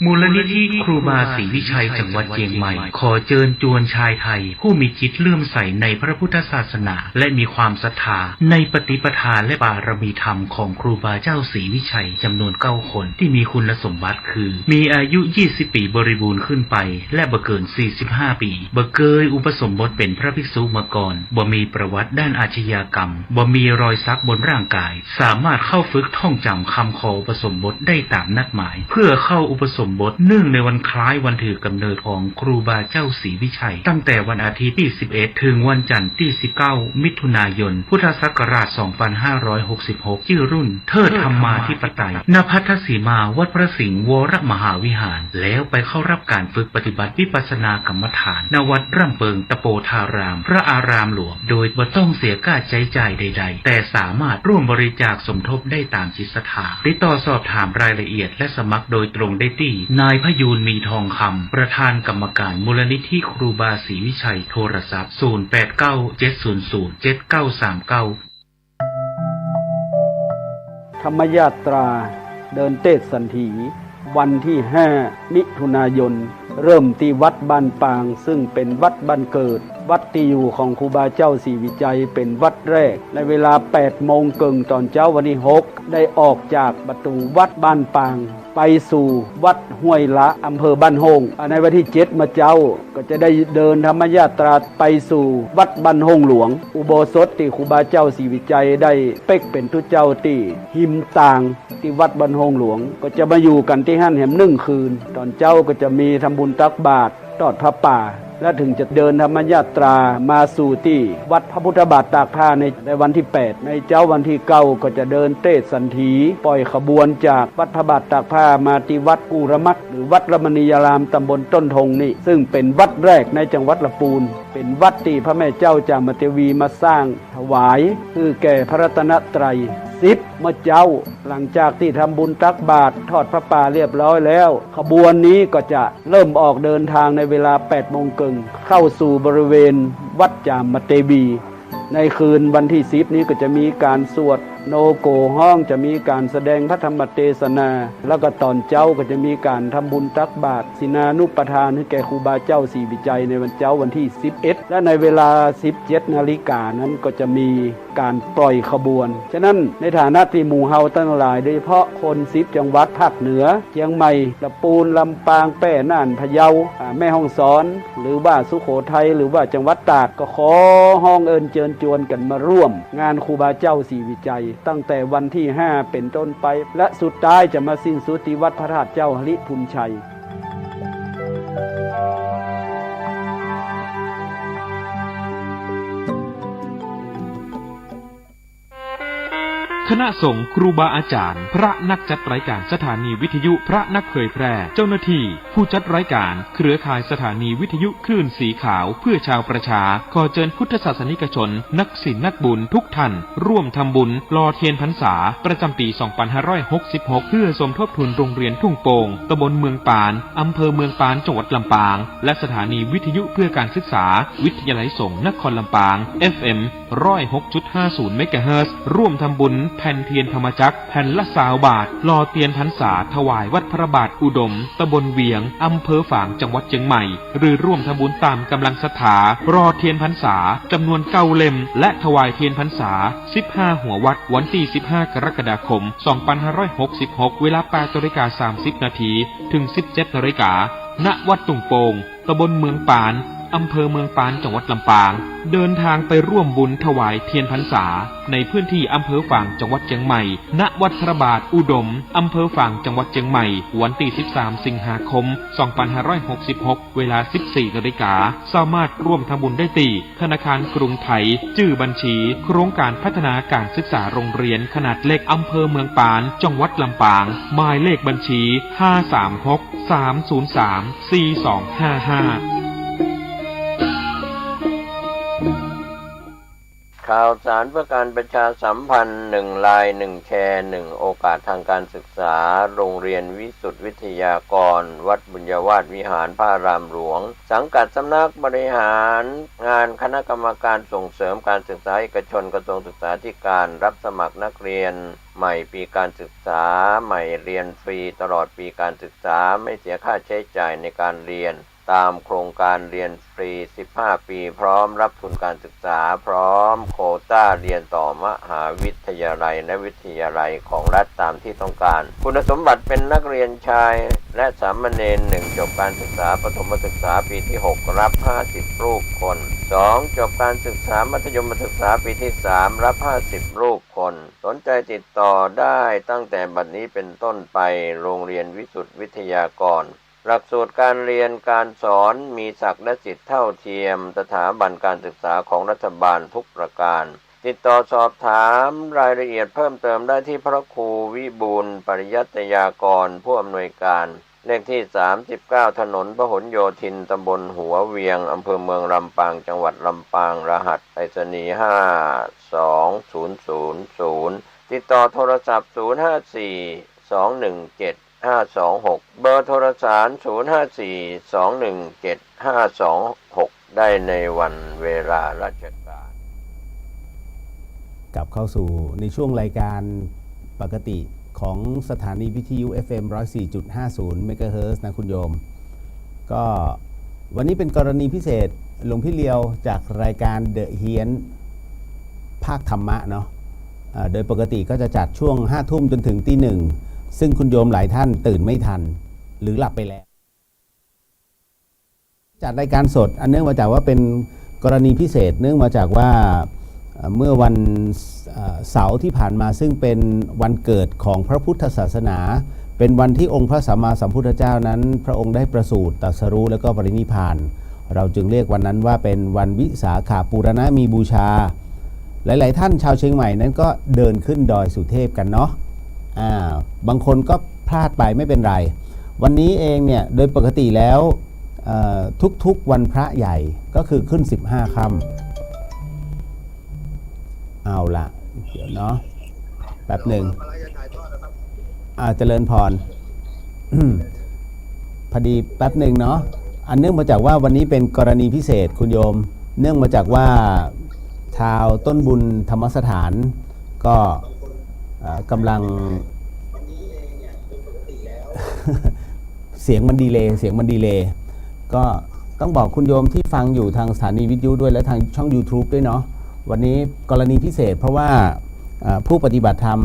มูลนิธิครูบาศรีวิชัยจังหวัดเชียงใหม่ขอเชิญชวนชายไทยผู้มีจิตเลื่อมใสในพระพุทธศาสนาและมีความศรัทธาในปฏิปทาและบารมีธรรมของครูบาเจ้าศรีวิชัยจำนวน9 คนที่มีคุณสมบัติคือมีอายุ20 ปีบริบูรณ์ขึ้นไปและบ่เกิน45 ปีบ่เคยอุปสมบทเป็นพระภิกษุมาก่อนบ่มีประวัติด้านอาชญากรรมบ่มีรอยสักบนร่างกายสามารถเข้าฝึกท่องจำคำขออุปสมบทได้ตามนัดหมายเพื่อเข้าอุปสมบทเนื่องในวันคล้ายวันถือกำเนิดของครูบาเจ้าศรีวิชัยตั้งแต่วันอาทิตย์ที่11ถึงวันจันทร์ที่19มิถุนายนพุทธศักราช2566ชื่อรุ่นเทิดธรรมาธิปไตยณพัทธสีมาวัดพระสิงห์วรมหาวิหารแล้วไปเข้ารับการฝึกปฏิบัติวิปัสสนากรรมฐานณวัดร่ำเปิงตะโปธารามพระอารามหลวงโดยบ่ต้องเสียค่าใช้จ่ายใดๆแต่สามารถร่วมบริจาคสมทบได้ตามจิตศรัทธาติดต่อสอบถามรายละเอียดและสมัครโดยตรงได้ที่นายพยูนมีทองคำประธานกรรมการมูลนิธิครูบาศรีวิชัยโทรศัพท์0897007939ธรรมยาตราเดินเทศสันถีวันที่5มิถุนายนเริ่มที่วัดบ้านปางซึ่งเป็นวัดบ้านเกิดวัดที่อยู่ของครูบาเจ้าศรีวิชัยเป็นวัดแรกในเวลา 8:30 น.ตอนเช้าวันที่6ได้ออกจากประตูวัดบ้านปางไปสู่วัดห้วยละอำเภอบ้านโฮงในวันที่7มาเจ้าก็จะได้เดินธรรมยาตราไปสู่วัดบ้านโฮงหลวงอุโบสถที่ครูบาเจ้าศรีวิชัยได้เป๊กเป็นทุเจ้าที่หิมต่างที่วัดบ้านโฮงหลวงก็จะมาอยู่กันที่หั่นแหม1 คืนตอนเจ้าก็จะมีทำบุญตักบาตรทอดพระป่าและถึงจะเดินธรรมยาตรามาสู่ที่วัดพระพุทธบาทตากผ้าในวันที่8ในเจ้าวันที่9ก็จะเดินเทศสันถีปล่อยขบวนจากวัดพระบาทตากผ้ามาที่วัดกูรมัดหรือวัดรมณียารามตำบลต้นทงนี่ซึ่งเป็นวัดแรกในจังหวัดลำพูนเป็นวัดที่พระแม่เจ้าจามเทวีมาสร้างถวายคือแก่พระรัตนตรัย10 เมื่อเจ้าหลังจากที่ทำบุญตักบาตรทอดพระป่าเรียบร้อยแล้วขบวนนี้ก็จะเริ่มออกเดินทางในเวลา 8:30 น.เข้าสู่บริเวณวัดจามเทวีในคืนวันที่10นี้ก็จะมีการสวดโนโกห้องจะมีการแสดงพระธรรมเทศนาแล้วก็ตอนเจ้าก็จะมีการทำบุญตักบาตรศีนานุปทานให้แก่ครูบาเจ้าศรีวิชัยในวันเจ้าวันที่11และในเวลา 17 นาฬิกานั้นก็จะมีการปล่อยขบวนฉะนั้นในฐานะที่หมู่เฮาทั้งหลายโดยเฉพาะคน10 จังหวัดภาคเหนือเชียงใหม่ลำพูนลำปางแพร่น่านพะเยาแม่ฮ่องสอนหรือว่าสุโขทัยหรือว่าจังหวัดตากก็ขอห้องเอิญเชิญชวนกันมาร่วมงานครูบาเจ้าศรีวิชัยตั้งแต่วันที่5เป็นต้นไปและสุดท้ายจะมาสิ้นสุดที่วัดพระธาตุเจ้าหฤทุนชัยคณะสงฆ์ครูบาอาจารย์พระนักจัดรายการสถานีวิทยุพระนักเผยแพร่เจ้าหน้าที่ผู้จัดรายการเครือข่ายสถานีวิทยุคลื่นสีขาวเพื่อชาวประชาขอเชิญพุทธศาสนิกชนนักศีลนักบุญทุกท่านร่วมทำบุญหล่อเทียนพรรษาประจำปี 2566 เพื่อสมทบทุนโรงเรียนทุ่งโป่งตำบลเมืองปานอำเภอเมืองปานจังหวัดลำปางและสถานีวิทยุเพื่อการศึกษาวิทยาลัยสงฆ์นครลำปาง FM 106.50 เมกะเฮิรตซ์ร่วมทำบุญแผ่นเทียนธรรมจักรแผ่นละ20 บาทหล่อเทียนพรรษาถวายวัดพระบาทอุดมตำบลเวียงอำเภอฝางจังหวัดเชียงใหม่หรือร่วมทำบุญตามกำลังศรัทธารอเทียนพรรษาจำนวน9 เล่มและถวายเทียนพรรษา15 หัววัดวันที่15 กรกฎาคม 2566 เวลา 8:30 นาทีถึง 17 นาฬิกาณวัดตุ่งโป่งตำบลเมืองปานอำเภอเมืองปานจังหวัดลำปางเดินทางไปร่วมบุญถวายเทียนพรรษาในพื้นที่อำเภอฝางจังหวัดเชียงใหม่ณวัดพระบาทอุดมอำเภอฝางจังหวัดเชียงใหม่วันที่13 สิงหาคม 2566 เวลา 14 นาฬิกาสามารถร่วมทำบุญได้ที่ธนาคารกรุงไทยชื่อบัญชีโครงการพัฒนาการศึกษาโรงเรียนขนาดเล็กอำเภอเมืองปานจังหวัดลำปางหมายเลขบัญชี 536 303 4255 ข่าวสารเพื่อการประชาสัมพันธ์1 ไลน์1 แชร์ 1 โอกาสทางการศึกษาโรงเรียนวิสุทธิวิทยากรวัดบุญญาวาสวิหารพระอารามหลวงสังกัดสำนักบริหารงานคณะกรรมการส่งเสริมการศึกษาเอกชนกระทรวงศึกษาธิการรับสมัครนักเรียนใหม่ปีการศึกษาใหม่เรียนฟรีตลอดปีการศึกษาไม่เสียค่าใช้จ่ายในการเรียนตามโครงการเรียนฟรี15 ปีพร้อมรับทุนการศึกษาพร้อมโควต้าเรียนต่อมหาวิทยาลัยและวิทยาลัยของรัฐตามที่ต้องการคุณสมบัติเป็นนักเรียนชายและสามเณร1จบการศึกษาประถมศึกษาปีที่6รับ50รูปคน2จบการศึกษามัธยมศึกษาปีที่3รับ50รูปคนสนใจติดต่อได้ตั้งแต่บัดนี้เป็นต้นไปโรงเรียนวิสุทธิวิทยากรหลักสูตรการเรียนการสอนมีศักดิ์และสิทธิเท่าเทียมสถาบันการศึกษาของรัฐบาลทุกประการติดต่อสอบถามรายละเอียดเพิ่มเติมได้ที่พระครูวิบูลย์ปริยัตยากรผู้อำนวยการเลขที่39ถนนพหลโยธินตำบลหัวเวียงอำเภอเมืองลำปางจังหวัดลำปางรหัสไปรษณีย์52000ติดต่อโทรศัพท์054 217 526เบอร์โทรศัพท์054-217-526ได้ในวันเวลาราชการกลับเข้าสู่ในช่วงรายการปกติของสถานีวิทยุ FM 104.50 เมกะเฮิรตซ์นะคุณโยมก็วันนี้เป็นกรณีพิเศษหลวงพี่เลียวจากรายการเดอะเฮียนภาคธรรมะเนาะโดยปกติก็จะจัดช่วง 5 ทุ่มจนถึงตี 1ซึ่งคุณโยมหลายท่านตื่นไม่ทันหรือหลับไปแล้วจัดรายการสดอันเนื่องมาจากว่าเป็นกรณีพิเศษเนื่องมาจากว่าเมื่อวันเสาร์ที่ผ่านมาซึ่งเป็นวันเกิดของพระพุทธศาสนาเป็นวันที่องค์พระสัมมาสัมพุทธเจ้านั้นพระองค์ได้ประสูติตรัสรู้แล้วก็ปรินิพพานเราจึงเรียกวันนั้นว่าเป็นวันวิสาขบูรณมีบูชาหลายๆท่านชาวเชียงใหม่นั้นก็เดินขึ้นดอยสุเทพกันเนาะบางคนก็พลาดไปไม่เป็นไรวันนี้เองเนี่ยโดยปกติแล้วทุกๆวันพระใหญ่ก็คือขึ้น15 ค่ำเอาละเดี๋ยวเนาะแป๊บหนึ่งเจริญพร พอดีแป๊บหนึ่งเนาะอันเนื่องมาจากว่าวันนี้เป็นกรณีพิเศษคุณโยมเนื่องมาจากว่าชาวต้นบุญธรรมสถานก็กำลังเสียงมันดีเลย์ก็ต้องบอกคุณโยมที่ฟังอยู่ทางสถานีวิทยุด้วยและทางช่อง YouTube ด้วยเนาะวันนี้กรณีพิเศษเพราะว่าผู้ปฏิบัติธรรม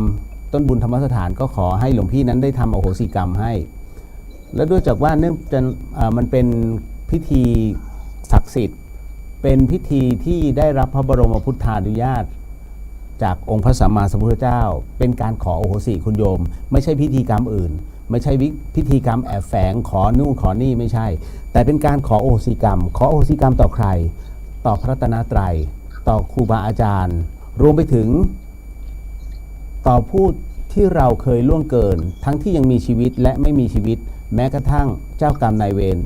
ต้นบุญธรรมสถานก็ขอให้หลวงพี่นั้นได้ทำอโหสิกรรมให้และด้วยจากว่าเนื่องจากมันเป็นพิธีศักดิ์สิทธิ์เป็นพิธีที่ได้รับพระบรมพุทธานุญาตจากองค์พระสัมมาสัมพุทธเจ้าเป็นการขออโหสิคุณโยมไม่ใช่พิธีกรรมอื่นไม่ใช่พิธีกรรมแอบแฝงขอนู่นขอนี่ไม่ใช่แต่เป็นการขออโหสิกรรมต่อใครต่อพระรัตนตรัยต่อครูบาอาจารย์รวมไปถึงต่อผู้ที่เราเคยล่วงเกินทั้งที่ยังมีชีวิตและไม่มีชีวิตแม้กระทั่งเจ้ากรรมนายเวร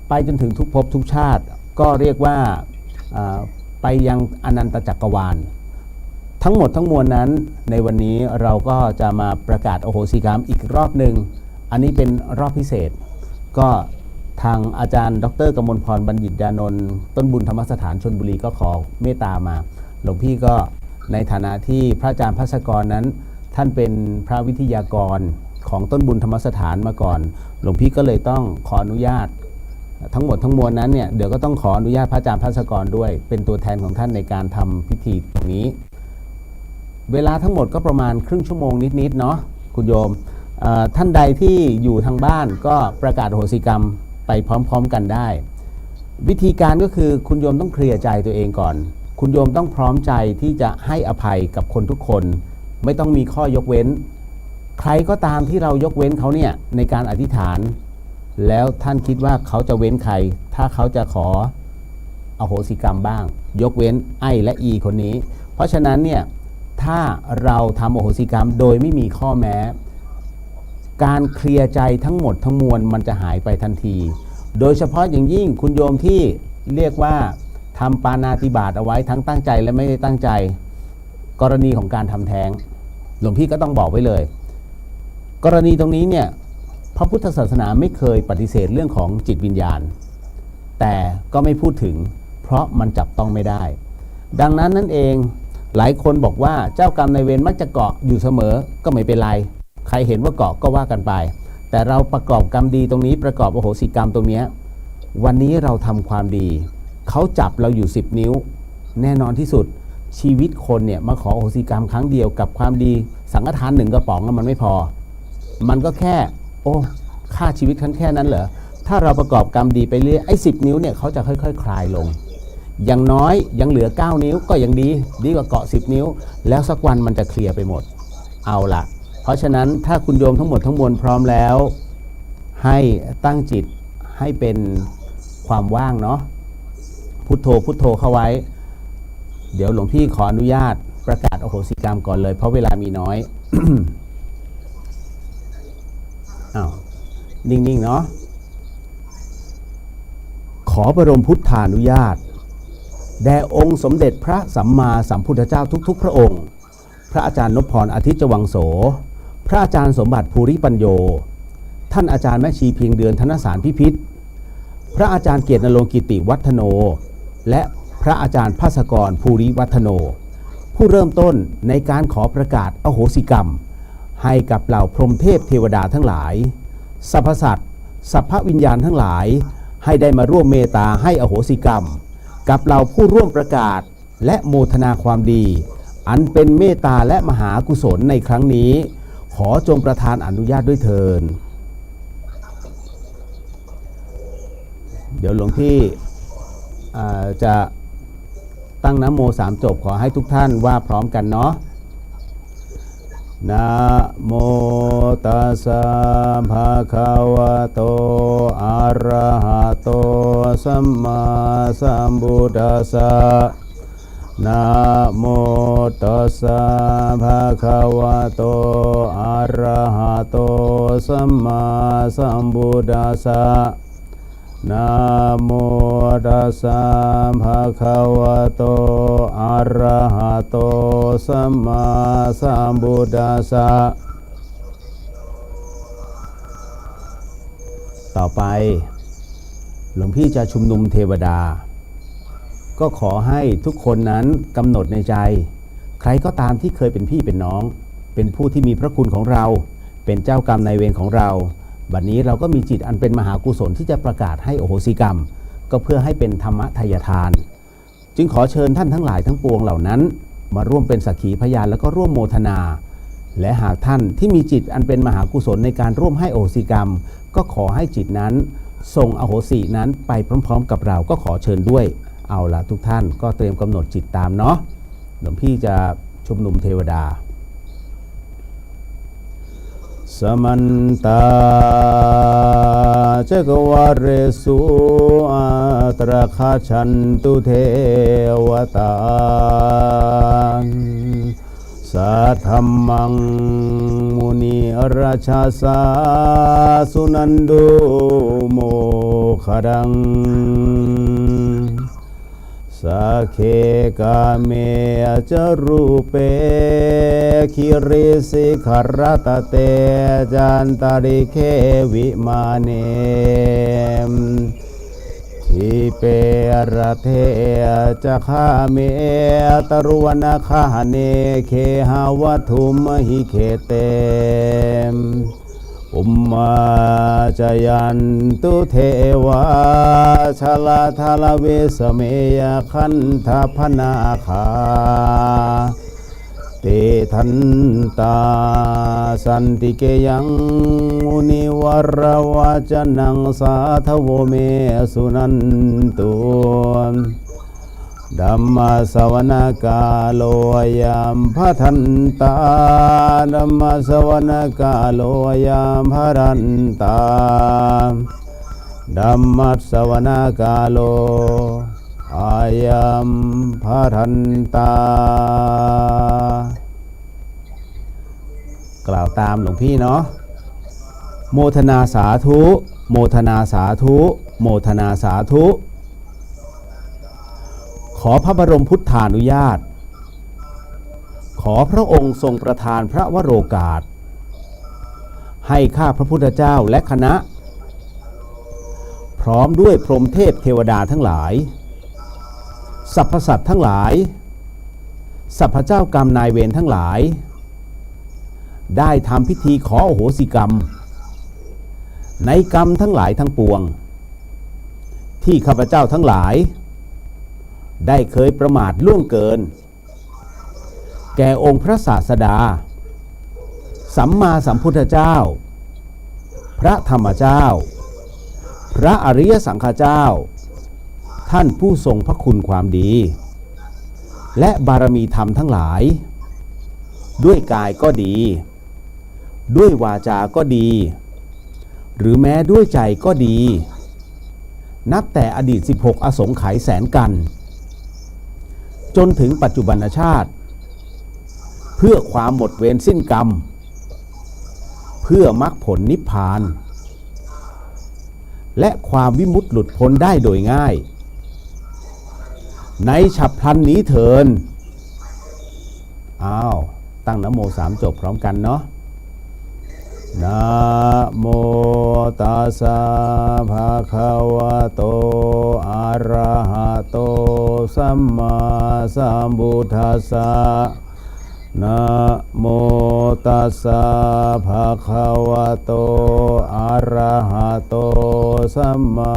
ไปจนถึงทุกภพทุกชาติก็เรียกว่าไปยังอนันตจักรวาลทั้งหมดทั้งมวลนั้นในวันนี้เราก็จะมาประกาศอโหสิกรรมอีกรอบหนึ่งอันนี้เป็นรอบพิเศษก็ทางอาจารย์ดร.กมลพรบัณฑิตยานนท์ต้นบุญธรรมสถานชลบุรีก็ขอเมตตามาหลวงพี่ก็ในฐานะที่พระอาจารย์ภัสกรนั้นท่านเป็นพระวิทยากรของต้นบุญธรรมสถานมาก่อนหลวงพี่ก็เลยต้องขออนุญาตทั้งหมดทั้งมวลนั้นเนี่ยเดี๋ยวก็ต้องขออนุญาตพระอาจารย์ภัสกรด้วยเป็นตัวแทนของท่านในการทำพิธีตรงนี้เวลาทั้งหมดก็ประมาณครึ่งชั่วโมงนิดๆเนาะคุณโยมท่านใดที่อยู่ทางบ้านก็ประกาศอโหสิกรรมไปพร้อมๆกันได้วิธีการก็คือคุณโยมต้องเคลียร์ใจตัวเองก่อนคุณโยมต้องพร้อมใจที่จะให้อภัยกับคนทุกคนไม่ต้องมีข้อยกเว้นใครก็ตามที่เรายกเว้นเขาเนี่ยในการอธิษฐานแล้วท่านคิดว่าเขาจะเว้นใครถ้าเขาจะขออโหสิกรรมบ้างยกเว้นไอ้และอีคนนี้เพราะฉะนั้นเนี่ยถ้าเราทำอโหสิกรรมโดยไม่มีข้อแม้การเคลียร์ใจทั้งหมดทั้งมวลมันจะหายไปทันทีโดยเฉพาะอย่างยิ่งคุณโยมที่เรียกว่าท ทำปาณาติบาตเอาไว้ทั้งตั้งใจและไม่ได้ตั้งใจกรณีของการทำแท้งหลวงพี่ก็ต้องบอกไว้เลยกรณีตรงนี้เนี่ยพระพุทธศาสนาไม่เคยปฏิเสธเรื่องของจิตวิญญาณแต่ก็ไม่พูดถึงเพราะมันจับต้องไม่ได้ดังนั้นนั่นเองหลายคนบอกว่าเจ้ากรรมนายเวรมักจะเกาะอยู่เสมอก็ไม่เป็นไรใครเห็นว่าเกาะก็ว่ากันไปแต่เราประกอบกรรมดีตรงนี้ประกอบอโหสิกรรมตรงนี้วันนี้เราทำความดีเขาจับเราอยู่10 นิ้วแน่นอนที่สุดชีวิตคนเนี่ยมาขออโหสิกรรมครั้งเดียวกับความดีสังฆทาน1 กระป๋องมันไม่พอมันก็แค่ค่าชีวิตแค่นั้นเหรอถ้าเราประกอบกรรมดีไปเรื่อยไอ้10 นิ้วเนี่ยเขาจะค่อยๆคลายลงอย่างน้อยยังเหลือ9 นิ้วก็ยังดีกว่าเกาะ10 นิ้วแล้วสักวันมันจะเคลียร์ไปหมดเอาล่ะเพราะฉะนั้นถ้าคุณโยมทั้งหมดทั้งมวลพร้อมแล้วให้ตั้งจิตให้เป็นความว่างเนาะพุทโธพุทโธเข้าไว้เดี๋ยวหลวงพี่ขออนุญาตประกาศอโหสิกรรมก่อนเลยเพราะเวลามีน้อย อ้าวนิ่งๆเนาะขอบรมพุทธานุญาตแด่องค์สมเด็จพระสัมมาสัมพุทธเจ้าทุกๆพระองค์พระอาจารย์นพพรอาทิตย์จวังโสพระอาจารย์สมบัติภูริปัญโยท่านอาจารย์แม่ชีเพียงเดือนธนสารพิพิธพระอาจารย์เกียรตินรงค์กิติวัฒโนและพระอาจารย์ภาสกรภูริวัฒโนผู้เริ่มต้นในการขอประกาศอโหสิกรรมให้กับเหล่าพรหมเทพเทวดาทั้งหลายสรรพสัตว์สรรพวิญญาณทั้งหลายให้ได้มาร่วมเมตตาให้อโหสิกรรมกับเหล่าผู้ร่วมประกาศและโมทนาความดีอันเป็นเมตตาและมหากุศลในครั้งนี้ขอจงประทานอนุญาตด้วยเถิดเดี๋ยวหลวงพี่จะตั้งนะโม3 จบขอให้ทุกท่านว่าพร้อมกันเนาะนะโมตัสสะภะคะวะโตอะระหะโตสัมมาสัมพุทธัสสะนะโมตัสสะภะคะวะโตอะระหะโตสัมมาสัมพุทธัสสะนะโมตัสสะภะคะวะโตอะระหะโตสัมมาสัมพุทธัสสะต่อไปหลวงพี่จะชุมนุมเทวดาก็ขอให้ทุกคนนั้นกำหนดในใจใครก็ตามที่เคยเป็นพี่เป็นน้องเป็นผู้ที่มีพระคุณของเราเป็นเจ้ากรรมนายเวรของเราบัดนี้เราก็มีจิตอันเป็นมหากุศลที่จะประกาศให้อโหสิกรรมก็เพื่อให้เป็นธรรมทายทานจึงขอเชิญท่านทั้งหลายทั้งปวงเหล่านั้นมาร่วมเป็นสักขีพยานแล้วก็ร่วมโมทนาและหากท่านที่มีจิตอันเป็นมหากุศลในการร่วมให้อโหสิกรรมก็ขอให้จิตนั้นส่งอโหสินั้นไปพร้อมๆกับเราก็ขอเชิญด้วยเอาละทุกท่านก็เตรียมกำหนดจิตตามเนาะหลวงพี่จะชุมนุมเทวดาสมันตาจักวาเรสุอัตระคาชันตุเทวตาสัทธัมมังมุนีราชาสาสุนันโดโมขดังสักเคกาเมจรูเปคิริสิขรตเตจันตาริเควิมาเนทิเประเทจะคาเมตรุวนาคาเนเคหาวัตุมหิเคเตอุมมาจยันตุเทวาชลาทาลเวสเมยคันธพนาคาเตทันตาสันติเกยังมุนิวรวาจนังสาทโวเมสุนันตุดัมมาสวนกาโลยามพะทันตาดัมมาสวนกาโลยามพะทันตาดัมมัสวนกาโลอายามพะทันตากล่าวตามหลวงพี่เนาะโมทนาสาธุโมทนาสาธุโมทนาสาธุ ขอพระบรมพุทธานุญาตขอพระองค์ทรงประทานพระวโรกาสให้ข้าพระพุทธเจ้าและคณะพร้อมด้วยพรหมเทพเทวดาทั้งหลายสรรพสัตว์ทั้งหลายสรรพเจ้ากรรมนายเวรทั้งหลายได้ทำพิธีขออโหสิกรรมในกรรมทั้งหลายทั้งปวงที่ข้าพเจ้าทั้งหลายได้เคยประมาทล่วงเกินแก่องค์พระศาสดาสัมมาสัมพุทธเจ้าพระธรรมเจ้าพระอริยสังฆเจ้าท่านผู้ทรงพระคุณความดีและบารมีธรรมทั้งหลายด้วยกายก็ดีด้วยวาจาก็ดีหรือแม้ด้วยใจก็ดีนับแต่อดีต16อสงไขยแสนกันจนถึงปัจจุบันชาติเพื่อความหมดเวรสิ้นกรรมเพื่อมรรคผลนิพพานและความวิมุตติหลุดพ้นได้โดยง่ายในฉับพลันนี้เถิดตั้งนะโม3จบพร้อมกันเนาะนะโมตัสสะภะคะวะโตอะระหะโตสัมมาสัมพุทธัสสะนะโมตัสสะภะคะวะโตอะระหะโตสัมมา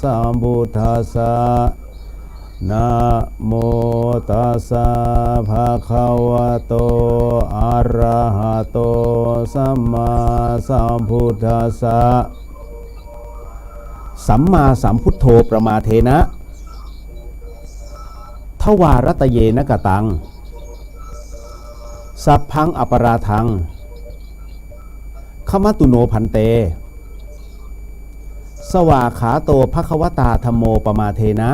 สัมพุทธัสสะนะโมตัสสะภะคะวะโตอะระหะโตสัมมาสัมพุทธัสสะสัมมาสัมพุทโธประมาเทนะทวารัตเยนะกตังสัพพังอปราทังขมัตตุโนพันเตสวาขาโตภควตาธัมโมปมาเทนะ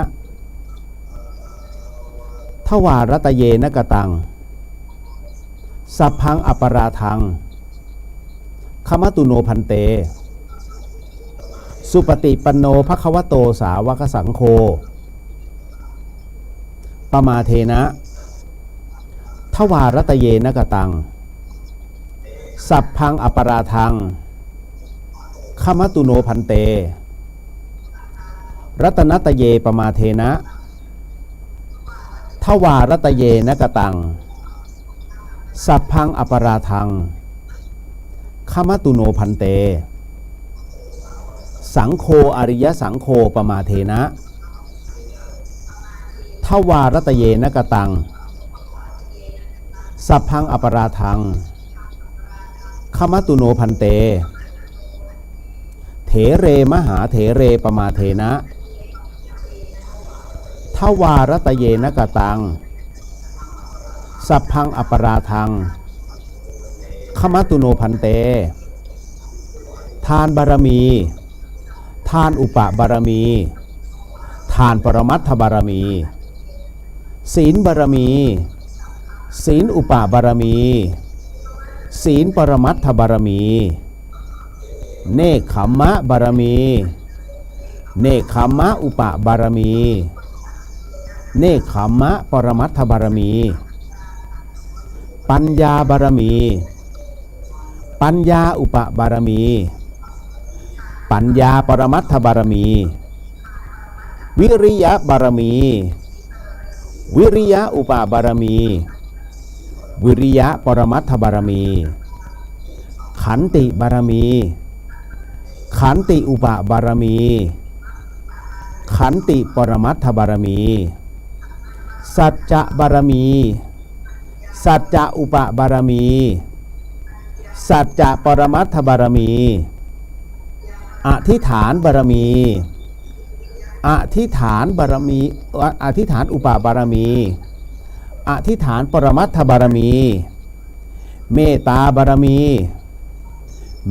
ทวารัตเยนะกตังสัพพังอปราทังขมัตตุโนพันเตสุปฏิปันโนภควโตสาวกสังโฆปมาเทนะทวารัตเยนะกตังสัพพังอปราทังขมัตตุโนพันเตรัตนัตเยปมาเทนะทวารัตเยนะกตังสัพพังอปราทังขมัตตุโนพันเตสังโฆอริยสังโฆปมาเทนะทวารัตเยนะกตังสัพพังอปราทังขมัตตุโนพันเตเถเรมหาเถเรปมาเทนะทวารัตเยนะกตังสัพพังอปราทังขมัตตุโนพันเตทานบารมีทานอุปบารมีทานปรมัตถบารมีศีลบารมีศีลอุปบารมีศีลปรมัตถบารมีเนกขัมมะบารมีเนกขัมมะอุปบารมีเนกขัมมะปรมัตถบารมีปัญญาบารมีปัญญาอุปบารมีปัญญาปรมัตถบารมีวิริยะบารมีวิริยะอุปบารมีวิริยะปรมัตถบารมีขันติบารมีขันติอุปบารมีขันติปรมัตถบารมีสัจจะบารมีสัจจะอุปบารมีสัจจะปรมัตถบารมีอธิษฐานบารมีอธิษฐานบารมีอธิษฐานอุปบารมีอธิษฐานปรมัตถบารมีเมตตาบารมี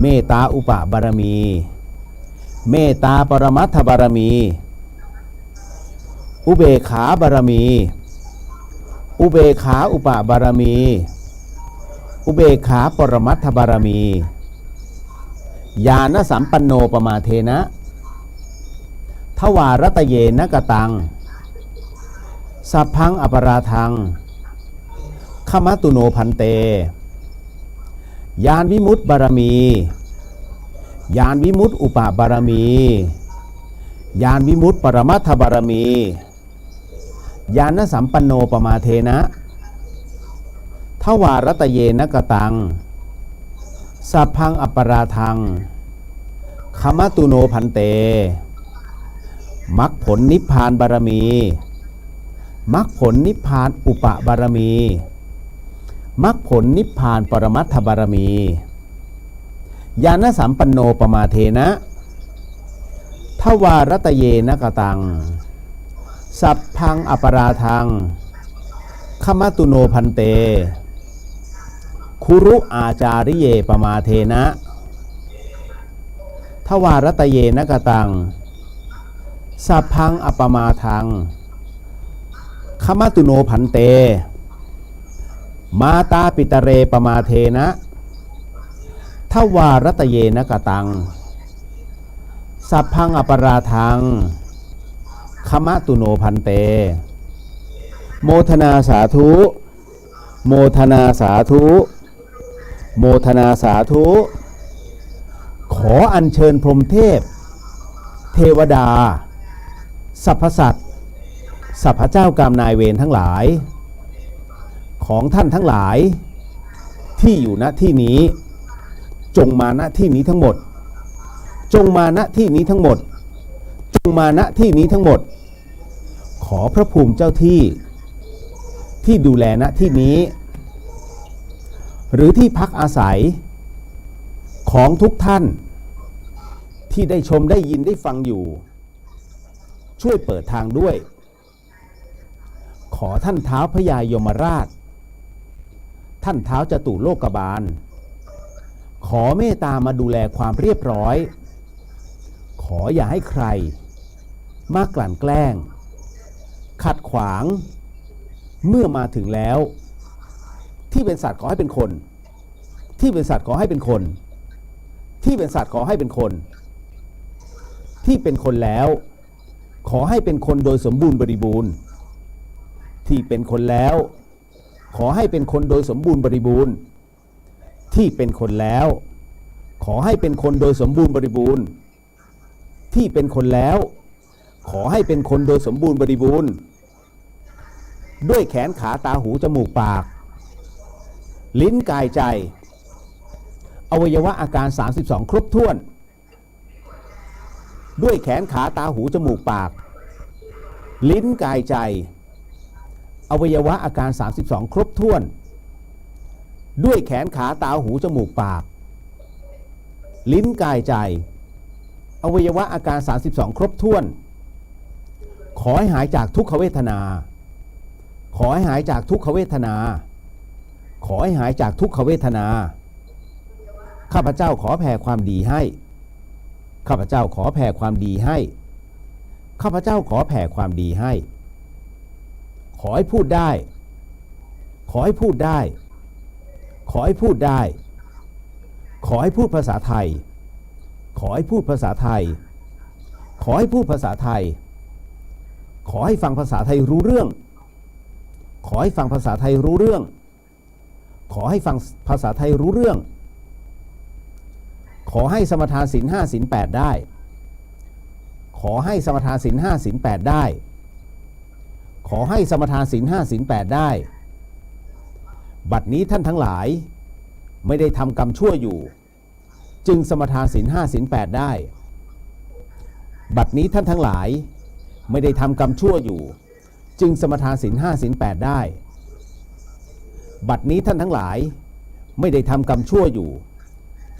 เมตตาอุปบารมีเมตตาปรมัตถบารมีอุเบกขาบารมีอุเบกขาอุปบารมีอุเบกขาปรมัตถบารมีญาณสัมปันโนปมาเทนะทวารัตเยนะกตัง สัพพังอปราทังขมัตตุโนพันเตญาณวิมุตติบารมีญาณวิมุตติอุปบารมีญาณวิมุตติปรมัตถบารมีญาณสัมปันโนปมาเทนะทวารัตเยนะกตังสัพพังอปราทังขมัตตุโนพันเตมรรคผลนิพพานบารมีมรรคผลนิพพานอุปบารมีมรรคผลนิพพานปรมัตถบารมีญาณสัมปันโนปมาเทนะทวารัตเยนะกตังสัพพังอปราทังขมัตตุโนพันเตคุรุอาจาริเยปมาเทนะทวารัตเยนะกตังสัพพังอปมาทังขมัตตุโนพันเตมาตาปิตเรปมาเทนะทวารัตเยนะกตังสัพพังอปราทังขมัตตุโนพันเตโมทนาสาธุโมทนาสาธุโมทนาสาธุขออัญเชิญพรหมเทพเทวดาสรรพสัตว์สรรพเจ้ากรรมนายเวรทั้งหลายของท่านทั้งหลายที่อยู่ณที่นี้จงมาณที่นี้ทั้งหมดจงมาณที่นี้ทั้งหมดจงมาณที่นี้ทั้งหมดขอพระภูมิเจ้าที่ที่ดูแลณที่นี้หรือที่พักอาศัยของทุกท่านที่ได้ชมได้ยินได้ฟังอยู่ช่วยเปิดทางด้วยขอท่านท้าวพญายมราชท่านท้าวจตุโลกบาลขอเมตตามาดูแลความเรียบร้อยขออย่าให้ใครมากลั่นแกล้งขัดขวางเมื่อมาถึงแล้วที่เป็นสัตว์ขอให้เป็นคนที่เป็นสัตว์ขอให้เป็นคนที่เป็นสัตว์ขอให้เป็นคนที่เป็นคนแล้วขอให้เป็นคนโดยสมบูรณ์บริบูรณ์ที่เป็นคนแล้วขอให้เป็นคนโดยสมบูรณ์บริบูรณ์ที่เป็นคนแล้วขอให้เป็นคนโดยสมบูรณ์บริบูรณ์ที่เป็นคนแล้วขอให้เป็นคนโดยสมบูรณ์บริบูรณ์ด้วยแขนขาตาหูจมูกปากลิ้นกายใจอวัยวะอาการ32ครบถ้วนด้วยแขนขาตาหูจมูกปากลิ้นกายใจอวัยวะอาการ32ครบถ้วนด้วยแขนขาตาหูจมูกปากลิ้นกายใจอวัยวะอาการ32ครบถ้วนขอให้หายจากทุกขเวทนาขอให้หายจากทุกขเวทนาขอให้หายจากทุกขเวทนาข้าพเจ้าขอแผ่ความดีให้ข้าพเจ้าขอแผ่ความดีให้ข้าพเจ้าขอแผ่ความดีให้ขอให้พูดได้ขอให้พูดได้ขอให้พูดได้ขอให้พูดภาษาไทยขอให้พูดภาษาไทยขอให้พูดภาษาไทยขอให้ฟังภาษาไทยรู้เรื่องขอให้ฟังภาษาไทยรู้เรื่องขอให้ฟังภาษาไทยรู้เรื่องขอให้สมทานศีล5ศีล8ได้ขอให้สมทานศีล5ศีล8ได้ขอให้สมทานศีล5ศีล8ได้บัดนี้ท่านทั้งหลายไม่ได้ทำกรรมชั่วอยู่จึงสมทานศีล5ศีล8ได้บัดนี้ท่านทั้งหลายไม่ได้ทำกรรมชั่วอยู่จึงสมทานศีล5ศีล8ได้บัดนี้ท่านทั้งหลายไม่ได้ทำกรรมชั่วอยู่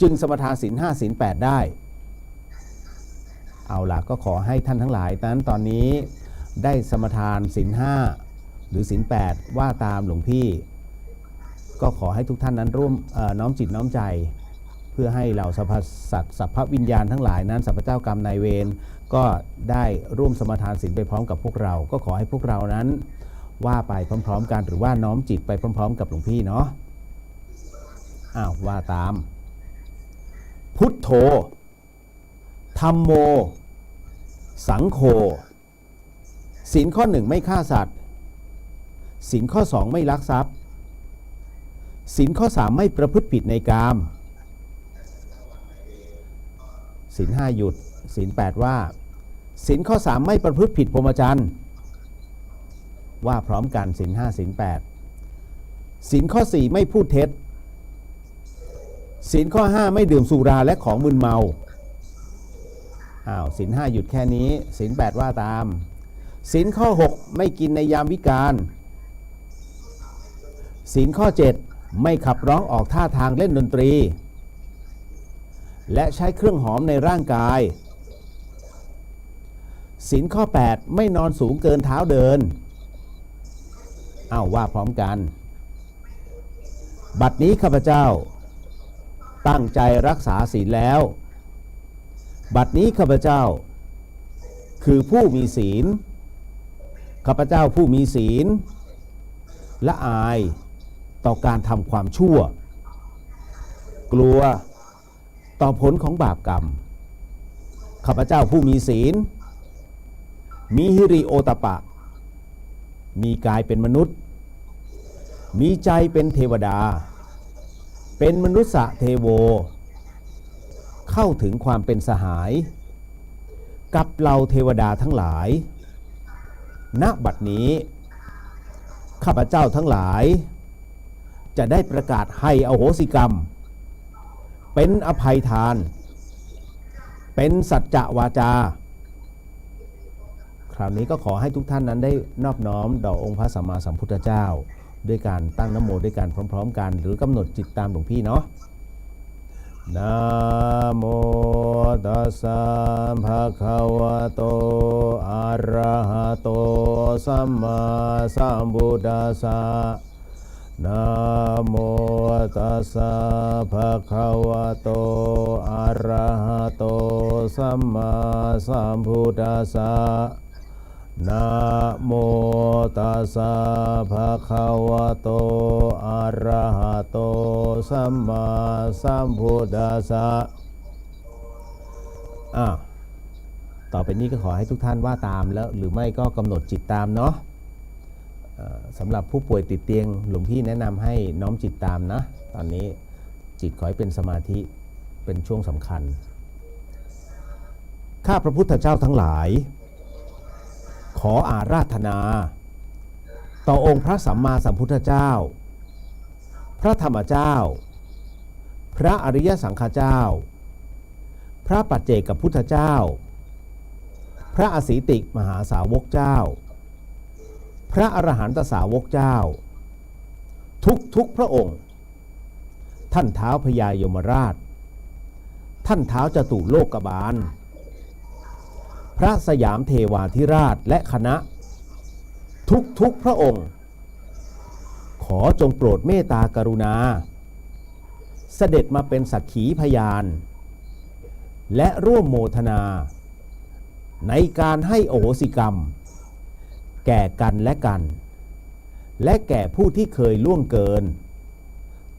จึงสมทานศีล5ศีล8ได้เอาล่ะก็ขอให้ท่านทั้งหลายนั้นตอนนี้ได้สมทานศีล5หรือศีล8ว่าตามหลวงพี่ก็ขอให้ทุกท่านนั้นร่วมน้อมจิตน้อมใจเพื่อให้เหล่าสรรพสัตว์สัพพวิญญาณทั้งหลายนั้นสัพพเจ้ากรรมนายเวรก็ได้ร่วมสมทานศีลไปพร้อมกับพวกเราก็ขอให้พวกเรานั้นว่าไปพร้อมๆกันหรือว่าน้อมจิตไปพร้อมๆกับหลวงพี่เนาะว่าตามพุทโธธัมโมสังโฆศีลข้อ 1ไม่ฆ่าสัตว์ ศีลข้อ 2 ไม่ลักทรัพย์ศีลข้อ 3 ไม่ประพฤติผิดในกามศีล 5 หยุดศีล 8 ว่าศีลข้อ 3 ไม่ประพฤติผิดพรหมจรรย์ว่าพร้อมกันศีล 5 ศีล 8ศีลข้อ 4 ไม่พูดเท็จศีลข้อ 5 ไม่ดื่มสุราและของมึนเมาศีล 5 หยุดแค่นี้ศีล 8 ว่าตามศีลข้อ 6 ไม่กินในยามวิกาลศีลข้อ 7 ไม่ขับร้องออกท่าทางเล่นดนตรีและใช้เครื่องหอมในร่างกายศีลข้อ 8 ไม่นอนสูงเกินเท้าเดินว่าพร้อมกันบัดนี้ข้าพเจ้าตั้งใจรักษาศีลแล้วบัดนี้ข้าพเจ้าคือผู้มีศีลข้าพเจ้าผู้มีศีลละอายต่อการทำความชั่วกลัวต่อผลของบาปกรรมข้าพเจ้าผู้มีศีลมีหิริโอตปะมีกายเป็นมนุษย์มีใจเป็นเทวดาเป็นมนุษย์เทโวเข้าถึงความเป็นสหายกับเราเทวดาทั้งหลายณบัดนี้ข้าพเจ้าทั้งหลายจะได้ประกาศให้อโหสิกรรมเป็นอภัยทานเป็นสัจจะวาจาคราวนี้ก็ขอให้ทุกท่านนั้นได้นอบน้อมต่อองค์พระสัมมาสัมพุทธเจ้าด้วยการตั้งนะโมด้วยกันพร้อมๆกันหรือกำหนดจิตตามหลวงพี่เนาะนะโมตัสสะภะคะวะโตอะระหะโตสัมมาสัมพุทธัสสะนะโมตัสสะภะคะวะโตอะระหะโตสัมมาสัมพุทธัสสะนะโมตัสสะภะคะวะโตอะระหะโตสัมมาสัมพุทธัสสะต่อไปนี้ก็ขอให้ทุกท่านว่าตามแล้วหรือไม่ก็กำหนดจิตตามเนาะสำหรับผู้ป่วยติดเตียงหลวงพี่แนะนำให้น้อมจิตตามนะตอนนี้จิตขอให้เป็นสมาธิเป็นช่วงสำคัญข้าพระพุทธเจ้าทั้งหลายขออาราธนาต่อองค์พระสัมมาสัมพุทธเจ้าพระธรรมเจ้าพระอริยสังฆเจ้าพระปัจเจกพุทธเจ้าพระอสีติมหาสาวกเจ้าพระอรหันตสาวกเจ้าทุกพระองค์ท่านท้าวพญายมราชท่านท้าวจตุโลกบาลพระสยามเทวาธิราชและคณะทุกพระองค์ขอจงโปรดเมตตากรุณาเสด็จมาเป็นสักขีพยานและร่วมโมทนาในการให้อโหสิกรรมแก่กันและกันและแก่ผู้ที่เคยล่วงเกิน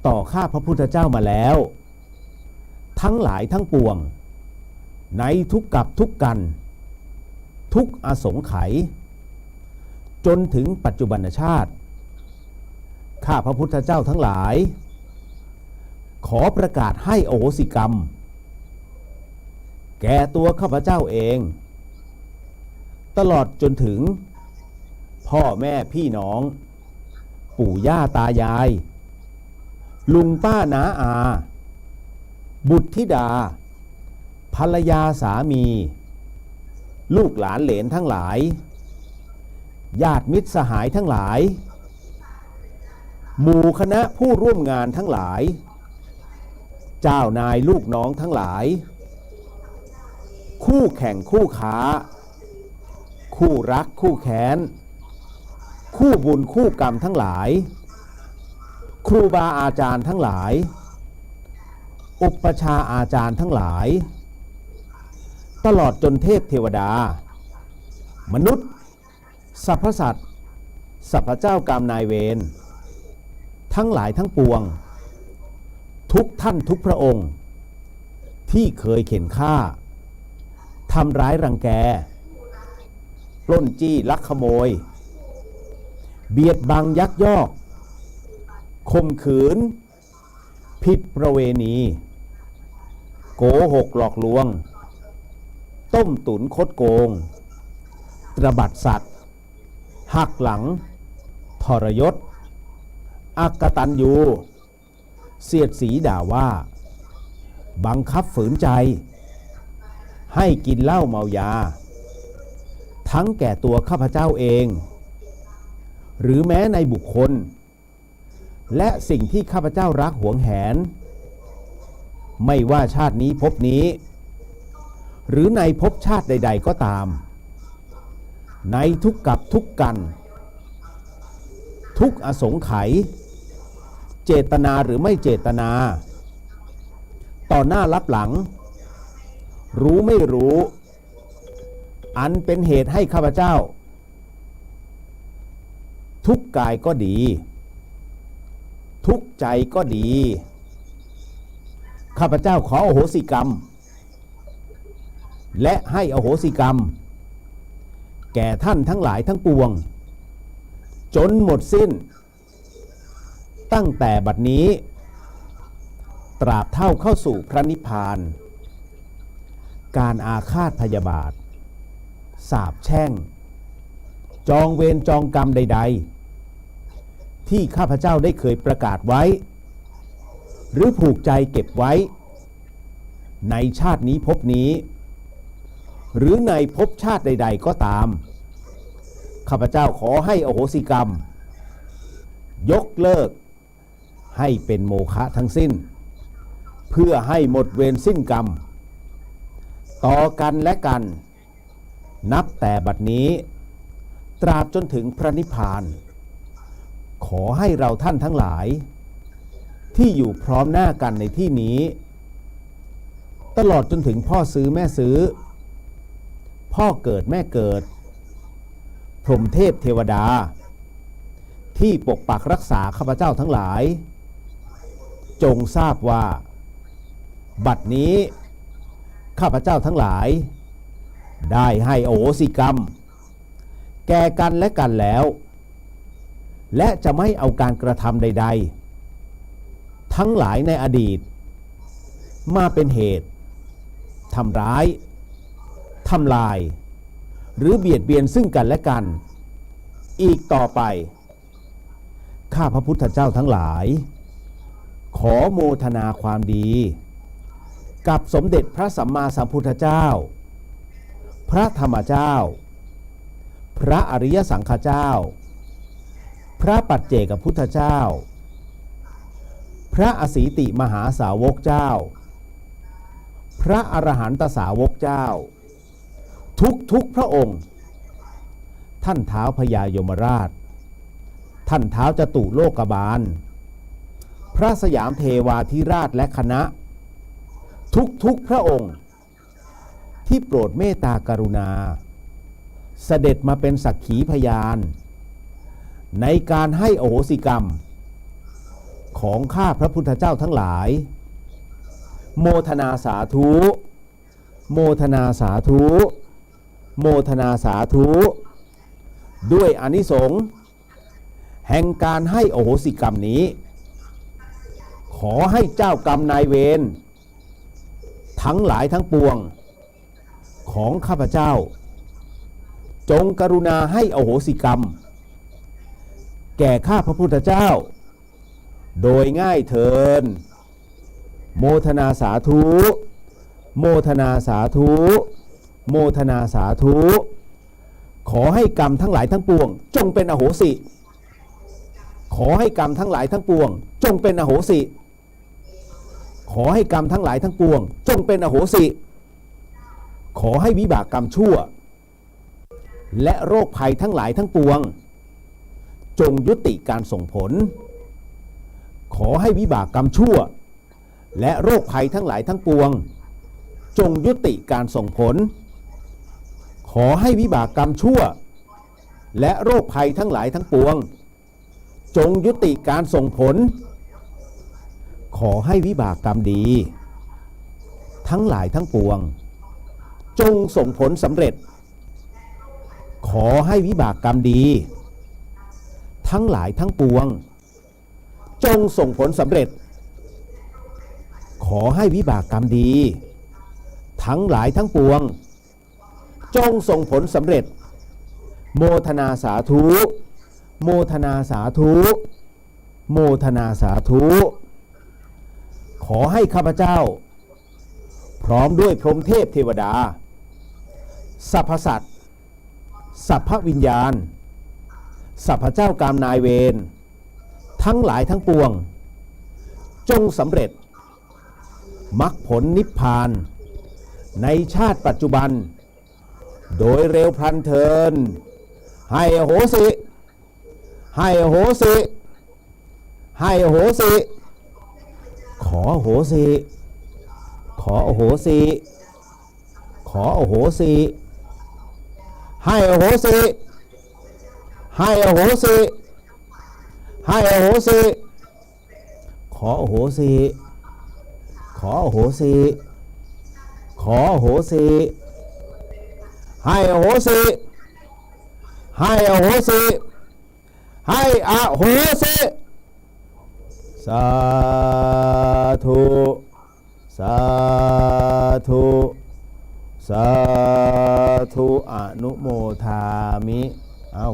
ต่อข้าพระพุทธเจ้ามาแล้วทั้งหลายทั้งปวงในทุกกับทุกกันทุกอสงไขยจนถึงปัจจุบันชาติข้าพระพุทธเจ้าทั้งหลายขอประกาศให้อโหสิกรรมแก่ตัวข้าพเจ้าเองตลอดจนถึงพ่อแม่พี่น้องปู่ย่าตายายลุงป้าน้าอาบุตรธิดาภรรยาสามีลูกหลานเหลนทั้งหลายญาติมิตรสหายทั้งหลายหมู่คณะผู้ร่วมงานทั้งหลายเจ้านายลูกน้องทั้งหลายคู่แข่งคู่ค้าคู่รักคู่แค้นคู่บุญคู่กรรมทั้งหลายครูบาอาจารย์ทั้งหลายอุปชาอาจารย์ทั้งหลายตลอดจนเทพเทวดามนุษย์สรรพสัตว์สรรพเจ้ากรรมนายเวรทั้งหลายทั้งปวงทุกท่านทุกพระองค์ที่เคยเข็นฆ่าทำร้ายรังแกปล้นจี้ลักขโมย เบียดบังยักยอกข่มขืนผิดประเวณีโกหกหลอกลวงต้มตุ๋นคดโกงตระบัดสัตว์หักหลังทรยศอักตันยูเสียดสีด่าว่าบังคับฝืนใจให้กินเหล้าเมายาทั้งแก่ตัวข้าพเจ้าเองหรือแม้ในบุคคลและสิ่งที่ข้าพเจ้ารักหวงแหนไม่ว่าชาตินี้ภพนี้หรือในภพชาติใดๆก็ตามในทุกกับทุกกันทุกอสงไขยเจตนาหรือไม่เจตนาต่อหน้ารับหลังรู้ไม่รู้อันเป็นเหตุให้ข้าพเจ้าทุกกายก็ดีทุกใจก็ดีข้าพเจ้าขออโหสิกรรมและให้อโหสิกรรมแก่ท่านทั้งหลายทั้งปวงจนหมดสิ้นตั้งแต่บัดนี้ตราบเท่าเข้าสู่พระนิพพานการอาฆาตพยาบาทสาปแช่งจองเวรจองกรรมใดๆที่ข้าพเจ้าได้เคยประกาศไว้หรือผูกใจเก็บไว้ในชาตินี้ภพนี้หรือในภพชาติใดๆก็ตามข้าพเจ้าขอให้อโหสิกรรมยกเลิกให้เป็นโมฆะทั้งสิ้นเพื่อให้หมดเวรสิ้นกรรมต่อกันและกันนับแต่บัดนี้ตราบจนถึงพระนิพพานขอให้เราท่านทั้งหลายที่อยู่พร้อมหน้ากันในที่นี้ตลอดจนถึงพ่อซื้อแม่ซื้อพ่อเกิดแม่เกิดพรหมเทพเทวดาที่ปกปักรักษาข้าพเจ้าทั้งหลายจงทราบว่าบัดนี้ข้าพเจ้าทั้งหลายได้ให้อโหสิกรรมแก่กันและกันแล้วและจะไม่เอาการกระทำใดๆทั้งหลายในอดีตมาเป็นเหตุทำร้ายทำลายหรือเบียดเบียนซึ่งกันและกันอีกต่อไปข้าพระพุทธเจ้าทั้งหลายขอโมทนาความดีกับสมเด็จพระสัมมาสัมพุทธเจ้าพระธรรมเจ้าพระอริยสังฆเจ้าพระปัจเจกพุทธเจ้าพระอสีติมหาสาวกเจ้าพระอรหันตสาวกเจ้าทุกพระองค์ท่านท้าวพญายมราชท่านท้าวจตุโลกบาลพระสยามเทวาธิราชและคณะทุกพระองค์ที่โปรดเมตตากรุณาเสด็จมาเป็นสักขีพยานในการให้อโหสิกรรมของข้าพระพุทธเจ้าทั้งหลายโมทนาสาธุโมทนาสาธุโมทนาสาธุด้วยอานิสงส์แห่งการให้อโหสิกรรมนี้ขอให้เจ้ากรรมนายเวรทั้งหลายทั้งปวงของข้าพเจ้าจงกรุณาให้อโหสิกรรมแก่ข้าพระพุทธเจ้าโดยง่ายเถิดโมทนาสาธุโมทนาสาธุโมทนาสาธุขอให้กรรมทั้งหลายทั้งปวงจงเป็นอโหสิขอให้กรรมทั้งหลายทั้งปวงจงเป็นอโหสิขอให้กรรมทั้งหลายทั้งปวงจงเป็นอโหสิขอให้วิบากกรรมชั่วและโรคภัยทั้งหลายทั้งปวงจงยุติการส่งผลขอให้วิบากกรรมชั่วและโรคภัยทั้งหลายทั้งปวงจงยุติการส่งผลขอให้วิบากกรรมชั่วและโรคภัยทั้งหลายทั้งปวงจงยุติการส่งผลขอให้วิบากกรรมดีทั้งหลายทั้งปวงจงส่งผลสำเร็จขอให้วิบากกรรมดี ทั้งหลายทั้งปวงจงส่งผลสำเร็จขอให้วิบากกรรมดีทั้งหลายทั้งปวงจงส่งผลสำเร็จโมทนาสาธุโมทนาสาธุโมทนาสาธุขอให้ข้าพเจ้าพร้อมด้วยพรหมเทพเทวดาสรรพสัตว์สรรพวิญญาณสรรพเจ้ากรรมนายเวรทั้งหลายทั้งปวงจงสำเร็จมรรคผลนิพพานในชาติปัจจุบันโดยเร็วพลันเทินให้อโหสิให้อโหสิให้อโหสิขออโหสิขออโหสิขออโหสิให้อโหสิให้อโหสิให้อโหสิขออโหสิขออโหสิขออโหสิให้อโหสิให้อโหสิให้อโหสิสาธุสาธุสาธุอนุโมทามิ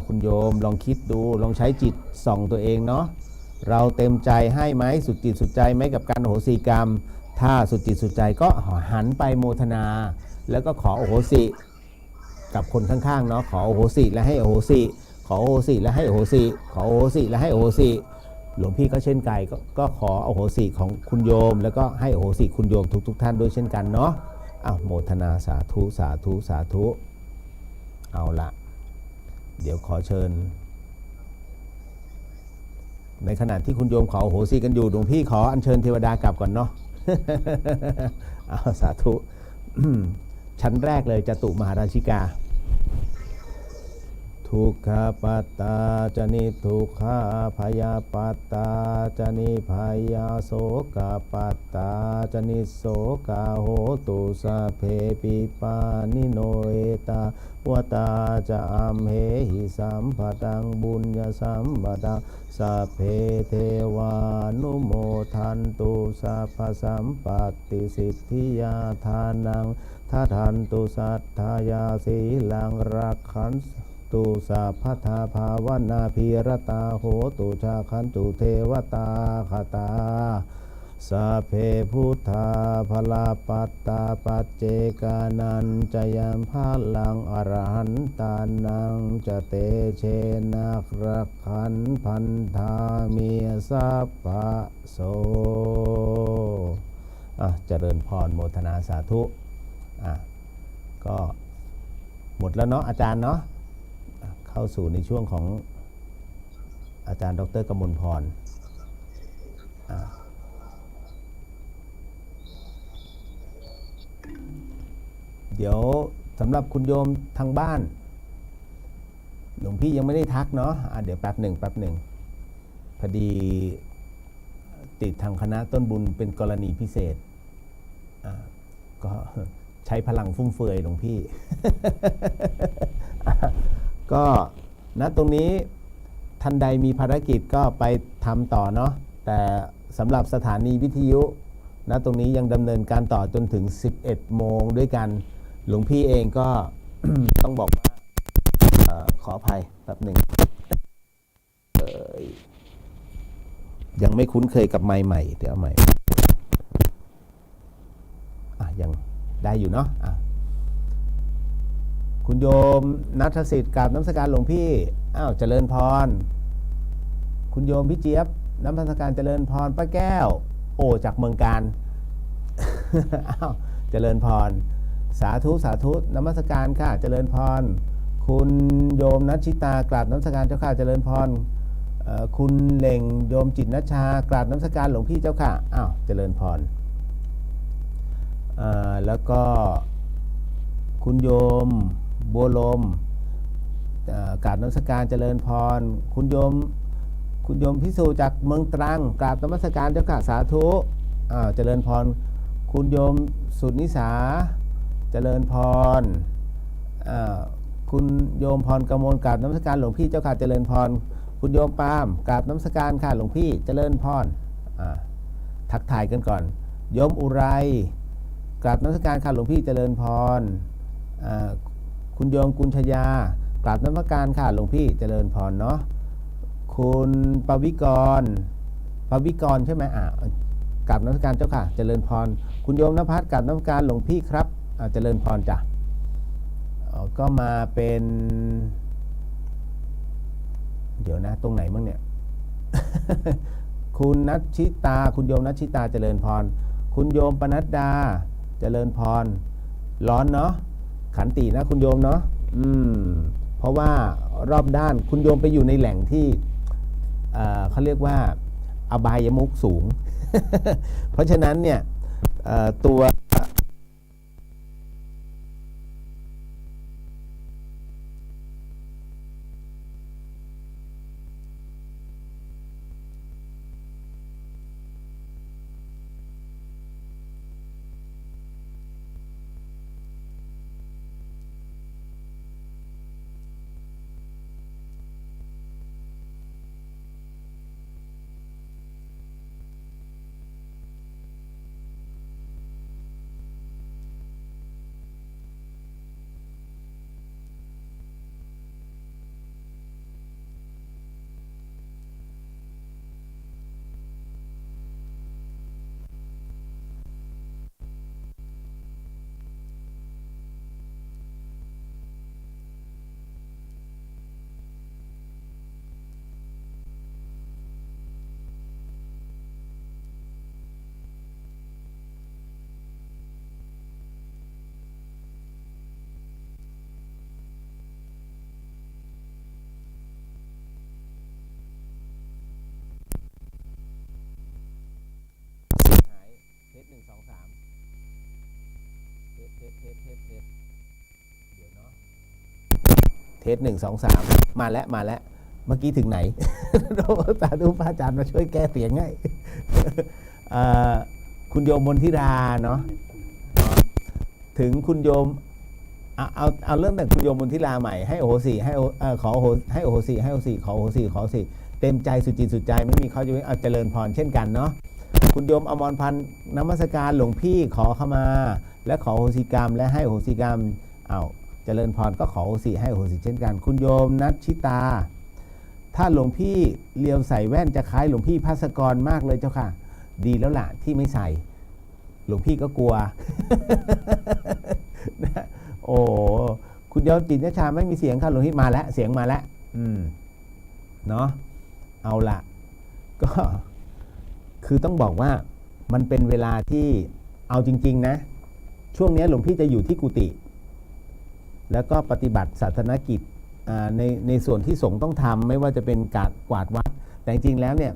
คุณโยมลองคิดดูลองใช้จิตส่องตัวเองเนาะเราเต็มใจให้ไหมสุดจิตสุดใจไหมกับการอโหสิกรรมถ้าสุดจิตสุดใจก็หันไปโมทนาแล้วก็ขออโหสิกับคนข้างๆเนาะขออโหสิและให้อโหสิขออโหสิและให้อโหสิขออโหสิและให้อโหสิหลวงพี่ก็เช่นกันก็ขออโหสิของคุณโยมแล้วก็ให้อโหสิคุณโยมทุกท่านด้วยเช่นกันเนาะโมทนาสาธุสาธุสาธุเอาละเดี๋ยวขอเชิญในขณะที่คุณโยมขออโหสิกันอยู่หลวงพี่ขออัญเชิญเทวดากลับก่อนเนาะ สาธุ ชั้นแรกเลยจตุมหาราชิกาทุกขปัตตาจนิทุกขาพยาปัตตาจนิพยาโสกปัตตาจนิโสกาโหตุสะเพปิปานิโนเอตาวตาจะอัมเหหิสัมปตังบุญญสัมปตังสัพเพเทวานุโมทันตุสัพพสัมปติสิทธิยาทานังทันตุสัทธายาสีลังรักขันตุสัพพทาภาวนาภิรตาโหตุชาคันตุเทวตาคตาสัพเพพุทธาภลาปัตตาปัจเจกานันจะยัมภาลังอรหันตานังจะเตเชนักรักขันพันธามีสัพพะโสเจริญพรโมทนาสาธุก็หมดแล้วเนาะอาจารย์เนาะเข้าสู่ในช่วงของอาจารย์ดร.กมลพรเดี๋ยวสำหรับคุณโยมทางบ้านหลวงพี่ยังไม่ได้ทักเนาะเดี๋ยวแป๊บหนึ่งพอดีติดทางคณะต้นบุญเป็นกรณีพิเศษก็ใช้พลังฟุ่มเฟือยหลวงพี่ ก็ณตรงนี้ท่านใดมีภารกิจก็ไปทำต่อเนาะแต่สำหรับสถานีวิทยุณตรงนี้ยังดำเนินการต่อจนถึง11 โมงด้วยกันหลวงพี่เองก็ ต้องบอกว่าขออภัยแป๊บหนึ่งยังไม่คุ้นเคยกับไมค์ใหม่เดี๋ยวเอาใหม่ยังได้อยู่เนาะคุณโยมณัฐสิทธิ์กราบนมัสการหลวงพี่เจริญพรคุณโยมพี่เจี๊ยบนมัสการเจริญพรป้าแก้วจากเมืองการเจริญพรสาธุสาธุนมัสการค่ะเจริญพรคุณโยมนัชชิตากราบนมัสการเจ้าค่ะเจริญพรคุณเหล่งโยมจิตนัชชากราบนมัสการหลวงพี่เจ้าค่ะเจริญพรแล้วก็คุณโยมบัวลมกราบนมัสการเจริญพรคุณโยมพิสูจน์จากเมืองตรังกราบนมัสการเจ้าค่ะสาธุเจริญพรคุณโยมสุนิสาเจริญพรคุณโยมพรกมลกราบนมัสการหลวงพี่เจ้าค่ะเจริญพร คุณโยมปาล์มกราบนมัสการค่ะหลวงพี่เจริญพรทักทายกันก่อนโยมอุไรกราบนมัสการค่ะหลวงพี่เจริญพรคุณโยมกุญชยากราบนมัสการค่ะหลวงพี่เจริญพรเนาะคุณปวิกรใช่ไหมกราบนมัสการเจ้าค่ะเจริญพรคุณโยมณภัสกราบนมัสการหลวงพี่ครับเจริญพรจ้ะก็มาเป็นเดี๋ยวนะตรงไหนบ้างเนี่ย คุณนัชชิตาคุณโยมนัชชิตาเจริญพรคุณโยมปนัดดาเจริญพรร้อนเนาะขันตินะคุณโยมเนาะเพราะว่ารอบด้านคุณโยมไปอยู่ในแหล่งที่เขาเรียกว่าอบายมุขสูง เพราะฉะนั้นเนี่ยตัว เทส1 2 3เดี๋ยวเนาะเทส1 2 3มาแล้วเมื่อกี้ถึงไหน สาธุพระอาจารย์มาช่วยแก้เสียงให้ คุณโยมมนทิราเนาะถึงคุณโยมเอาเริ่มแต่คุณโยมมนทิราใหม่ให้โอโหสิให้ขอให้โอโหสิให้โอโหสิขอโอโหสิเต็มใจสุดจิตสุดใจไม่มีเขาจะเอาเจริญพรเช่นกันเนาะคุณโยมอมรพันธ์นมัสการหลวงพี่ขอเข้ามาและขอโหสิกรรมและให้โหสิกรรมเจริญพรก็ขอโหสิให้โหสิเช่นกันคุณโยมนัชชิตาถ้าหลวงพี่เลียวใส่แว่นจะคล้ายหลวงพี่ภัสกรมากเลยเจ้าค่ะดีแล้วล่ะที่ไม่ใส่หลวงพี่ก็กลัว โอ้คุณโยมจิตนชาไม่มีเสียงค่ะหลวงพี่มาแล้วเสียงมาแล้วเนาะเอาล่ะก็คือต้องบอกว่ามันเป็นเวลาที่เอาจริงๆนะช่วงนี้หลวงพี่จะอยู่ที่กุฏิแล้วก็ปฏิบัติศาสนกิจในส่วนที่สงฆ์ต้องทำไม่ว่าจะเป็นการกวาดวัดแต่จริงๆแล้วเนี่ย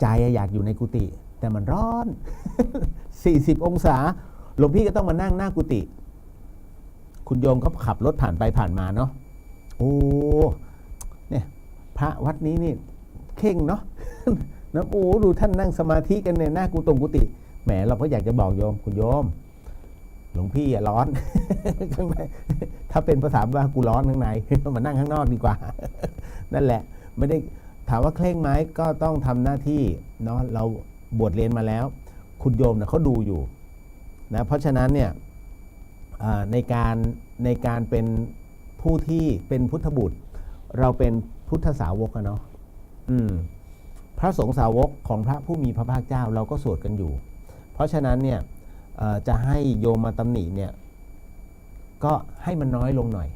ใจอยากอยู่ในกุฏิแต่มันร้อน 40 องศาหลวงพี่ก็ต้องมานั่งหน้ากุฏิคุณโยมก็ขับรถผ่านไปผ่านมาเนาะโอ้เนี่ยพระวัดนี้นี่เข่งเนาะ นะโอ้ดูท่านนั่งสมาธิกันในหน้ากุฏิแหมเราก็อยากจะบอกโยมคุณโยมหลวงพี่ร้อน ข้างในถ้าเป็นภาษาบ้านกูร้อนข้างใน มานั่งข้างนอกดีกว่า นั่นแหละไม่ได้ถามว่าเคร่งไหมก็ต้องทำหน้าที่เนาะเราบวชเรียนมาแล้วคุณโยมนะเขาดูอยู่นะเพราะฉะนั้นเนี่ยในการเป็นผู้ที่เป็นพุทธบุตรเราเป็นพุทธสาวกเนาะพระสงฆ์สาวกของพระผู้มีพระภาคเจ้าเราก็สวดกันอยู่เพราะฉะนั้นเนี่ยจะให้โยมมาตำหนิเนี่ยก็ให้มันน้อยลงหน่อย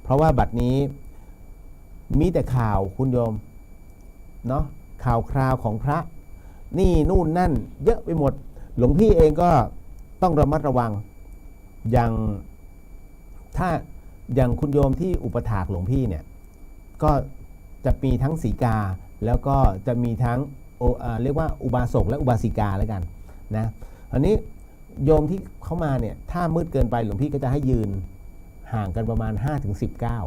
เพราะว่าบัดนี้มีแต่ข่าวคุณโยมเนาะข่าวคราวของพระนี่นู่นนั่นเยอะไปหมดหลวงพี่เองก็ต้องระมัดระวังอย่างคุณโยมที่อุปถากหลวงพี่เนี่ยก็จะมีทั้งสีกาแล้วก็จะมีทั้งเรียกว่าอุบาสกและอุบาสิกาแล้วกันนะอันนี้โยมที่เข้ามาเนี่ยถ้ามืดเกินไปหลวงพี่ก็จะให้ยืนห่างกันประมาณ 5-10 ก้าว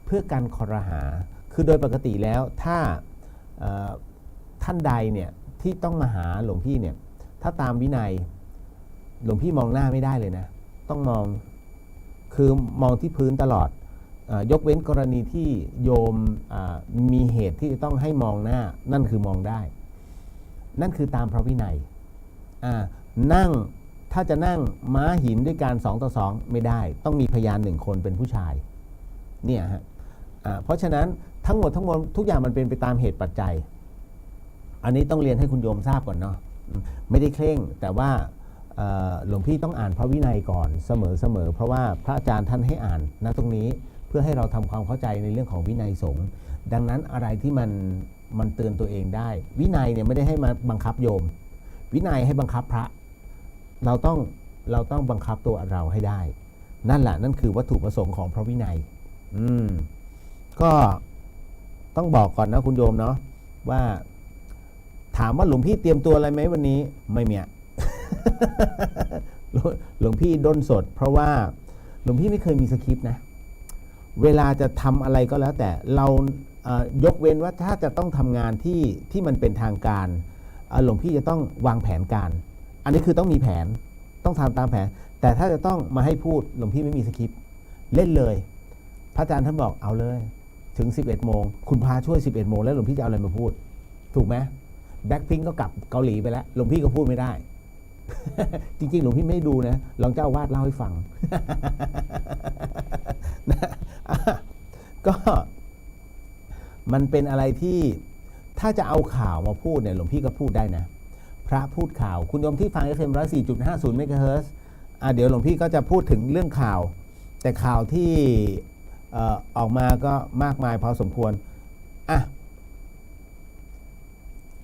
เพื่อกันคอรหาคือโดยปกติแล้วถ้าท่านใดเนี่ยที่ต้องมาหาหลวงพี่เนี่ยถ้าตามวินัยหลวงพี่มองหน้าไม่ได้เลยนะต้องมองคือมองที่พื้นตลอด ยกเว้นกรณีที่โยมมีเหตุที่จะต้องให้มองหน้านั่นคือมองได้นั่นคือตามพระวินัยนั่งถ้าจะนั่งม้าหินด้วยการ2 ต่อ 2ไม่ได้ต้องมีพยาน1 คนเป็นผู้ชายเนี่ยฮะเพราะฉะนั้นทั้งหมดทุกอย่างมันเป็นไปตามเหตุปัจจัยอันนี้ต้องเรียนให้คุณโยมทราบก่อนเนาะไม่ได้เคร่งแต่ว่าหลวงพี่ต้องอ่านพระวินัยก่อนเสมอเพราะว่าพระอาจารย์ท่านให้อ่านณตรงนี้เพื่อให้เราทำความเข้าใจในเรื่องของวินัยสงฆ์ดังนั้นอะไรที่มันเตือนตัวเองได้วินัยเนี่ยไม่ได้ให้มาบังคับโยมวินัยให้บังคับพระเราต้องบังคับตัวเราให้ได้นั่นแหละนั่นคือวัตถุประสงค์ของพระวินัยก็ต้องบอกก่อนนะคุณโยมเนาะว่าถามว่าหลวงพี่เตรียมตัวอะไรไหมวันนี้ไม่มี หลวงพี่ด้นสดเพราะว่าหลวงพี่ไม่เคยมีสคริปต์นะเวลาจะทำอะไรก็แล้วแต่เรายกเว้นว่าถ้าจะต้องทำงานที่มันเป็นทางการหลวงพี่จะต้องวางแผนการอันนี้คือต้องมีแผนต้องทำตามแผนแต่ถ้าจะต้องมาให้พูดหลวงพี่ไม่มีสคริปต์เล่นเลยพระอาจารย์ท่านบอกเอาเลยถึง11 โมงคุณพาช่วย11 โมงแล้วหลวงพี่จะเอาอะไรมาพูดถูกไหมแบ็คพิงก์ก็กลับเกาหลีไปแล้วหลวงพี่ก็พูดไม่ได้ จริงๆหลวงพี่ไม่ดูนะลองเจ้าอาวาสเล่าให้ฟัง ก็มันเป็นอะไรที่ถ้าจะเอาข่าวมาพูดเนี่ยหลวงพี่ก็พูดได้นะพระพูดข่าวคุณโยมที่ฟัง FM 104.50 เมกะเฮิรตซ์เดี๋ยวหลวงพี่ก็จะพูดถึงเรื่องข่าวแต่ข่าวที่ออกมาก็มากมายพอสมควร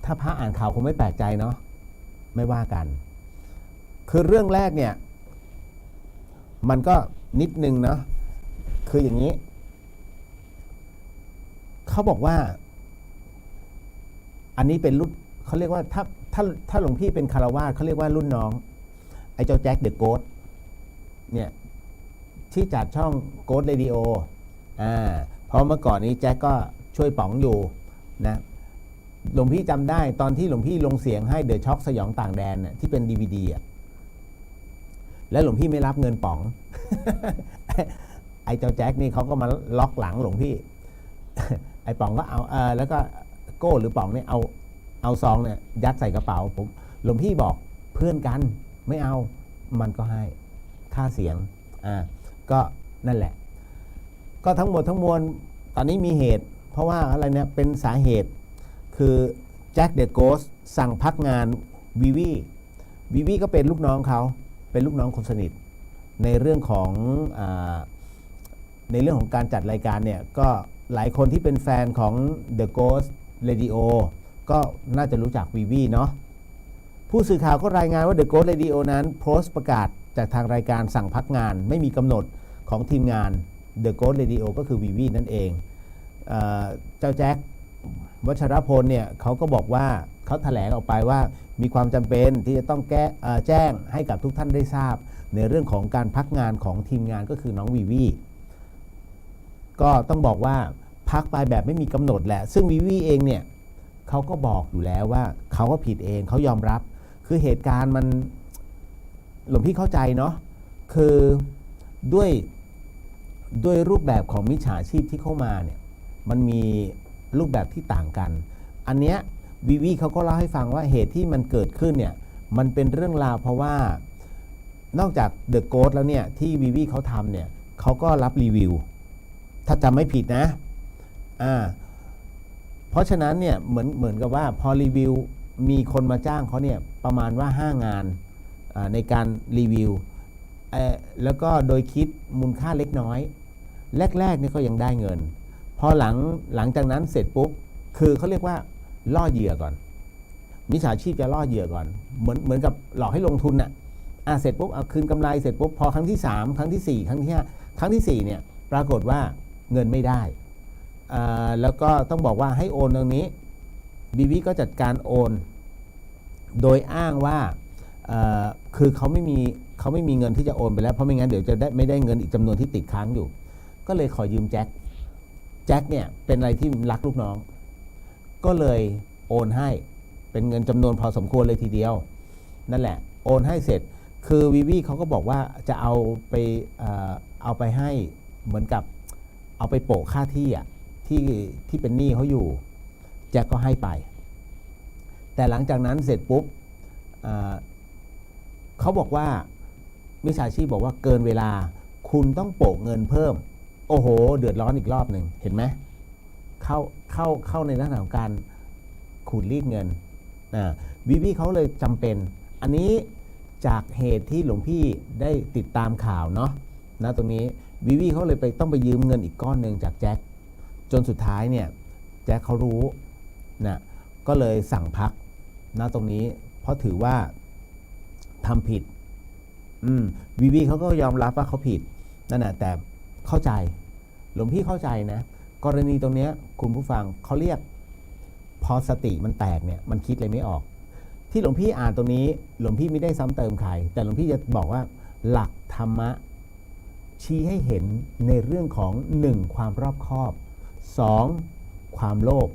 ถ้าพระอ่านข่าวคงไม่แปลกใจเนาะไม่ว่ากันคือเรื่องแรกเนี่ยมันก็นิดนึงเนาะคืออย่างนี้เขาบอกว่าอันนี้เป็นรุ่นเขาเรียกว่าถ้าหลวงพี่เป็นคารวาสเขาเรียกว่ารุ่นน้องไอ้เจ้าแจ็คเดอะโกสต์เนี่ยที่จัดช่องโกสต์เรดิโอเพราะเมื่อก่อนนี้แจ็คก็ช่วยป๋องอยู่นะหลวงพี่จำได้ตอนที่หลวงพี่ลงเสียงให้เดอะช็อคสยองต่างแดนน่ะที่เป็น DVD แล้วหลวงพี่ไม่รับเงินป๋อง ไอ้เจ้าแจ็คนี่เขาก็มาล็อกหลังหลวงพี่ ไอ้ป๋องก็เอาแล้วก็โก้หรือป๋องเนี่ยเอาซองเนี่ยยัดใส่กระเป๋าผมหลวงพี่บอกเพื่อนกันไม่เอามันก็ให้ค่าเสียงก็นั่นแหละก็ทั้งหมดทั้งมวลตอนนี้มีเหตุเพราะว่าอะไรเนี่ยเป็นสาเหตุคือแจ็คเดอะโกสต์สั่งพักงานวีวีก็เป็นลูกน้องเขาเป็นลูกน้องคนสนิทในเรื่องของการจัดรายการเนี่ยก็หลายคนที่เป็นแฟนของ The Ghost Radio ก็น่าจะรู้จักวีวีเนาะผู้สื่อข่าวก็รายงานว่า The Ghost Radio นั้นโพสต์ประกาศจากทางรายการสั่งพักงานไม่มีกำหนดของทีมงาน The Ghost Radio ก็คือวีวีนั่นเองเจ้าแจ็ควัชรพลเนี่ยเขาก็บอกว่าเขาแถลงออกไปว่ามีความจำเป็นที่จะต้องแจ้งให้กับทุกท่านได้ทราบในเรื่องของการพักงานของทีมงานก็คือน้องวีวีก็ต้องบอกว่าพักไปแบบไม่มีกำหนดแหละซึ่งวีวีเองเนี่ยเขาก็บอกอยู่แล้วว่าเขาก็ผิดเองเขายอมรับคือเหตุการณ์มันหลวงพี่เข้าใจเนาะคือด้วยรูปแบบของมิจฉาชีพที่เข้ามาเนี่ยมันมีรูปแบบที่ต่างกันอันเนี้ยวีวีเขาก็เล่าให้ฟังว่าเหตุที่มันเกิดขึ้นเนี่ยมันเป็นเรื่องราวเพราะว่านอกจากเดอะโกสต์แล้วเนี่ยที่วีวีเขาทำเนี่ยเขาก็รับรีวิวถ้าจำไม่ผิดนะเพราะฉะนั้นเนี่ยเหมือนกับว่าพอรีวิวมีคนมาจ้างเขาเนี่ยประมาณว่า5 งานในการรีวิวแล้วก็โดยคิดมูลค่าเล็กน้อยแรกๆนี่ก็ยังได้เงินพอหลังจากนั้นเสร็จปุ๊บคือเขาเรียกว่าล่อเหยื่อก่อนมิจฉาชีพจะล่อเหยื่อก่อนเหมือนกับหลอกให้ลงทุนเสร็จปุ๊บเอาคืนกำไรเสร็จปุ๊บพอครั้งที่3ครั้งที่4ครั้งที่5ครั้งที่4เนี่ยปรากฏว่าเงินไม่ได้แล้วก็ต้องบอกว่าให้โอนตรงนี้บีวีก็จัดการโอนโดยอ้างว่าคือเขาไม่มีเงินที่จะโอนไปแล้วเพราะไม่งั้นเดี๋ยวจะไม่ได้เงินอีกจำนวนที่ติดค้างอยู่ก็เลยขอยืมแจ็คเนี่ยเป็นอะไรที่รักลูกน้องก็เลยโอนให้เป็นเงินจำนวนพอสมควรเลยทีเดียวนั่นแหละโอนให้เสร็จคือวีวีเขาก็บอกว่าจะเอาไปให้เหมือนกับ เอาไปโปะค่าที่ที่เป็นหนี้เขาอยู่แจ็คก็ให้ไปแต่หลังจากนั้นเสร็จปุ๊บเขาบอกว่ามิจฉาชีพบอกว่าเกินเวลาคุณต้องโปะเงินเพิ่มโอ้โหเดือดร้อนอีกรอบหนึ่งเห็นไหมเข้าในลักษณะของการขูดรีดเงินวิวีเขาเลยจำเป็นอันนี้จากเหตุที่หลวงพี่ได้ติดตามข่าวเนาะนะตรงนี้วิวีเขาเลยต้องไปยืมเงินอีกก้อนหนึ่งจากแจ็คจนสุดท้ายเนี่ยแจ็คเขารู้นะก็เลยสั่งพักนะตรงนี้เพราะถือว่าทำผิดวิวีเขาก็ยอมรับว่าเขาผิดนั่นแหละแต่เข้าใจหลวงพี่เข้าใจนะกรณีตรงนี้คุณผู้ฟังเขาเรียกพอสติมันแตกเนี่ยมันคิดอะไรไม่ออกที่หลวงพี่อ่านตรงนี้หลวงพี่ไม่ได้ซ้ำเติมใครแต่หลวงพี่จะบอกว่าหลักธรรมะชี้ให้เห็นในเรื่องของ 1. ความรอบคอบ 2. ความโลภ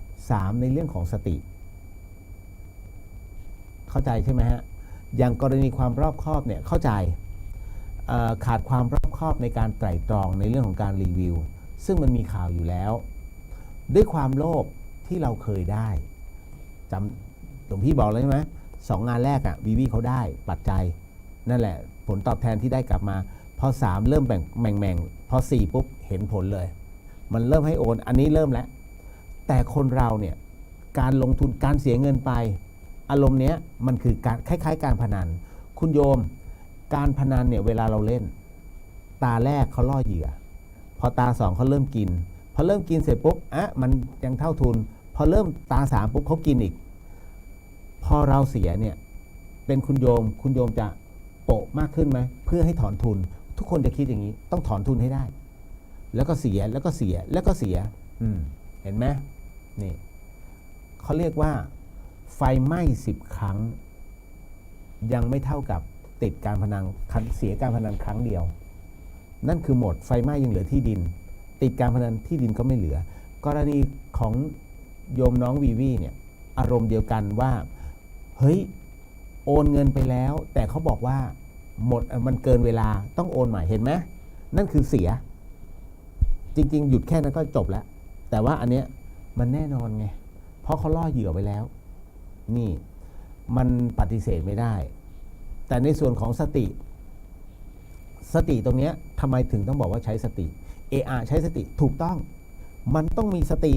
3. ในเรื่องของสติเข้าใจใช่ไหมฮะอย่างกรณีความรอบคอบเนี่ยเข้าใจขาดความรอบคอบในการไตร่ตรองในเรื่องของการรีวิวซึ่งมันมีข่าวอยู่แล้วด้วยความโลภที่เราเคยได้จำหลวงพี่บอกเลยใช่ไหม2 งานแรกวิวีเขาได้ปัจจัยนั่นแหละผลตอบแทนที่ได้กลับมาพอ3เริ่มแบ่งพอ4ปุ๊บเห็นผลเลยมันเริ่มให้โอนอันนี้เริ่มแล้วแต่คนเราเนี่ยการลงทุนการเสียเงินไปอารมณ์เนี้ยมันคือการคล้ายๆการพนันคุณโยมการพนันเนี่ยเวลาเราเล่นตาแรกเขาล่อเหยื่อพอตา2เขาเริ่มกินพอเริ่มกินเสร็จปุ๊บมันยังเท่าทุนพอเริ่มตา3ปุ๊บเขากินอีกพอเราเสียเนี่ยเป็นคุณโยมจะโปะมากขึ้นไหมเพื่อให้ถอนทุนทุกคนจะคิดอย่างนี้ต้องถอนทุนให้ได้แล้วก็เสียแล้วก็เสียแล้วก็เสียเห็นไหมนี่เขาเรียกว่าไฟไหม้10 ครั้งยังไม่เท่ากับติดการพนันเสียการพนันครั้งเดียวนั่นคือหมดไฟไหม้ยังเหลือที่ดินติดการพนันที่ดินก็ไม่เหลือกรณีของโยมน้องวีวีเนี่ยอารมณ์เดียวกันว่าเฮ้ยโอนเงินไปแล้วแต่เขาบอกว่าหมดมันเกินเวลาต้องโอนใหม่เห็นไหมนั่นคือเสียจริงๆหยุดแค่นั้นก็จบแล้วแต่ว่าอันเนี้ยมันแน่นอนไงเพราะเขาล่อเหยื่อไปแล้วนี่มันปฏิเสธไม่ได้แต่ในส่วนของสติตรงนี้ทำไมถึงต้องบอกว่าใช้สติใช้สติถูกต้องมันต้องมีสติ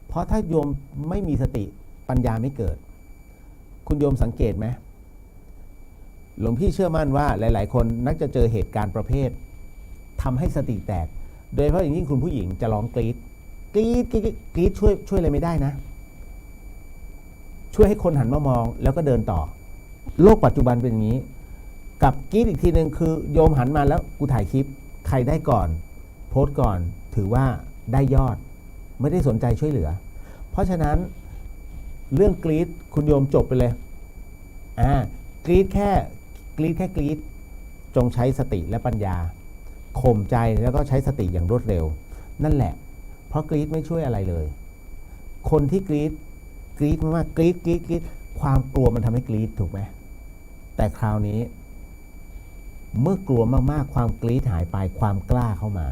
เพราะถ้าโยมไม่มีสติปัญญาไม่เกิดคุณโยมสังเกตไหมหลวงพี่เชื่อมั่นว่าหลายๆคนนักจะเจอเหตุการณ์ประเภททำให้สติแตกโดยเฉพาะอย่างยิ่งคุณผู้หญิงจะร้องกรี๊ดช่วยอะไรไม่ได้นะช่วยให้คนหันมามองแล้วก็เดินต่อโลกปัจจุบันเป็นอย่างนี้กับกรี๊ดอีกทีนึงคือโยมหันมาแล้วกูถ่ายคลิปใครได้ก่อนโพสต์ก่อนถือว่าได้ยอดไม่ได้สนใจช่วยเหลือเพราะฉะนั้นเรื่องกรี๊ดคุณโยมจบไปเลยกรี๊ดแค่กรี๊ดจงใช้สติและปัญญาข่มใจแล้วก็ใช้สติอย่างรวดเร็วนั่นแหละเพราะกรี๊ดไม่ช่วยอะไรเลยคนที่กรี๊ดมากๆกรี๊ดความกลัวมันทำให้กรี๊ดถูกไหมแต่คราวนี้เมื่อกลัวมากๆความกรี๊ดหายไปความกล้าเข้ามา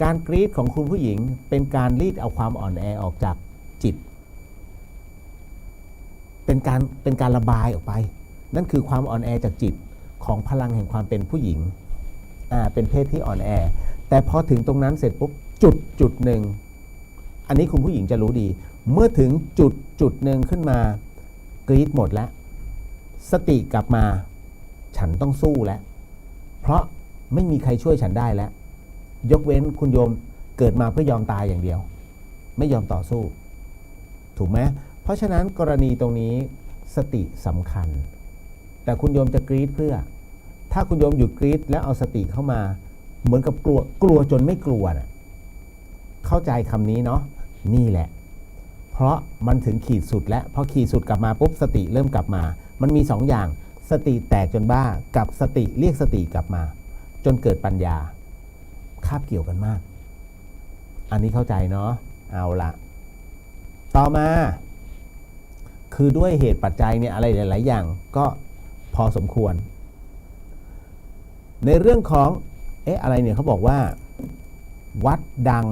การกรี๊ดของคุณผู้หญิงเป็นการรีดเอาความอ่อนแอออกจากจิตเป็นการระบายออกไปนั่นคือความอ่อนแอจากจิตของพลังแห่งความเป็นผู้หญิงเป็นเพศที่อ่อนแอแต่พอถึงตรงนั้นเสร็จปุ๊บจุดหนึ่งอันนี้คุณผู้หญิงจะรู้ดีเมื่อถึงจุดหนึ่งขึ้นมากรี๊ดหมดแล้วสติกลับมาฉันต้องสู้แล้วเพราะไม่มีใครช่วยฉันได้แล้วยกเว้นคุณโยมเกิดมาเพื่อยอมตายอย่างเดียวไม่ยอมต่อสู้ถูกไหมเพราะฉะนั้นกรณีตรงนี้สติสำคัญแต่คุณโยมจะกรี๊ดเพื่อถ้าคุณโยมหยุดกรี๊ดแล้วเอาสติเข้ามาเหมือนกับกลัวจนไม่กลัวนะเข้าใจคำนี้เนาะนี่แหละเพราะมันถึงขีดสุดแล้วพอขีดสุดกลับมาปุ๊บสติเริ่มกลับมามันมี2 อย่างสติแตกจนบ้ากับสติเรียกสติกลับมาจนเกิดปัญญาคาบเกี่ยวกันมากอันนี้เข้าใจเนาะเอาละต่อมาคือด้วยเหตุปัจจัยเนี่ยอะไรหลายๆอย่างก็พอสมควรในเรื่องของอะไรเนี่ยเขาบอกว่า วัดดัง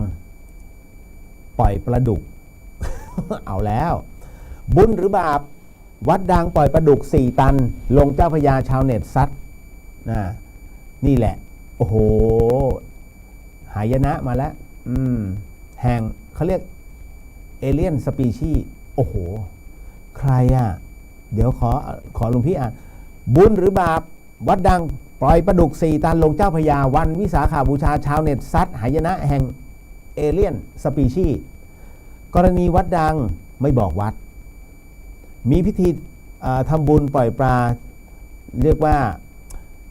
ปล่อยปลาดุก เอาแล้ว บุญหรือบาปวัดดังปล่อยปลาดุก4 ตันลงเจ้าพระยาชาวเน็ตซัดนี่แหละโอ้โหหายนะมาแล้วแห่งเขาเรียกเอเลี่ยนสปีชีส์โอ้โหใครอ่ะเดี๋ยวขอหลวงพี่อ่านบุญหรือบาปวัดดังปล่อยปลาดุก4 ตันลงเจ้าพระยาวันวิสาขบูชาชาวเน็ตซัดหายนะแห่งเอเลี่ยนสปีชีส์กรณีวัดดังไม่บอกวัดมีพิธีทำบุญปล่อยปลาเรียกว่า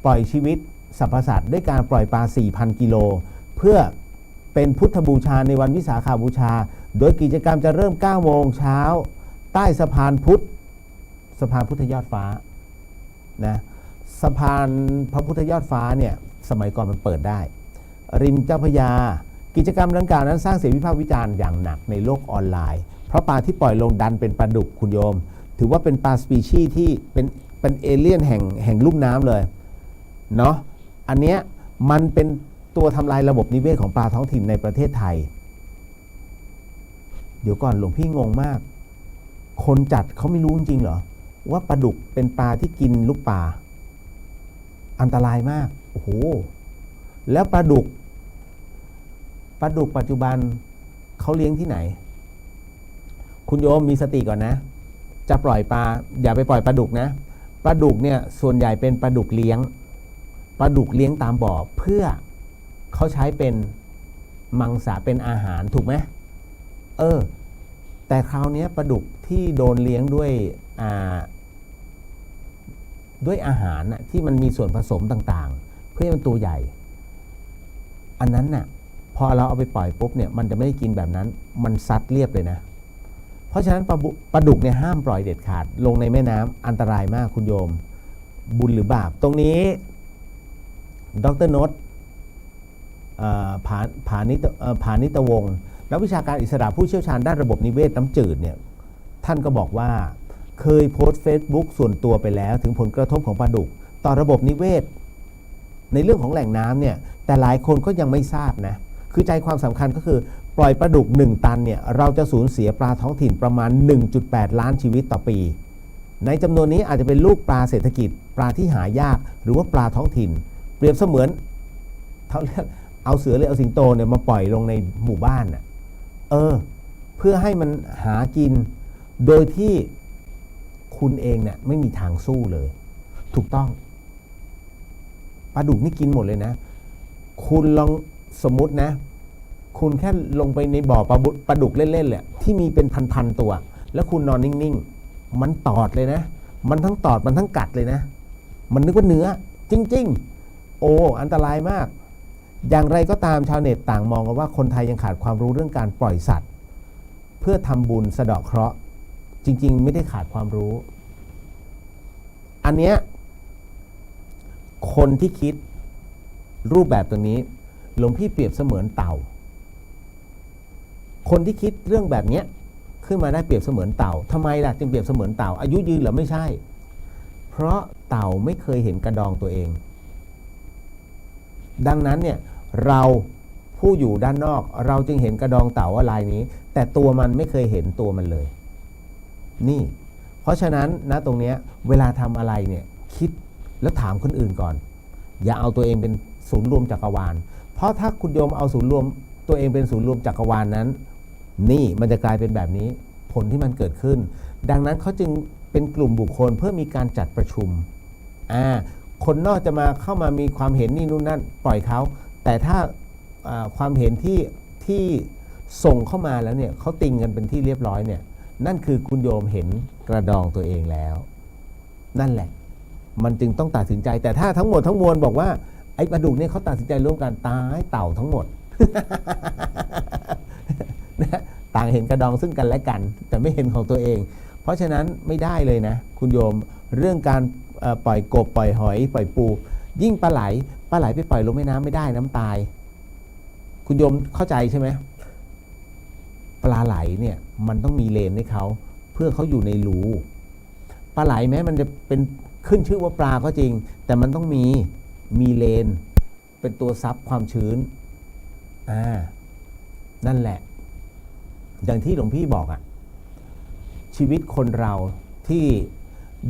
ปล่อยชีวิตสรรพสัตว์ด้วยการปล่อยปลา 4,000 กิโลเพื่อเป็นพุทธบูชาในวันวิสาขบูชาโดยกิจกรรมจะเริ่ม 9 โมงเช้าใต้สะพานพุทธยอดฟ้านะสะพานพระพุทธยอดฟ้าเนี่ยสมัยก่อนมันเปิดได้ริมเจ้าพระยากิจกรรมดังกล่าวนั้นสร้างเสียงวิพากษ์วิจารณ์อย่างหนักในโลกออนไลน์เพราะปลาที่ปล่อยลงดันเป็นปลาดุกคุณโยมถือว่าเป็นปลาสปีชีส์ที่เป็นเอเลี่ยนแห่งลุ่มน้ำเลยเนาะอันเนี้ยมันเป็นตัวทำลายระบบนิเวศของปลาท้องถิ่นในประเทศไทยเดี๋ยวก่อนหลวงพี่งงมากคนจัดเขาไม่รู้จริงๆเหรอว่าปลาดุกเป็นปลาที่กินลูกปลาอันตรายมากโอ้โหแล้วปลาดุกปัจจุบันเขาเลี้ยงที่ไหนคุณโยมมีสติก่อนนะจะปล่อยปลาอย่าไปปล่อยปลาดุกนะปลาดุกเนี่ยส่วนใหญ่เป็นปลาดุกเลี้ยงตามบ่อเพื่อเขาใช้เป็นมังสาเป็นอาหารถูกไหมแต่คราวนี้ปลาดุกที่โดนเลี้ยงด้วยอาหารที่มันมีส่วนผสมต่างๆเพื่อให้มันตัวใหญ่อันนั้นน่ะพอเราเอาไปปล่อยปุ๊บเนี่ยมันจะไม่ได้กินแบบนั้นมันซัดเรียบเลยนะเพราะฉะนั้นปลาดุกเนี่ยห้ามปล่อยเด็ดขาดลงในแม่น้ำอันตรายมากคุณโยมบุญหรือบาปตรงนี้ดร.นศผานิตวงศ์นักวิชาการอิสระผู้เชี่ยวชาญด้านระบบนิเวศน้ำจืดเนี่ยท่านก็บอกว่าเคยโพสต์ Facebook ส่วนตัวไปแล้วถึงผลกระทบของปลาดุกต่อระบบนิเวศในเรื่องของแหล่งน้ำเนี่ยแต่หลายคนก็ยังไม่ทราบนะคือใจความสำคัญก็คือปล่อยปลาดุก1 ตันเนี่ยเราจะสูญเสียปลาท้องถิ่นประมาณ 1.8 ล้านชีวิตต่อปีในจำนวนนี้อาจจะเป็นลูกปลาเศรษฐกิจปลาที่หายากหรือว่าปลาท้องถิ่นเปรียบเสมือนเขาเรียกเอาเสือหรือเอาสิงโตเนี่ยมาปล่อยลงในหมู่บ้านน่ะเพื่อให้มันหากินโดยที่คุณเองเนี่ยไม่มีทางสู้เลยถูกต้องปลาดุกนี่กินหมดเลยนะคุณลองสมมุตินะคุณแค่ลงไปในบ่อปลาดุกเล่นๆแหละที่มีเป็นพันๆตัวแล้วคุณนอนนิ่งๆมันตอดเลยนะมันทั้งตอดมันทั้งกัดเลยนะมันนึกว่าเนื้อจริงๆโอ้อันตรายมากอย่างไรก็ตามชาวเน็ตต่างมองกันว่าคนไทยยังขาดความรู้เรื่องการปล่อยสัตว์เพื่อทำบุญสะเดาะเคราะห์จริงๆไม่ได้ขาดความรู้อันเนี้ยคนที่คิดรูปแบบตรงนี้หลวงพี่เปรียบเสมือนเต่าคนที่คิดเรื่องแบบนี้ขึ้นมาได้เปรียบเสมือนเต่าทำไมล่ะจึงเปรียบเสมือนเต่าอายุยืนหรือไม่ใช่เพราะเต่าไม่เคยเห็นกระดองตัวเองดังนั้นเนี่ยเราผู้อยู่ด้านนอกเราจึงเห็นกระดองเต่าว่าลายนี้แต่ตัวมันไม่เคยเห็นตัวมันเลยนี่เพราะฉะนั้นนะตรงนี้เวลาทำอะไรเนี่ยคิดแล้วถามคนอื่นก่อนอย่าเอาตัวเองเป็นศูนย์รวมจักรวาลเพราะถ้าคุณโยมเอาศูนย์รวมตัวเองเป็นศูนย์รวมจักรวาลนั้นนี่มันจะกลายเป็นแบบนี้ผลที่มันเกิดขึ้นดังนั้นเขาจึงเป็นกลุ่มบุคคลเพื่อมีการจัดประชุมคนนอกจะมาเข้ามามีความเห็นนี่นู่นนั่นปล่อยเขาแต่ถ้าความเห็นที่ส่งเข้ามาแล้วเนี่ยเขาติงกันเป็นที่เรียบร้อยเนี่ยนั่นคือคุณโยมเห็นกระดองตัวเองแล้วนั่นแหละมันจึงต้องตัดสินใจแต่ถ้าทั้งหมดทั้งมวลบอกว่าไอ้ปลาดุกเนี่ยเขาตัดสินใจร่วมกันตายเต่าทั้งหมด ต่างเห็นกระดองซึ่งกันและกันแต่ไม่เห็นของตัวเองเพราะฉะนั้นไม่ได้เลยนะคุณโยมเรื่องการปล่อยกบปล่อยหอยปล่อยปูยิ่งปลาไหลไปปล่อยลงแม่น้ำไม่ได้น้ำตายคุณโยมเข้าใจใช่ไหมปลาไหลเนี่ยมันต้องมีเลนให้เขาเพื่อเขาอยู่ในรูปลาไหลแม้มันจะเป็นขึ้นชื่อว่าปลาก็จริงแต่มันต้องมีเลนเป็นตัวซับความชื้น นั่นแหละอย่างที่หลวงพี่บอกอะชีวิตคนเราที่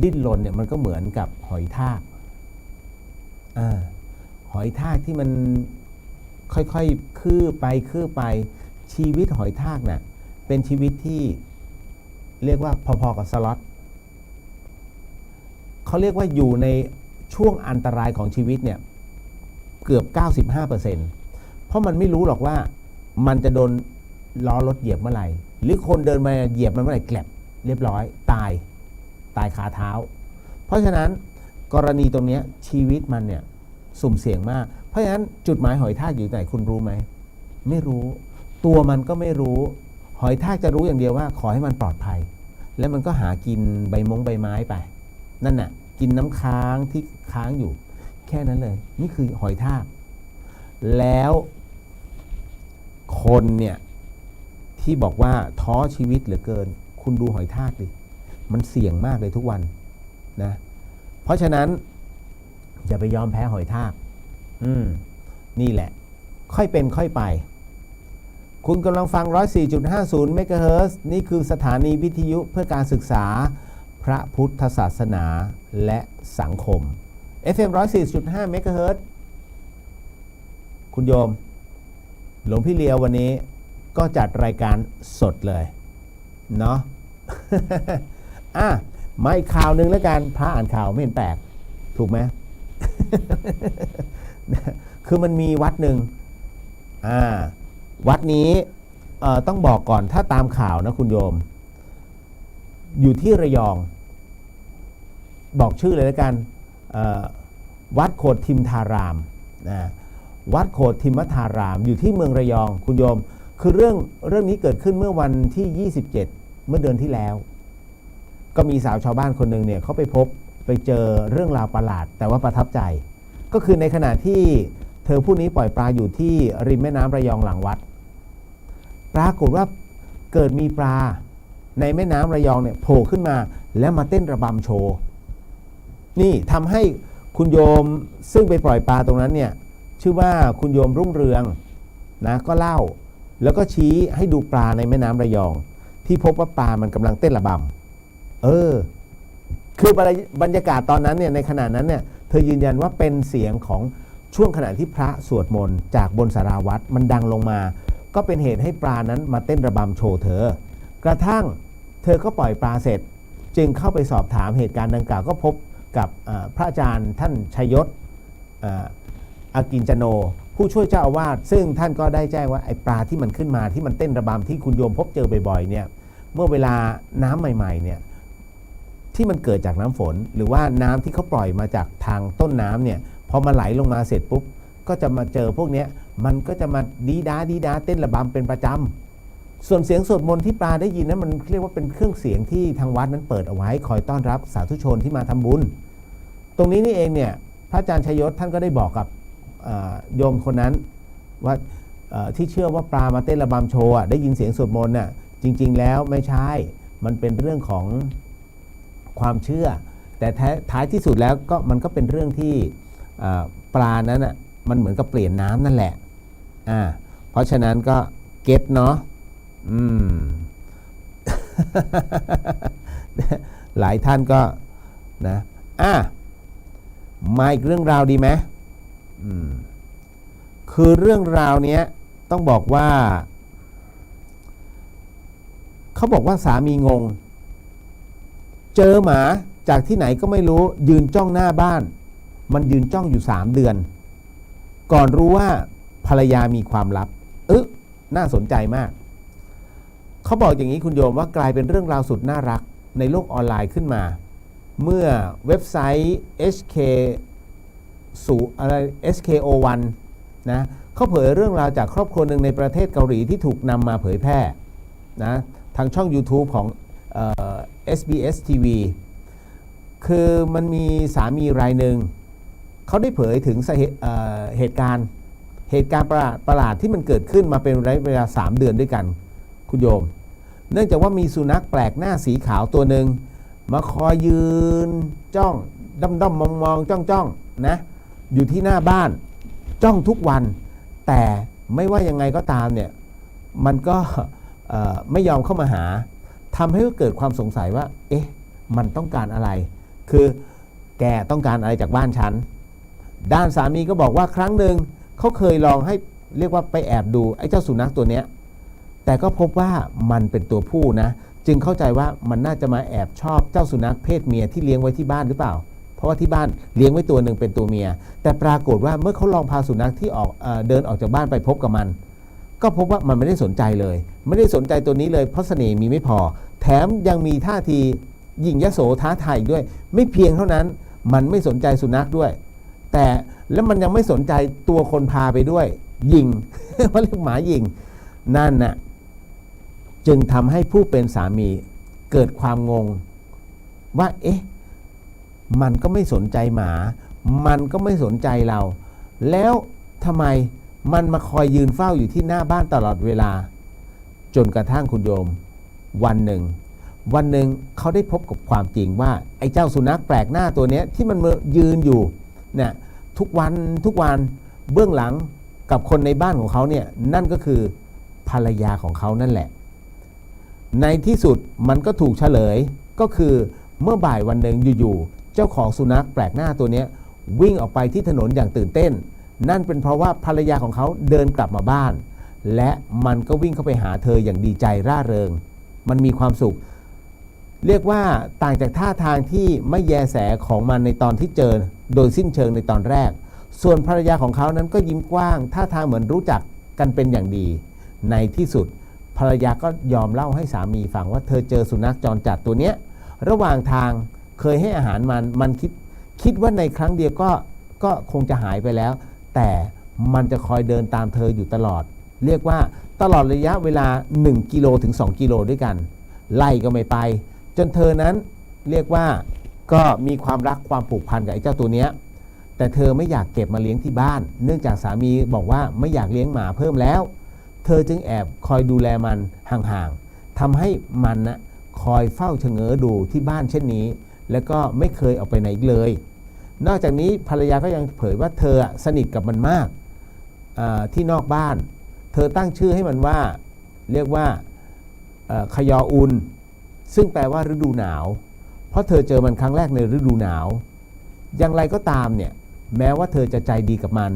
ดิ้นรนเนี่ยมันก็เหมือนกับหอยทากหอยทากที่มันค่อยๆคืบไปชีวิตหอยทากน่ะเป็นชีวิตที่เรียกว่าพอๆกับสล็อตเขาเรียกว่าอยู่ในช่วงอันตรายของชีวิตเนี่ยเกือบ 95% เพราะมันไม่รู้หรอกว่ามันจะโดนล้อรถเหยียบเมื่อไหร่หรือคนเดินมาเหยียบมันเมื่อไหร่แกลบเรียบร้อยตายคาเท้าเพราะฉะนั้นกรณีตรงนี้ชีวิตมันเนี่ยสุ่มเสี่ยงมากเพราะฉะนั้นจุดหมายหอยทากอยู่ไหนคุณรู้ไหมไม่รู้ตัวมันก็ไม่รู้หอยทากจะรู้อย่างเดียวว่าขอให้มันปลอดภัยแล้วมันก็หากินใบไม้ไปนั่นน่ะกินน้ำค้างที่ค้างอยู่แค่นั้นเลยนี่คือหอยทากแล้วคนเนี่ยที่บอกว่าท้อชีวิตเหลือเกินคุณดูหอยทากดิมันเสี่ยงมากเลยทุกวันนะเพราะฉะนั้นอย่าไปยอมแพ้หอยทากนี่แหละค่อยเป็นค่อยไปคุณกำลังฟัง 104.50 เมกะเฮิรตซ์นี่คือสถานีวิทยุเพื่อการศึกษาพระพุทธศาสนาและสังคม FM 104.5 เมกะเฮิรตซ์คุณโยมหลวงพี่เลียววันนี้ก็จัดรายการสดเลยเนาะ มาอีกข่าวหนึ่งแล้วกันพระอ่านข่าวไม่เห็นแปลกถูกไหม คือมันมีวัดหนึ่งวัดนี้ต้องบอกก่อนถ้าตามข่าวนะคุณโยมอยู่ที่ระยองบอกชื่อเลยแล้วกันวัดโขดทิมธารามวัดโขดทิมธารามอยู่ที่เมืองระยองคุณโยมคือเรื่องนี้เกิดขึ้นเมื่อวันที่27เมื่อเดือนที่แล้วก็มีสาวชาวบ้านคนหนึ่งเนี่ยเขาไปเจอเรื่องราวประหลาดแต่ว่าประทับใจก็คือในขณะที่เธอผู้นี้ปล่อยปลาอยู่ที่ริมแม่น้ำระยองหลังวัดปรากฏว่าเกิดมีปลาในแม่น้ำระยองเนี่ยโผล่ขึ้นมาแล้วมาเต้นระบำโชว์นี่ทำให้คุณโยมซึ่งไปปล่อยปลาตรงนั้นเนี่ยชื่อว่าคุณโยมรุ่งเรืองนะก็เล่าแล้วก็ชี้ให้ดูปลาในแม่น้ำระยองที่พบว่าปลามันกำลังเต้นระบำคือบรรยากาศตอนนั้นเนี่ยในขณะนั้นเนี่ยเธอยืนยันว่าเป็นเสียงของช่วงขณะที่พระสวดมนต์จากบนศาลาวัดมันดังลงมาก็เป็นเหตุให้ปลานั้นมาเต้นระบำโชว์เธอกระทั่งเธอก็ปล่อยปลาเสร็จจึงเข้าไปสอบถามเหตุการณ์ดังกล่าวก็พบกับพระอาจารย์ท่านชัยยศอากินจโนผู้ช่วยเจ้าอาวาสซึ่งท่านก็ได้แจ้งว่าไอ้ปลาที่มันขึ้นมาที่มันเต้นระบำที่คุณโยมพบเจอบ่อยๆเนี่ยเมื่อเวลาน้ำใหม่ๆเนี่ยที่มันเกิดจากน้ำฝนหรือว่าน้ำที่เขาปล่อยมาจากทางต้นน้ำเนี่ยพอมาไหลลงมาเสร็จปุ๊บก็จะมาเจอพวกนี้มันก็จะมาดีดาเต้นระบำเป็นประจำส่วนเสียงสวดมนต์ที่ปลาได้ยินนั้นมันเรียกว่าเป็นเครื่องเสียงที่ทางวัดนั้นเปิดเอาไว้คอยต้อนรับสาธุชนที่มาทำบุญตรงนี้นี่เองเนี่ยพระอาจารย์ชัยยศท่านก็ได้บอกกับโยมคนนั้นว่าที่เชื่อว่าปลามาเต้นระบำโชว์ได้ยินเสียงสวดมนต์น่ะจริงๆแล้วไม่ใช่มันเป็นเรื่องของความเชื่อแต่ท้ายที่สุดแล้วก็มันก็เป็นเรื่องที่ปลานั้นน่ะมันเหมือนกับเปลี่ยนน้ำนั่นแหละเพราะฉะนั้นก็เก็ตเนาะหลายท่านก็นะมาอีกเรื่องราวดีไหมคือเรื่องราวนี้ต้องบอกว่าเขาบอกว่าสามีงงเจอหมาจากที่ไหนก็ไม่รู้ยืนจ้องหน้าบ้านมันยืนจ้องอยู่3 เดือนก่อนรู้ว่าภรรยามีความลับน่าสนใจมากเขาบอกอย่างนี้คุณโยมว่ากลายเป็นเรื่องราวสุดน่ารักในโลกออนไลน์ขึ้นมาเมื่อเว็บไซต์ SKO1 นะเขาเผยเรื่องราวจากครอบครัวหนึ่งในประเทศเกาหลีที่ถูกนำมาเผยแพร่นะทางช่อง YouTube ของSBS TV คือมันมีสามีรายหนึ่งเขาได้เผยถึงเหตุการณ์ประหลาดที่มันเกิดขึ้นมาเป็นระยะเวลา3 เดือนด้วยกันคุณโยมเนื่องจากว่ามีสุนัขแปลกหน้าสีขาวตัวหนึ่งมาคอยยืนจ้องด้อมมองจ้องนะอยู่ที่หน้าบ้านจ้องทุกวันแต่ ไม่ว่ายังไงก็ตามเนี่ยมันก็ไม่ยอมเข้ามาหาทำให้เกิดความสงสัยว่าเอ๊ะมันต้องการอะไรคือแกต้องการอะไรจากบ้านฉันด้านสามีก็บอกว่าครั้งหนึ่งเขาเคยลองให้เรียกว่าไปแอบดูไอ้เจ้าสุนัขตัวเนี้ยแต่ก็พบว่ามันเป็นตัวผู้นะจึงเข้าใจว่ามันน่าจะมาแอบชอบเจ้าสุนัขเพศเมียที่เลี้ยงไว้ที่บ้านหรือเปล่าเพราะว่าที่บ้านเลี้ยงไว้ตัวหนึ่งเป็นตัวเมียแต่ปรากฏว่าเมื่อเขาลองพาสุนัขที่เดินออกจากบ้านไปพบกับมันก็พบว่ามันไม่ได้สนใจเลยไม่ได้สนใจตัวนี้เลยเพราะเสน่ห์มีไม่พอแถมยังมีท่าทีหยิ่งยโสท้าทายด้วยไม่เพียงเท่านั้นมันไม่สนใจสุนัขด้วยแต่แล้วมันยังไม่สนใจตัวคนพาไปด้วยยิง เขาเรียกหมายิงนั่นน่ะจึงทำให้ผู้เป็นสามีเกิดความงงว่าเอ๊ะมันก็ไม่สนใจหมามันก็ไม่สนใจเราแล้วทำไมมันมาคอยยืนเฝ้าอยู่ที่หน้าบ้านตลอดเวลาจนกระทั่งคุณโยมวันหนึ่งเขาได้พบกับความจริงว่าไอ้เจ้าสุนัขแปลกหน้าตัวเนี้ยที่มันยืนอยู่เนี่ยทุกวันเบื้องหลังกับคนในบ้านของเขาเนี่ยนั่นก็คือภรรยาของเขานั่นแหละในที่สุดมันก็ถูกเฉลยก็คือเมื่อบ่ายวันหนึ่งอยู่ๆเจ้าของสุนัขแปลกหน้าตัวนี้วิ่งออกไปที่ถนนอย่างตื่นเต้นนั่นเป็นเพราะว่าภรรยาของเขาเดินกลับมาบ้านและมันก็วิ่งเข้าไปหาเธออย่างดีใจร่าเริงมันมีความสุขเรียกว่าต่างจากท่าทางที่ไม่แยแสของมันในตอนที่เจอโดยสิ้นเชิงในตอนแรกส่วนภรรยาของเขานั้นก็ยิ้มกว้างท่าทางเหมือนรู้จักกันเป็นอย่างดีในที่สุดภรรยาก็ยอมเล่าให้สามีฟังว่าเธอเจอสุนัขจรจัดตัวเนี้ยระหว่างทางเคยให้อาหารมันคิดว่าในครั้งเดียวก็คงจะหายไปแล้วแต่มันจะคอยเดินตามเธออยู่ตลอดเรียกว่าตลอดระยะเวลา1กิโลถึง2กิโลด้วยกันไล่ก็ไม่ไปจนเธอนั้นเรียกว่าก็มีความรักความผูกพันกับไอ้เจ้าตัวเนี้ยแต่เธอไม่อยากเก็บมาเลี้ยงที่บ้านเนื่องจากสามีบอกว่าไม่อยากเลี้ยงหมาเพิ่มแล้วเธอจึงแอบคอยดูแลมันห่างๆทำให้มันนะคอยเฝ้าเฉง้อดูที่บ้านเช่นนี้แล้วก็ไม่เคยออกไปไหนอีกเลยนอกจากนี้ภรรยาก็ยังเผยว่าเธอสนิทกับมันมากที่นอกบ้านเธอตั้งชื่อให้มันว่าเรียกว่าขยออุนซึ่งแปลว่าฤดูหนาวเพราะเธอเจอมันครั้งแรกในฤดูหนาวอย่างไรก็ตามเนี่ยแม้ว่าเธอจะใจดีกับมัน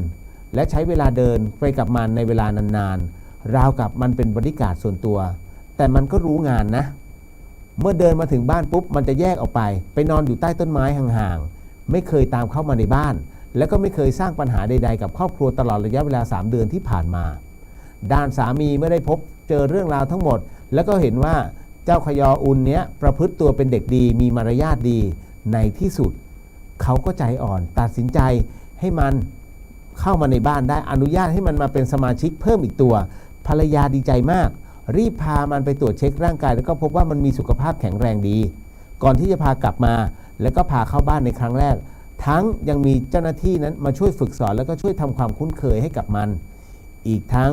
และใช้เวลาเดินไปกับมันในเวลานานๆราวกับมันเป็นบริการส่วนตัวแต่มันก็รู้งานนะเมื่อเดินมาถึงบ้านปุ๊บมันจะแยกออกไปนอนอยู่ใต้ต้นไม้ห่างๆไม่เคยตามเข้ามาในบ้านและก็ไม่เคยสร้างปัญหาใดๆกับครอบครัวตลอดระยะเวลา3 เดือนที่ผ่านมาด้านสามีเมื่อได้พบเจอเรื่องราวทั้งหมดแล้วก็เห็นว่าเจ้าขยออุนเนี้ยประพฤติตัวเป็นเด็กดีมีมารยาทดีในที่สุดเขาก็ใจอ่อนตัดสินใจให้มันเข้ามาในบ้านได้อนุญาตให้มันมาเป็นสมาชิกเพิ่มอีกตัวภรรยาดีใจมากรีบพามันไปตรวจเช็คร่างกายแล้วก็พบว่ามันมีสุขภาพแข็งแรงดีก่อนที่จะพากลับมาแล้วก็พาเข้าบ้านในครั้งแรกทั้งยังมีเจ้าหน้าที่นั้นมาช่วยฝึกสอนแล้วก็ช่วยทำความคุ้นเคยให้กับมันอีกทั้ง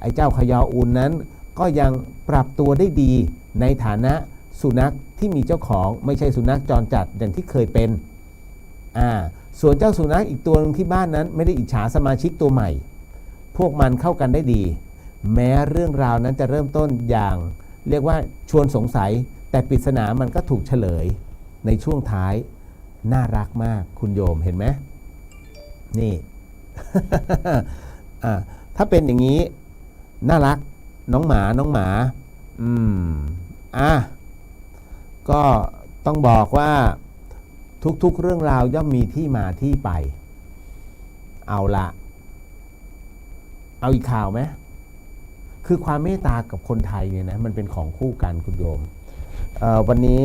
ไอ้เจ้าขยออุนนั้นก็ยังปรับตัวได้ดีในฐานะสุนัขที่มีเจ้าของไม่ใช่สุนัขจรจัดอย่างที่เคยเป็นส่วนเจ้าสุนัขอีกตัวนึงที่บ้านนั้นไม่ได้อิจฉาสมาชิกตัวใหม่พวกมันเข้ากันได้ดีแม้เรื่องราวนั้นจะเริ่มต้นอย่างเรียกว่าชวนสงสัยแต่ปริศนามันก็ถูกเฉลยในช่วงท้ายน่ารักมากคุณโยมเห็นไหมนี่ ถ้าเป็นอย่างนี้น่ารักน้องหมาก็ต้องบอกว่าทุกๆเรื่องราวย่อมมีที่มาที่ไปเอาอีกข่าวไหมคือความเมตตากับคนไทยเนี่ยนะมันเป็นของคู่กันคุณโยมวันนี้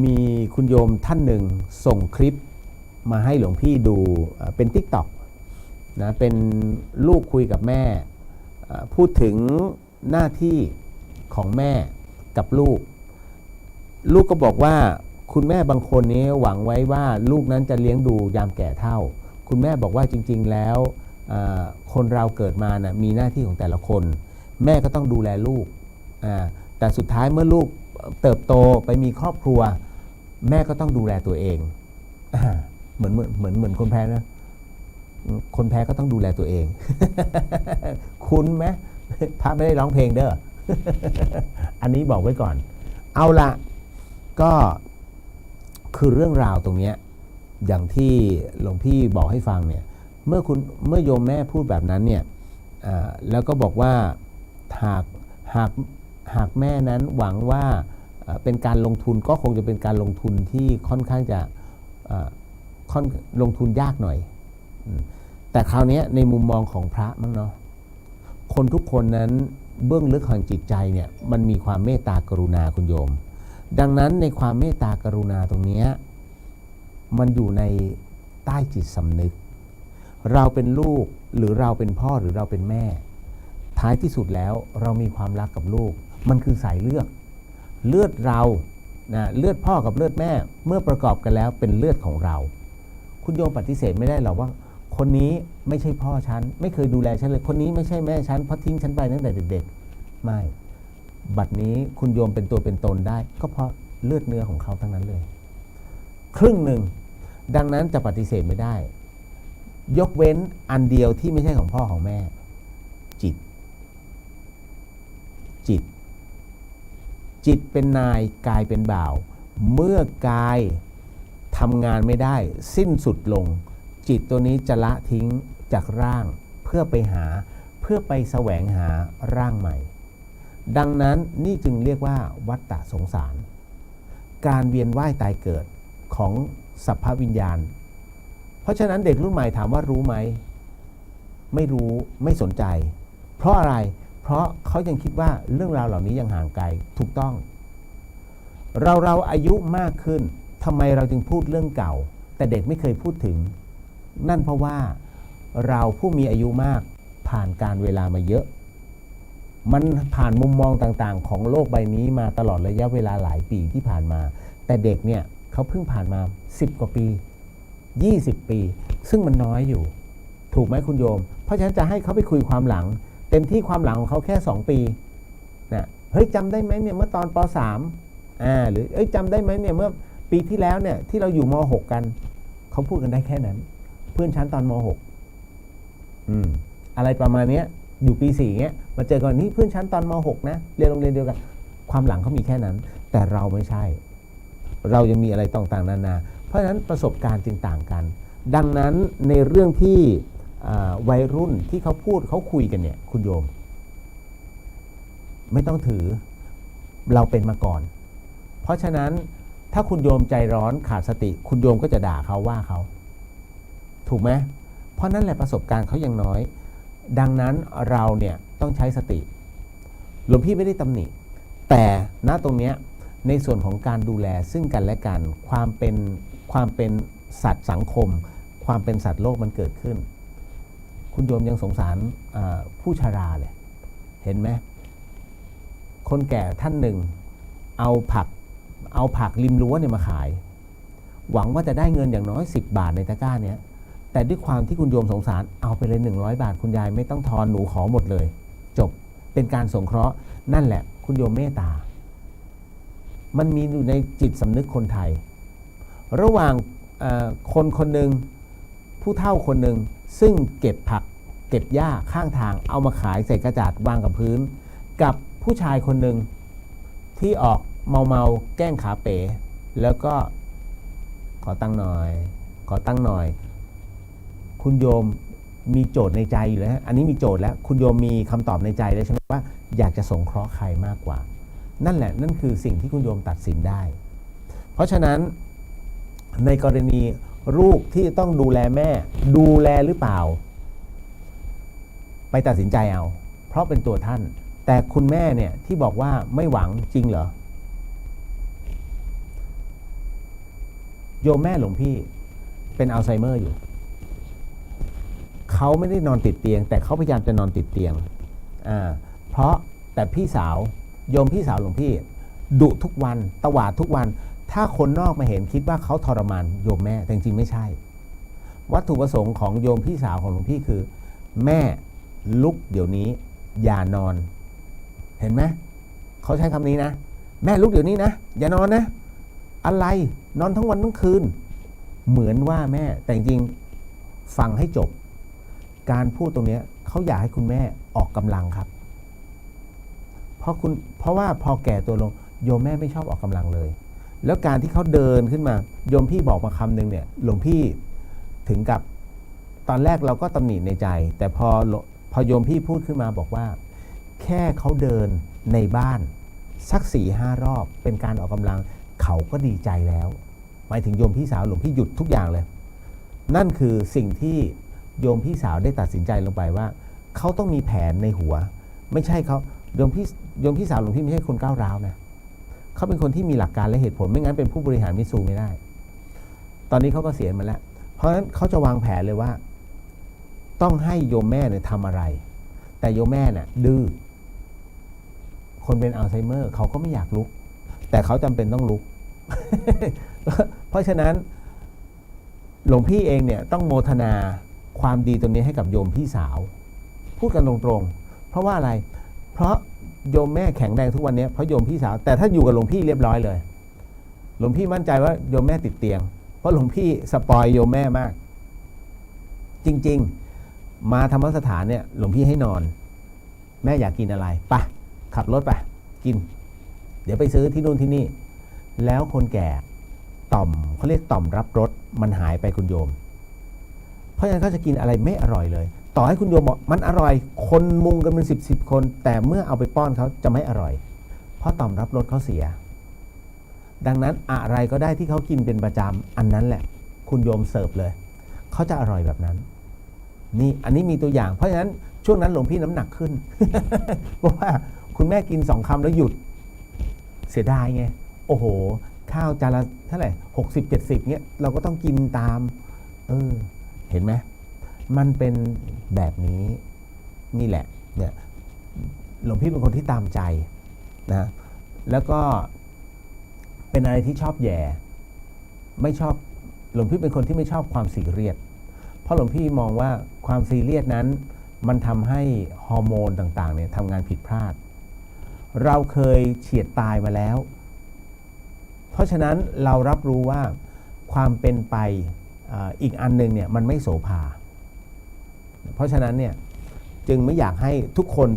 มีคุณโยมท่านหนึ่งส่งคลิปมาให้หลวงพี่ดูเป็น TikTok นะเป็นลูกคุยกับแม่พูดถึงหน้าที่ของแม่กับลูกก็บอกว่าคุณแม่บางคนนี้หวังไว้ว่าลูกนั้นจะเลี้ยงดูยามแก่เฒ่าคุณแม่บอกว่าจริงๆแล้วคนเราเกิดมานะมีหน้าที่ของแต่ละคนแม่ก็ต้องดูแลลูกแต่สุดท้ายเมื่อลูกเติบโตไปมีครอบครัวแม่ก็ต้องดูแลตัวเองเหมือนคนแพ้นะ คนแพ้ก็ต้องดูแลตัวเอง คุ้นไหมพระไม่ได้ร้องเพลงเด้อ อันนี้บอกไว้ก่อนเอาละก็คือเรื่องราวตรงเนี้ยอย่างที่หลวงพี่บอกให้ฟังเนี่ยเมื่อโยมแม่พูดแบบนั้นเนี่ยแล้วก็บอกว่าหากแม่นั้นหวังว่าเป็นการลงทุนก็คงจะเป็นการลงทุนที่ค่อนข้างจะลงทุนยากหน่อยแต่คราวนี้ในมุมมองของพระมั้งเนาะคนทุกคนนั้นเบื้องลึกของจิตใจเนี่ยมันมีความเมตตากรุณาคุณโยมดังนั้นในความเมตตากรุณาตรงนี้มันอยู่ในใต้จิตสำนึกเราเป็นลูกหรือเราเป็นพ่อหรือเราเป็นแม่ท้ายที่สุดแล้วเรามีความรักกับลูกมันคือสายเลือดเรานะเลือดพ่อกับเลือดแม่เมื่อประกอบกันแล้วเป็นเลือดของเราคุณโยมปฏิเสธไม่ได้หรอกว่าคนนี้ไม่ใช่พ่อฉันไม่เคยดูแลฉันเลยคนนี้ไม่ใช่แม่ฉันเพราะทิ้งฉันไปตั้งแต่เด็กๆไม่บัดนี้คุณโยมเป็นตัวเป็นตนได้ก็เพราะเลือดเนื้อของเขาทั้งนั้นเลยครึ่งหนึ่งดังนั้นจะปฏิเสธไม่ได้ยกเว้นอันเดียวที่ไม่ใช่ของพ่อของแม่จิตเป็นนายกายเป็นบ่าวเมื่อกายทำงานไม่ได้สิ้นสุดลงจิตตัวนี้จะละทิ้งจากร่างเพื่อไปแสวงหาร่างใหม่ดังนั้นนี่จึงเรียกว่าวัฏฏะสงสารการเวียนว่ายตายเกิดของสัพพวิญญาณเพราะฉะนั้นเด็กรุ่นใหม่ถามว่ารู้ไหมไม่รู้ไม่สนใจเพราะอะไรเพราะเขายังคิดว่าเรื่องราวเหล่านี้ยังห่างไกลถูกต้องเราอายุมากขึ้นทำไมเราจึงพูดเรื่องเก่าแต่เด็กไม่เคยพูดถึงนั่นเพราะว่าเราผู้มีอายุมากผ่านการเวลามาเยอะมันผ่านมุมมองต่างๆของโลกใบนี้มาตลอดระยะเวลาหลายปีที่ผ่านมาแต่เด็กเนี่ยเขาเพิ่งผ่านมา10 กว่าปี20 ปีซึ่งมันน้อยอยู่ถูกไหมคุณโยมเพราะฉะนั้นจะให้เขาไปคุยความหลังเต็มที่ความหลังของเขาแค่2 ปีนะเฮ้ยจำได้ไหมเนี่ยเมื่อตอนป.3 หรือจำได้ไหมเนี่ยเมื่อปีที่แล้วเนี่ยที่เราอยู่ม.6 กันเขาพูดกันได้แค่นั้นเพื่อนชั้นตอนม.6 อะไรประมาณนี้อยู่ปี4เงี้ยมาเจอกันนี่เพื่อนชั้นตอนม.6 นะเรียนโรงเรียนเดียวกันความหลังเขามีแค่นั้นแต่เราไม่ใช่เรายังมีอะไรต่างๆนานาเพราะฉะนั้นประสบการณ์จึงต่างกันดังนั้นในเรื่องที่วัยรุ่นที่เขาพูดเขาคุยกันเนี่ยคุณโยมไม่ต้องถือเราเป็นมาก่อนเพราะฉะนั้นถ้าคุณโยมใจร้อนขาดสติคุณโยมก็จะด่าเขาว่าเขาถูกไหมเพราะนั่นแหละประสบการณ์เขายังน้อยดังนั้นเราเนี่ยต้องใช้สติหลวงพี่ไม่ได้ตำหนิแต่ณตรงเนี้ยในส่วนของการดูแลซึ่งกันและกันความเป็นสัตว์สังคมความเป็นสัตว์โลกมันเกิดขึ้นคุณโยมยังสงสารผู้ชราเลยเห็นไหมคนแก่ท่านหนึ่งเอาผักริมรั้วเนี่ยมาขายหวังว่าจะได้เงินอย่างน้อย10 บาทในตะกร้าเนี้ยแต่ด้วยความที่คุณโยมสงสารเอาไปเลย100 บาทคุณยายไม่ต้องทอนหนูขอหมดเลยจบเป็นการสงเคราะห์นั่นแหละคุณโยมเมตตามันมีอยู่ในจิตสำนึกคนไทยระหว่างคนหนึ่งผู้เฒ่าคนหนึ่งซึ่งเก็บผักเก็บหญ้าข้างทางเอามาขายใส่กระจาดวางกับพื้นกับผู้ชายคนหนึ่งที่ออกเมาแกล้งขาเป๋แล้วก็ขอตั้งหน่อยคุณโยมมีโจทย์ในใจอยู่แล้วอันนี้มีโจทย์แล้วคุณโยมมีคำตอบในใจแล้วใช่ไหมว่าอยากจะสงเคราะห์ใครมากกว่านั่นแหละนั่นคือสิ่งที่คุณโยมตัดสินได้เพราะฉะนั้นในกรณีลูกที่ต้องดูแลแม่ดูแลหรือเปล่าไปตัดสินใจเอาเพราะเป็นตัวท่านแต่คุณแม่เนี่ยที่บอกว่าไม่หวังจริงเหรอโยมแม่หลวงพี่เป็นอัลไซเมอร์อยู่เขาไม่ได้นอนติดเตียงแต่เขาพยายามจะนอนติดเตียงเพราะแต่พี่สาวโยมพี่สาวหลวงพี่ดุทุกวันตวาดทุกวันถ้าคนนอกมาเห็นคิดว่าเขาทรมานโยมแม่แต่จริงๆไม่ใช่วัตถุประสงค์ของโยมพี่สาวของหลวงพี่คือแม่ลุกเดี๋ยวนี้อย่านอนเห็นไหมเขาใช้คำนี้นะแม่ลุกเดี๋ยวนี้นะอย่านอนนะอะไรนอนทั้งวันทั้งคืนเหมือนว่าแม่แต่จริงฟังให้จบ การพูดตรงนี้เขาอยากให้คุณแม่ออกกำลังครับเพราะว่าพอแก่ตัวลงโยมแม่ไม่ชอบออกกำลังเลยแล้วการที่เขาเดินขึ้นมาโยมพี่บอกมาคำหนึ่งเนี่ยหลวงพี่ถึงกับตอนแรกเราก็ตำหนิในใจแต่พอโยมพี่พูดขึ้นมาบอกว่าแค่เขาเดินในบ้านสัก 4-5 รอบเป็นการออกกำลังเขาก็ดีใจแล้วหมายถึงโยมพี่สาวหลวงพี่หยุดทุกอย่างเลยนั่นคือสิ่งที่โยมพี่สาวได้ตัดสินใจลงไปว่าเขาต้องมีแผนในหัวไม่ใช่เขาโยมพี่สาวหลวงพี่ไม่ใช่คนก้าวร้าวนะเขาเป็นคนที่มีหลักการและเหตุผลไม่งั้นเป็นผู้บริหารมิตซูไม่ได้ตอนนี้เขาก็เสียมาแล้วเพราะฉะนั้นเขาจะวางแผนเลยว่าต้องให้โยมแม่เนี่ยทำอะไรแต่โยมแม่เนี่ยดื้อคนเป็นอัลไซเมอร์เขาก็ไม่อยากลุกแต่เขาจำเป็นต้องลุก เพราะฉะนั้นหลวงพี่เองเนี่ยต้องโมทนาความดีตรงนี้ให้กับโยมพี่สาวพูดกันตรงๆเพราะว่าอะไรเพราะโยมแม่แข็งแรงทุกวันนี้เพราะโยมพี่สาวแต่ถ้าอยู่กับหลวงพี่เรียบร้อยเลยหลวงพี่มั่นใจว่าโยมแม่ติดเตียงเพราะหลวงพี่สปอยโยมแม่มากจริงๆมาธรรมสถานเนี่ยหลวงพี่ให้นอนแม่อยากกินอะไรไปขับรถไปกินเดี๋ยวไปซื้อที่นู่นที่นี่แล้วคนแก่ต่อมเขาเรียกต่อมรับรสมันหายไปคุณโยมเพราะฉะนั้นเขาจะกินอะไรไม่อร่อยเลยต่อให้คุณโยมบอกมันอร่อยคนมุงกันเป็น10 คนแต่เมื่อเอาไปป้อนเขาจะไม่อร่อยเพราะต่อมรับรสเขาเสียดังนั้นอะไรก็ได้ที่เขากินเป็นประจำอันนั้นแหละคุณโยมเสิร์ฟเลยเขาจะอร่อยแบบนั้นนี่อันนี้มีตัวอย่างเพราะฉะนั้นช่วงนั้นหลวงพี่น้ำหนักขึ้น เพราะว่าคุณแม่กิน2 คำแล้วหยุดเสียดายไงโอ้โหข้าวจานละเท่าไหร่60-70เงี้ยเราก็ต้องกินตามเห็นไหมมันเป็นแบบนี้นี่แหละเนี่ยหลวงพี่เป็นคนที่ตามใจนะแล้วก็เป็นอะไรที่ชอบแย่ไม่ชอบหลวงพี่เป็นคนที่ไม่ชอบความซีเรียสเพราะหลวงพี่มองว่าความซีเรียสนั้นมันทำให้ฮอร์โมนต่างๆเนี่ยทำงานผิดพลาดเราเคยเฉียดตายมาแล้วเพราะฉะนั้นเรารับรู้ว่าความเป็นไปอีกอันนึงเนี่ยมันไม่โสภาเพราะฉะนั้นเนี่ยจึงไม่อยากให้ทุกคน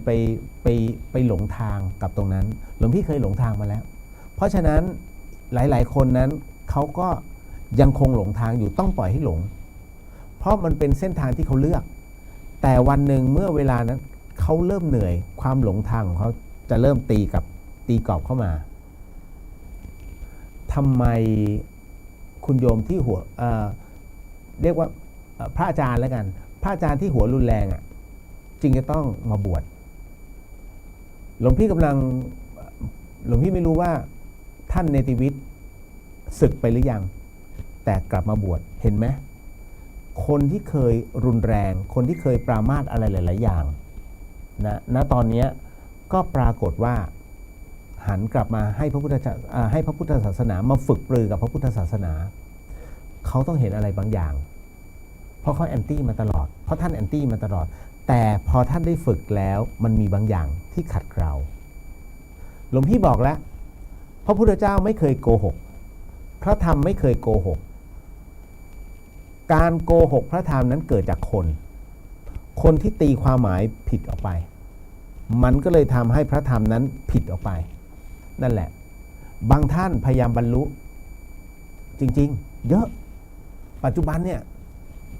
ไปหลงทางกับตรงนั้นหลวงพี่เคยหลงทางมาแล้วเพราะฉะนั้นหลายๆคนนั้นเขาก็ยังคงหลงทางอยู่ต้องปล่อยให้หลงเพราะมันเป็นเส้นทางที่เขาเลือกแต่วันหนึ่งเมื่อเวลานั้นเขาเริ่มเหนื่อยความหลงทางของเขาจะเริ่มตีกรอบเข้ามาทำไมคุณโยมที่หัวเรียกว่าพระอาจารย์แล้วกันพระอาจารย์ที่หัวรุนแรงจึงจะต้องมาบวชหลวงพี่ไม่รู้ว่าท่านเนติวิทย์ศึกไปหรือยังแต่กลับมาบวชเห็นไหมคนที่เคยรุนแรงคนที่เคยปรามาสอะไรหลายๆอย่างณตอนนี้ก็ปรากฏว่าหันกลับมาให้พระพุทธศาสนามาฝึกปรือกับพระพุทธศาสนาเขาต้องเห็นอะไรบางอย่างเพราะเขาแอนตี้มาตลอดเพราะท่านแอนตี้มาตลอดแต่พอท่านได้ฝึกแล้วมันมีบางอย่างที่ขัดเกลาหลวงพี่บอกแล้วพระพุทธเจ้าไม่เคยโกหกพระธรรมไม่เคยโกหกการโกหกพระธรรมนั้นเกิดจากคนที่ตีความหมายผิดออกไปมันก็เลยทำให้พระธรรมนั้นผิดออกไปนั่นแหละบางท่านพยายามบรรลุจริงๆเยอะปัจจุบันเนี่ย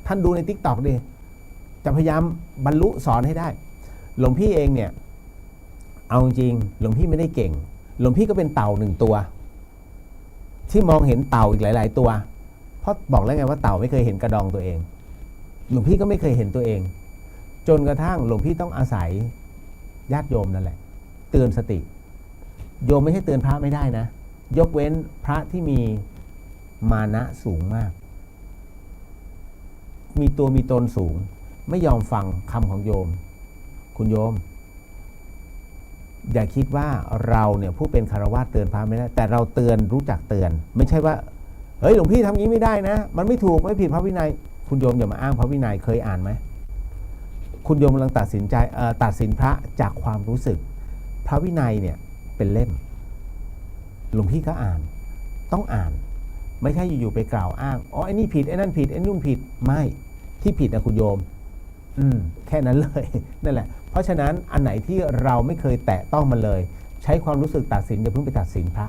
ท่านดูใน TikTok ดิจะพยายามบรรลุสอนให้ได้หลวงพี่เองเนี่ยเอาจริงหลวงพี่ไม่ได้เก่งหลวงพี่ก็เป็นเต่า1 ตัวที่มองเห็นเต่าอีกหลายๆตัวเพราะบอกแล้วไงว่าเต่าไม่เคยเห็นกระดองตัวเองหลวงพี่ก็ไม่เคยเห็นตัวเองจนกระทั่งหลวงพี่ต้องอาศัยญาติโยมนั่นแหละเตือนสติโยมไม่ใช่เตือนพระไม่ได้นะยกเว้นพระที่มีมานะสูงมากมีตัวมีตนสูงไม่ยอมฟังคำของโยมคุณโยมอย่าคิดว่าเราเนี่ยผู้เป็นคฤหัสถ์เตือนพระไม่ได้แต่เราเตือนรู้จักเตือนไม่ใช่ว่าเฮ้ยหลวงพี่ทำงี้ไม่ได้นะมันไม่ถูกไม่ผิดพระวินัยคุณโยมอย่ามาอ้างพระวินัยเคยอ่านไหมคุณโยมกำลังตัดสินพระจากความรู้สึกพระวินัยเนี่ยเป็นเล่มหลวงพี่ก็อ่านต้องอ่านไม่ใช่อยู่ๆไปกล่าวอ้างอ๋อไอ้นี่ผิดไอ้นั่นผิดไอ้นู่นผิดไม่ที่ผิดนะคุณโยม แค่นั้นเลย นั่นแหละเพราะฉะนั้นอันไหนที่เราไม่เคยแตะต้องมันเลย ใช้ความรู้สึกตัดสินอย่าเพิ่งไปตัดสินพระ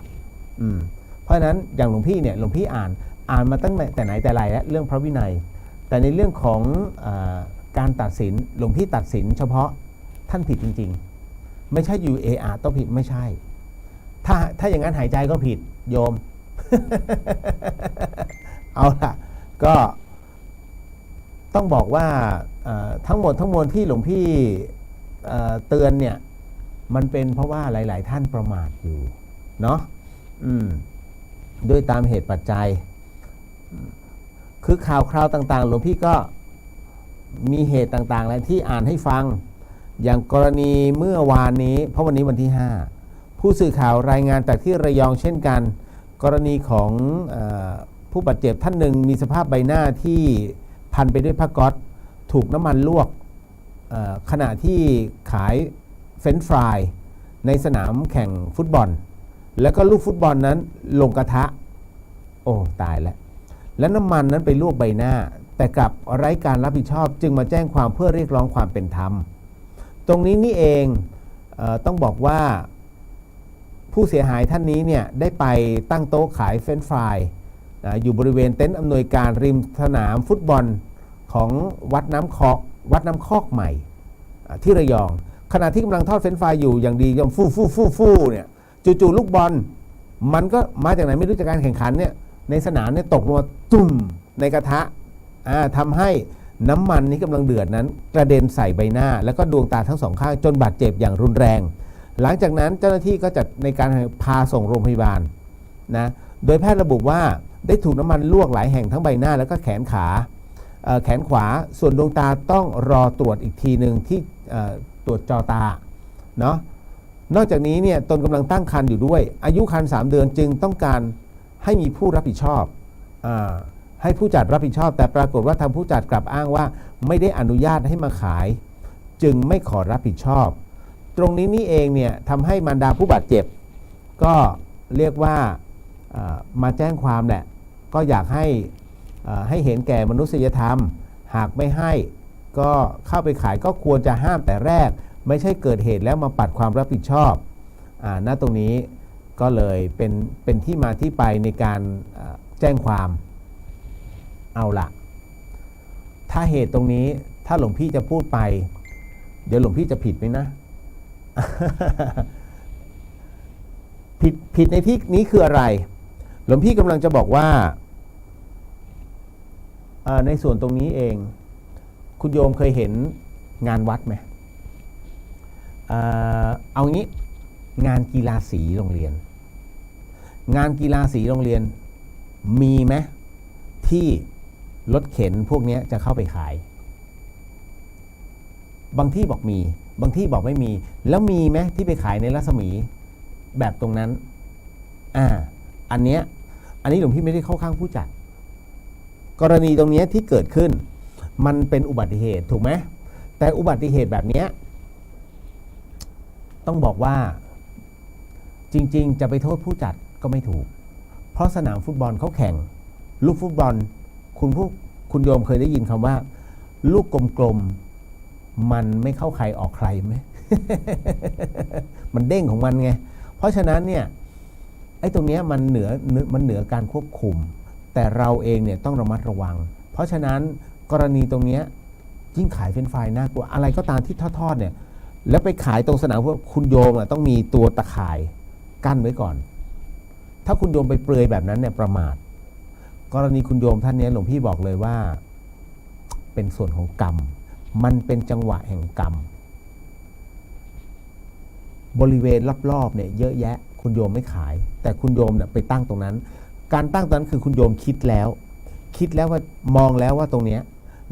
เพราะฉะนั้นอย่างหลวงพี่เนี่ยหลวงพี่อ่านมาตั้งแต่ไหนแต่ไรแล้วเรื่องพระวินัยแต่ในเรื่องของการตัดสินหลวงพี่ตัดสินเฉพาะท่านผิดจริงๆไม่ใช่อยู่ต้องผิดไม่ใช่ถ้าอย่างนั้นหายใจก็ผิดโยม เอาล่ะก็ต้องบอกว่าทั้งหมดทั้งมวลที่หลวงพี่เตือนเนี่ยมันเป็นเพราะว่าหลายๆท่านประมาทอยู่เนาะด้วยตามเหตุปัจจัยคือข่าวคราวต่างๆหลวงพี่ก็มีเหตุต่างๆอะไรที่อ่านให้ฟังอย่างกรณีเมื่อวานนี้เพราะวันนี้วันที่5ผู้สื่อข่าวรายงานจากที่ระยองเช่นกันกรณีของผู้บาดเจ็บท่านหนึ่งมีสภาพใบหน้าที่พันไปด้วยผ้าก๊อซถูกน้ำมันลวกขณะที่ขายเฟรนช์ฟรายในสนามแข่งฟุตบอลแล้วก็ลูกฟุตบอลนั้นลงกระทะโอ้ตายแล้วแล้วน้ำมันนั้นไปลวกใบหน้าแต่กลับไร้การรับผิดชอบจึงมาแจ้งความเพื่อเรียกร้องความเป็นธรรมตรงนี้นี่เองต้องบอกว่าผู้เสียหายท่านนี้เนี่ยได้ไปตั้งโต๊ะขายเฟรนช์ฟรายอยู่บริเวณเต็นท์อำนวยการริมสนามฟุตบอลของวัดน้ำคอกใหม่ที่ระยองขณะที่กำลังทอดเฟรนช์ฟรายอยู่อย่างดียอมฟู่เนี่ยจู่ๆลูกบอลมันก็มาจากไหนไม่รู้จากการแข่งขันเนี่ยในสนามเนี่ยตกลงมาตุ่มในกระทะทำให้น้ำมันที่กำลังเดือดนั้นกระเด็นใส่ใบหน้าแล้วก็ดวงตาทั้งสองข้างจนบาดเจ็บอย่างรุนแรงหลังจากนั้นเจ้าหน้าที่ก็จัดในการพาส่งโรงพยาบาลนะโดยแพทย์ระบุว่าได้ถูกน้ำมันลวกหลายแห่งทั้งใบหน้าแล้วก็แขนขวาส่วนดวงตาต้องรอตรวจอีกทีหนึ่งที่ตรวจจอตาเนาะนอกจากนี้เนี่ยตนกำลังตั้งครรภ์อยู่ด้วยอายุครรภ์3 เดือนจึงต้องการให้มีผู้รับผิดชอบให้ผู้จัดรับผิดชอบแต่ปรากฏว่าทางผู้จัดกลับอ้างว่าไม่ได้อนุญาตให้มาขายจึงไม่ขอรับผิดชอบตรงนี้นี่เองเนี่ยทำให้มารดาผู้บาดเจ็บก็เรียกว่ามาแจ้งความแหละก็อยากให้เห็นแก่มนุษยธรรมหากไม่ให้ก็เข้าไปขายก็ควรจะห้ามแต่แรกไม่ใช่เกิดเหตุแล้วมาปัดความรับผิดชอบณตรงนี้ก็เลยเป็นที่มาที่ไปในการแจ้งความเอาละถ้าเหตุตรงนี้ถ้าหลวงพี่จะพูดไปเดี๋ยวหลวงพี่จะผิดไหมนะ ผิดในที่นี้คืออะไรหลวงพี่กำลังจะบอกว่าในส่วนตรงนี้เองคุณโยมเคยเห็นงานวัดไหมเอางี้งานกีฬาสีโรงเรียนงานกีฬาสีโรงเรียนมีไหมที่รถเข็นพวกนี้จะเข้าไปขายบางที่บอกมีบางที่บอกไม่มีแล้วมีไหมที่ไปขายในรัศมีแบบตรงนั้นอันนี้หลวงพี่ไม่ได้เข้าข้างผู้จัดกรณีตรงนี้ที่เกิดขึ้นมันเป็นอุบัติเหตุถูกไหมแต่อุบัติเหตุแบบนี้ต้องบอกว่าจริงๆจะไปโทษผู้จัดก็ไม่ถูกเพราะสนามฟุตบอลเขาแข่งลูกฟุตบอลคุณโยมเคยได้ยินคำว่าลูกกลมๆมันไม่เข้าใครออกใครไหม มันเด้งของมันไงเพราะฉะนั้นเนี่ยไอ้ตรงนี้มันเหนือการควบคุมแต่เราเองเนี่ยต้องระมัดระวังเพราะฉะนั้นกรณีตรงนี้ยิ่งขายเฟรนช์ฟรายน่ากลัวอะไรก็ตามที่ทอดเนี่ยแล้วไปขายตรงสนามพวกคุณโยมต้องมีตัวตะข่ายกั้นไว้ก่อนถ้าคุณโยมไปเปลือยแบบนั้นเนี่ยประมาทกรณีคุณโยมท่านนี้หลวงพี่บอกเลยว่าเป็นส่วนของกรรมมันเป็นจังหวะแห่งกรรมบริเวณรอบๆเนี่ยเยอะแยะคุณโยมไม่ขายแต่คุณโยมเนี่ยไปตั้งตรงนั้นการตั้งตรงนั้นคือคุณโยมคิดแล้วว่ามองแล้วว่าตรงเนี้ย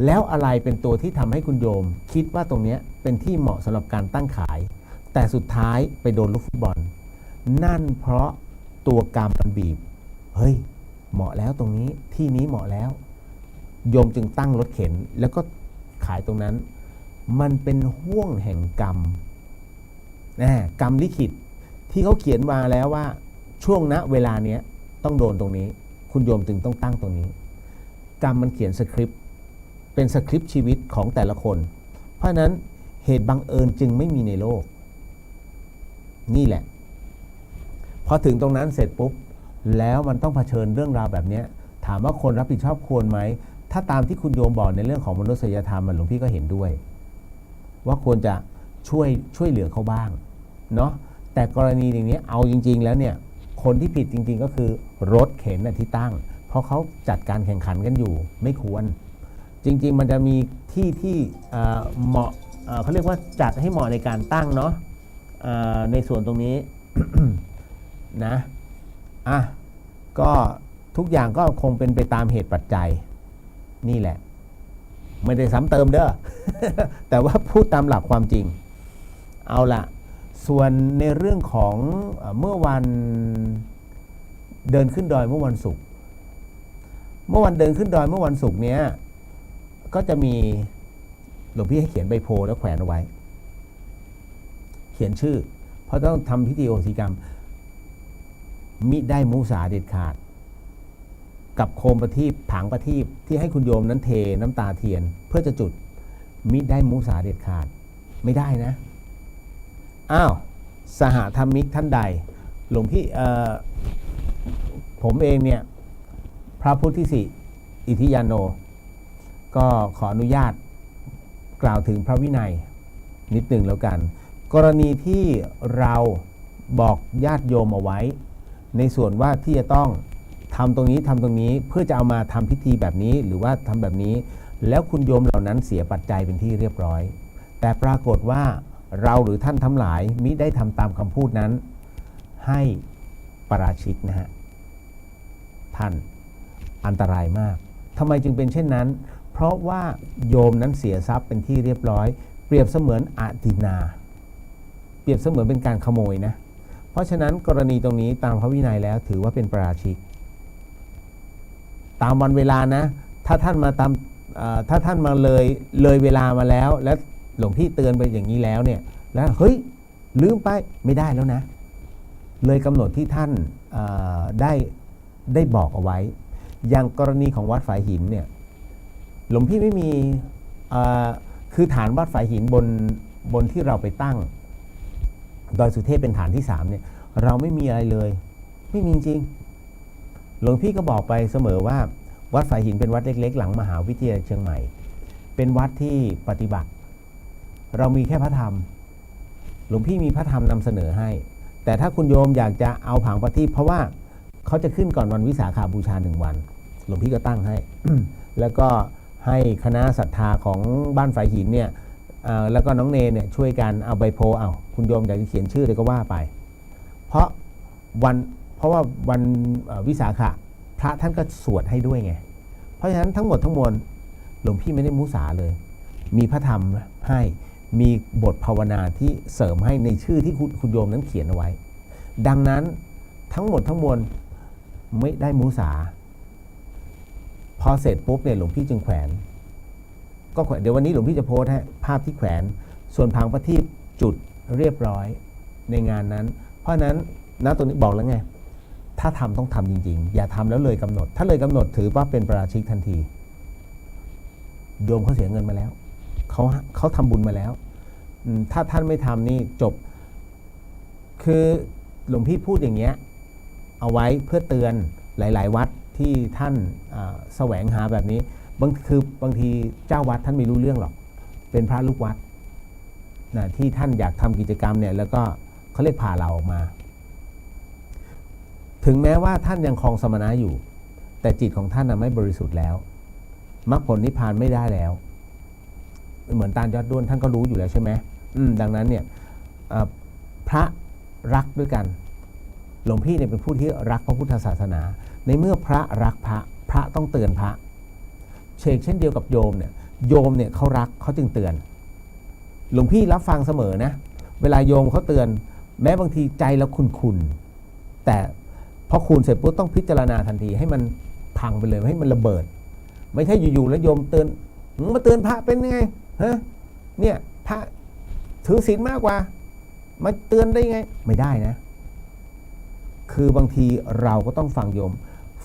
แล้วอะไรเป็นตัวที่ทำให้คุณโยมคิดว่าตรงเนี้ยเป็นที่เหมาะสำหรับการตั้งขายแต่สุดท้ายไปโดนลูกฟุตบอลนั่นเพราะตัวกรรมมันบีบเฮ้ยเหมาะแล้วตรงนี้ที่นี้เหมาะแล้วโยมจึงตั้งรถเข็นแล้วก็ขายตรงนั้นมันเป็นห่วงแห่งกรรมกรรมลิขิตที่เขาเขียนมาแล้วว่าช่วงณเวลาเนี้ยต้องโดนตรงนี้คุณโยมจึงต้องตั้งตรงนี้กรรมมันเขียนสคริปต์เป็นสคริปต์ชีวิตของแต่ละคน เพราะฉะนั้นเหตุบังเอิญจึงไม่มีในโลกนี่แหละพอถึงตรงนั้นเสร็จปุ๊บแล้วมันต้องเผชิญเรื่องราวแบบนี้ถามว่าคนรับผิดชอบควรไหมถ้าตามที่คุณโยมบอกในเรื่องของมนุษยธรรมหลวงพี่ก็เห็นด้วยว่าควรจะช่วยเหลือเขาบ้างเนาะแต่กรณีอย่างนี้เอาจริงๆแล้วเนี่ยคนที่ผิดจริงๆก็คือรถเข็นที่ตั้งเพราะเขาจัดการแข่งขันกันอยู่ไม่ควรจริงๆมันจะมีที่เหมาะเขาเรียกว่าจัดให้เหมาะในการตั้งเนาะในส่วนตรงนี้ นะก็ทุกอย่างก็คงเป็นไปตามเหตุปัจจัยนี่แหละไม่ได้ซ้ำเติมเด้อ แต่ว่าพูดตามหลักความจริงเอาละส่วนในเรื่องของเมื่อวันเดินขึ้นดอยเมื่อวันศุกร์เมื่อวันเดินขึ้นดอยเมื่อวันศุกร์เนี้ยก็จะมีหลวงพี่ให้เขียนใบโพแล้วแขวนเอาไว้เขียนชื่อเพราะต้องทำพิธีโอสิกรรมมิได้มุสาเด็ดขาดกับโคมประทีปผางประทีปที่ให้คุณโยมนั้นเทน้ำตาเทียนเพื่อจะจุดมิได้มุสาเด็ดขาดไม่ได้นะอ้าวสหธรรมิกท่านใดหลวงพี่ผมเองเนี่ยพระพุทธิสิอิทิยาโนก็ขออนุญาตกล่าวถึงพระวินัยนิดหนึ่งแล้วกันกรณีที่เราบอกญาติโยมเอาไว้ในส่วนว่าที่จะต้องทำตรงนี้ทำตรงนี้เพื่อจะเอามาทำพิธีแบบนี้หรือว่าทำแบบนี้แล้วคุณโยมเหล่านั้นเสียปัจจัยเป็นที่เรียบร้อยแต่ปรากฏว่าเราหรือท่านทั้งหลายมิได้ทำตามคำพูดนั้นให้ปราชิกนะฮะท่านอันตรายมากทำไมจึงเป็นเช่นนั้นเพราะว่าโยมนั้นเสียทรัพย์เป็นที่เรียบร้อยเปรียบเสมือนอตินาเปรียบเสมือนเป็นการขโมยนะเพราะฉะนั้นกรณีตรงนี้ตามพระวินัยแล้วถือว่าเป็นปราชิกตามวันเวลานะถ้าท่านมาตามถ้าท่านมาเลยเวลามาแล้วและหลวงพี่เตือนไปอย่างนี้แล้วเนี่ยแล้วเฮ้ยลืมไปไม่ได้แล้วนะเลยกำหนดที่ท่านได้บอกเอาไว้อย่างกรณีของวัดฝายหินเนี่ยหลวงพี่ไม่มีคือฐานวัดฝายหินบนที่เราไปตั้งดอยสุเทพเป็นฐานที่3เนี่ยเราไม่มีอะไรเลยไม่มีจริงหลวงพี่ก็บอกไปเสมอว่าวัดฝายหินเป็นวัดเล็กๆหลังมหาวิทยาลัยเชียงใหม่เป็นวัดที่ปฏิบัติเรามีแค่พระธรรมหลวงพี่มีพระธรรมนำเสนอให้แต่ถ้าคุณโยมอยากจะเอาผางประทีปเพราะว่าเขาจะขึ้นก่อนวันวิสาขบูชา1 วันหลวงพี่ก็ตั้งให้ แล้วก็ให้คณะศรัทธาของบ้านฝายหินเนี่ยแล้วก็น้องเนเนี่ยช่วยกันเอาใบโพคุณโยมอยากจะเขียนชื่อเลยก็ว่าไปเพราะว่าวันวิสาขะพระท่านก็สวดให้ด้วยไงเพราะฉะนั้นทั้งหมดทั้งมวลหลวงพี่ไม่ได้มุสาเลยมีพระธรรมให้มีบทภาวนาที่เสริมให้ในชื่อที่คุณโยมนั้นเขียนเอาไว้ดังนั้นทั้งหมดทั้งมวลไม่ได้มุสาพอเสร็จปุ๊บเนี่ยหลวงพี่จึงแขวนก็เดี๋ยววันนี้หลวงพี่จะโพสต์ให้ภาพที่แขวนส่วนผางประทีปจุดเรียบร้อยในงานนั้นเพราะนั้นณตรงนี้บอกแล้วไงถ้าทำต้องทำจริงๆอย่าทำแล้วเลยกำหนดถ้าเลยกำหนดถือว่าเป็นปราชิกทันทีโยมเขาเสียเงินมาแล้วเขาทำบุญมาแล้วถ้าท่านไม่ทำนี่จบคือหลวงพี่พูดอย่างเงี้ยเอาไว้เพื่อเตือนหลายๆวัดที่ท่านแสวงหาแบบนี้บางทีเจ้าวัดท่านไม่รู้เรื่องหรอกเป็นพระลูกวัดนะที่ท่านอยากทำกิจกรรมเนี่ยแล้วก็เขาเรียกพาเราออกมาถึงแม้ว่าท่านยังครองสมณะอยู่แต่จิตของท่านไม่บริสุทธิ์แล้วมรรคผลนิพพานไม่ได้แล้วเหมือนตาลยอดด้วนท่านก็รู้อยู่แล้วใช่ไหมดังนั้นเนี่ยพระรักด้วยกันหลวงพี่เนี่ยเป็นผู้ที่รักพระพุทธศาสนาในเมื่อพระรักพระต้องเตือนพระเช่นเดียวกับโยมเนี่ยเขารักเขาจึงเตือนหลวงพี่รับฟังเสมอนะเวลาโยมเขาเตือนแม้บางทีใจแล้วคุณแต่พอคุณเสร็จปุ๊บต้องพิจารณาทันทีให้มันพังไปเลยให้มันระเบิดไม่ใช่อยู่ๆแล้วโยมเตือนมาเตือนพระเป็นยังไงฮะเนี่ยพระถือศีลมากกว่ามาเตือนได้ไงไม่ได้นะคือบางทีเราก็ต้องฟังโยม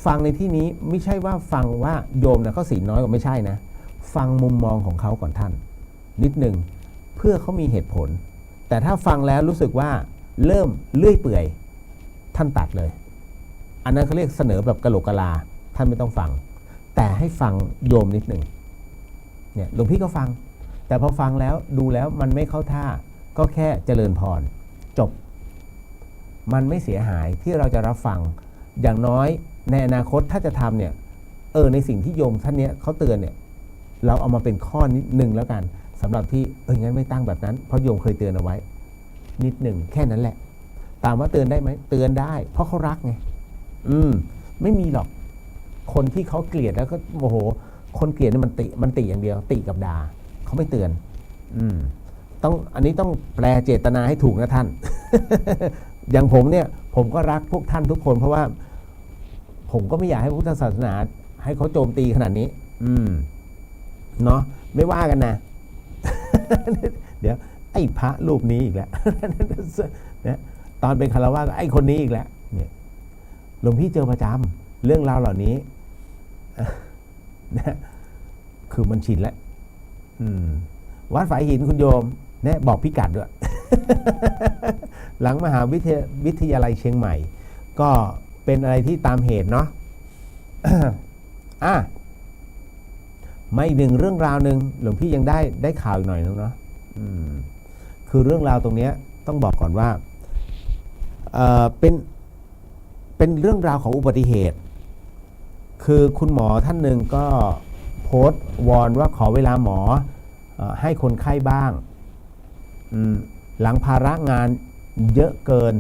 ฟังในที่นี้ไม่ใช่ว่าฟังว่าโยมนะเขาศีลน้อยกว่าไม่ใช่นะฟังมุมมองของเขาก่อนท่าน นิดหนึ่งเพื่อเขามีเหตุผล แต่ถ้าฟังแล้วรู้สึกว่าเริ่มเลื่อยเปื่อยท่านตัดเลยอันนั้นเขาเรียกเสนอแบบกะโหลกกะลาท่านไม่ต้องฟังแต่ให้ฟังโยมนิดหนึ่งเนี่ยหลวงพี่ก็ฟังแต่พอฟังแล้วดูแล้วมันไม่เข้าท่าก็แค่เจริญพรจบมันไม่เสียหายที่เราจะรับฟังอย่างน้อยในอนาคตถ้าจะทำเนี่ยในสิ่งที่โยมท่านเนี้ยเขาเตือนเนี่ยเราเอามาเป็นข้อนิดหนึ่งแล้วกันสำหรับที่งั้นไม่ตั้งแบบนั้นเพราะโยมเคยเตือนเอาไว้นิดหนึ่งแค่นั้นแหละตามว่าเตือนได้ไหมเตือนได้เพราะเขารักไงไม่มีหรอกคนที่เขาเกลียดแล้วก็โมโหคนเกลียดนี่มันติอย่างเดียวติกับด่าเขาไม่เตือนต้องอันนี้ต้องแปลเจตนาให้ถูกนะท่าน อย่างผมเนี่ยผมก็รักพวกท่านทุกคนเพราะว่าผมก็ไม่อยากให้พุทธศาสนาให้เขาโจมตีขนาดนี้เนาะไม่ว่ากันนะ เดี๋ยวไอ้พระรูปนี้อีกแล้ว เนี่ยตอนเป็นคฤหัสถ์ไอ้คนนี้อีกแล้วเนี่ยหลวงพี่เจอประจำเรื่องราวเหล่านี้นะคือมันชินแล้ววัดฝายหินคุณโยมเนี่ยบอกพิกัดด้วย หลังมหาวิทยาลัยเชียงใหม่ก็เป็นอะไรที่ตามเหตุเนาะ ไม่หนึ่งเรื่องราวหนึ่งหลวงพี่ยังได้ข่าวอีกหน่อยนึงเนาะคือเรื่องราวตรงนี้ต้องบอกก่อนว่าเป็นเรื่องราวของอุบัติเหตุคือคุณหมอท่านหนึ่งก็โพสต์วอนว่าขอเวลาหมอให้คนไข้บ้างหลังภาระงานเยอะเกิน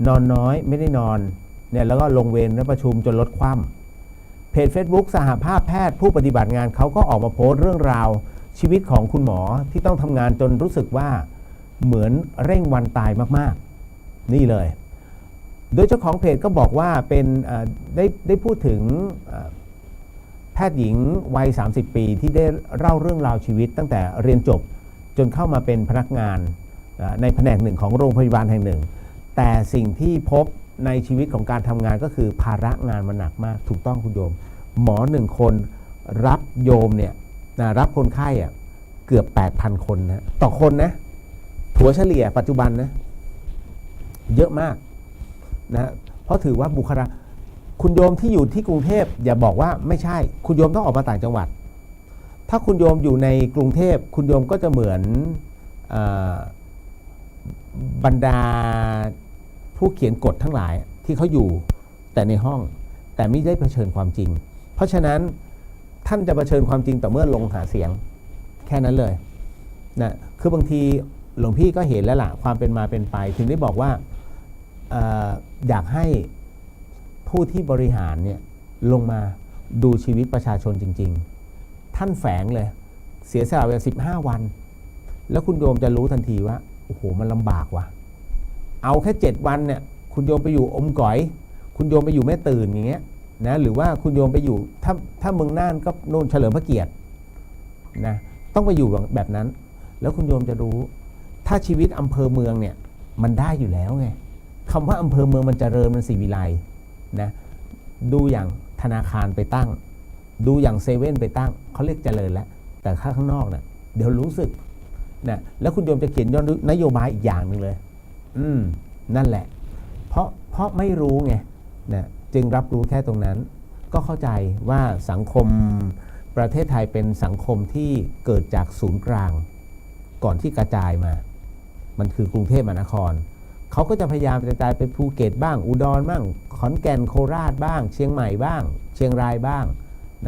นอนน้อยไม่ได้นอนเนี่ยแล้วก็ลงเวรและประชุมจนลดคว่ำเพจ Facebook สหภาพแพทย์ผู้ปฏิบัติงานเขาก็ออกมาโพสต์เรื่องราวชีวิตของคุณหมอที่ต้องทำงานจนรู้สึกว่าเหมือนเร่งวันตายมากๆนี่เลยโดยเจ้าของเพจก็บอกว่าเป็นได้พูดถึงแพทย์หญิงวัย30 ปีที่ได้เล่าเรื่องราวชีวิตตั้งแต่เรียนจบจนเข้ามาเป็นพนักงานในแผนกหนึ่งของโรงพยาบาลแห่งหนึ่งแต่สิ่งที่พบในชีวิตของการทำงานก็คือภาระงานมันหนักมากถูกต้องคุณโยมหมอ1คนรับโยมเนี่ยรับคนไข้เกือบ 8,000 คนนะต่อคนนะถัวเฉลี่ยปัจจุบันนะเยอะมากนะเพราะถือว่าบุคลากรคุณโยมที่อยู่ที่กรุงเทพอย่าบอกว่าไม่ใช่คุณโยมต้องออกมาต่างจังหวัดถ้าคุณโยมอยู่ในกรุงเทพคุณโยมก็จะเหมือนบรรดาผู้เขียนกฎทั้งหลายที่เขาอยู่แต่ในห้องแต่ไม่ได้เผชิญความจริงเพราะฉะนั้นท่านจะเผชิญความจริงต่อเมื่อลงหาเสียงแค่นั้นเลยนะคือบางทีหลวงพี่ก็เห็นแล้วล่ะความเป็นมาเป็นไปถึงได้บอกว่าอยากให้ผู้ที่บริหารเนี่ยลงมาดูชีวิตประชาชนจริงๆท่านแฝงเลยเสียสละเวลา15 วันแล้วคุณโยมจะรู้ทันทีว่าโอ้โหมันลำบากว่ะเอาแค่7 วันเนี่ยคุณโยมไปอยู่อมก๋อยคุณโยมไปอยู่แม่ตื่นอย่างเงี้ยนะหรือว่าคุณโยมไปอยู่ถ้าเมืองน่านก็โน่นเฉลิมพระเกียรตินะต้องไปอยู่แบบนั้นแล้วคุณโยมจะรู้ถ้าชีวิตอำเภอเมืองเนี่ยมันได้อยู่แล้วไงคำว่าอำเภอเมืองมันเจริญมันศรีวิไลนะดูอย่างธนาคารไปตั้งดูอย่างเซเว่นไปตั้งเขาเรียกเจริญแล้วแต่ข้างนอกเนี่ยเดี๋ยวรู้สึกนะแล้วคุณโยมจะเขียนย้อนนโยบายอีกอย่างหนึ่งเลยนั่นแหละเพราะไม่รู้ไงนะจึงรับรู้แค่ตรงนั้นก็เข้าใจว่าสังคมประเทศไทยเป็นสังคมที่เกิดจากศูนย์กลางก่อนที่กระจายมามันคือกรุงเทพมหานครเขาก็จะพยายามกระจายไปภูเก็ตบ้างอุดรบ้างขอนแก่นโคราชบ้างเชียงใหม่บ้างเชียงรายบ้าง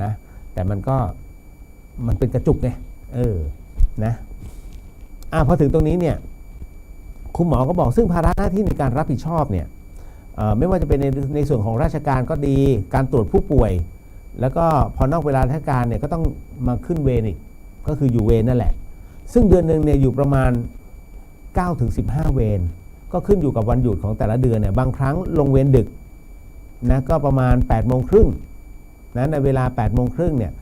นะแต่มันเป็นกระจุกไงนะพอถึงตรงนี้เนี่ยคุณหมอก็บอกซึ่งภาระหน้าที่ในการรับผิดชอบเนี่ยไม่ว่าจะเป็นในส่วนของราชการก็ดีการตรวจผู้ป่วยแล้วก็พอนอกเวลาราชการเนี่ยก็ต้องมาขึ้นเวรอีกก็คืออยู่เวรนั่นแหละซึ่งเดือนนึงเนี่ยอยู่ประมาณ 9-15 เวรก็ขึ้นอยู่กับวันหยุดของแต่ละเดือนเนี่ยบางครั้งลงเวรดึกนะก็ประมาณ 8:30 นะในเวลา 8:30 เนี่ย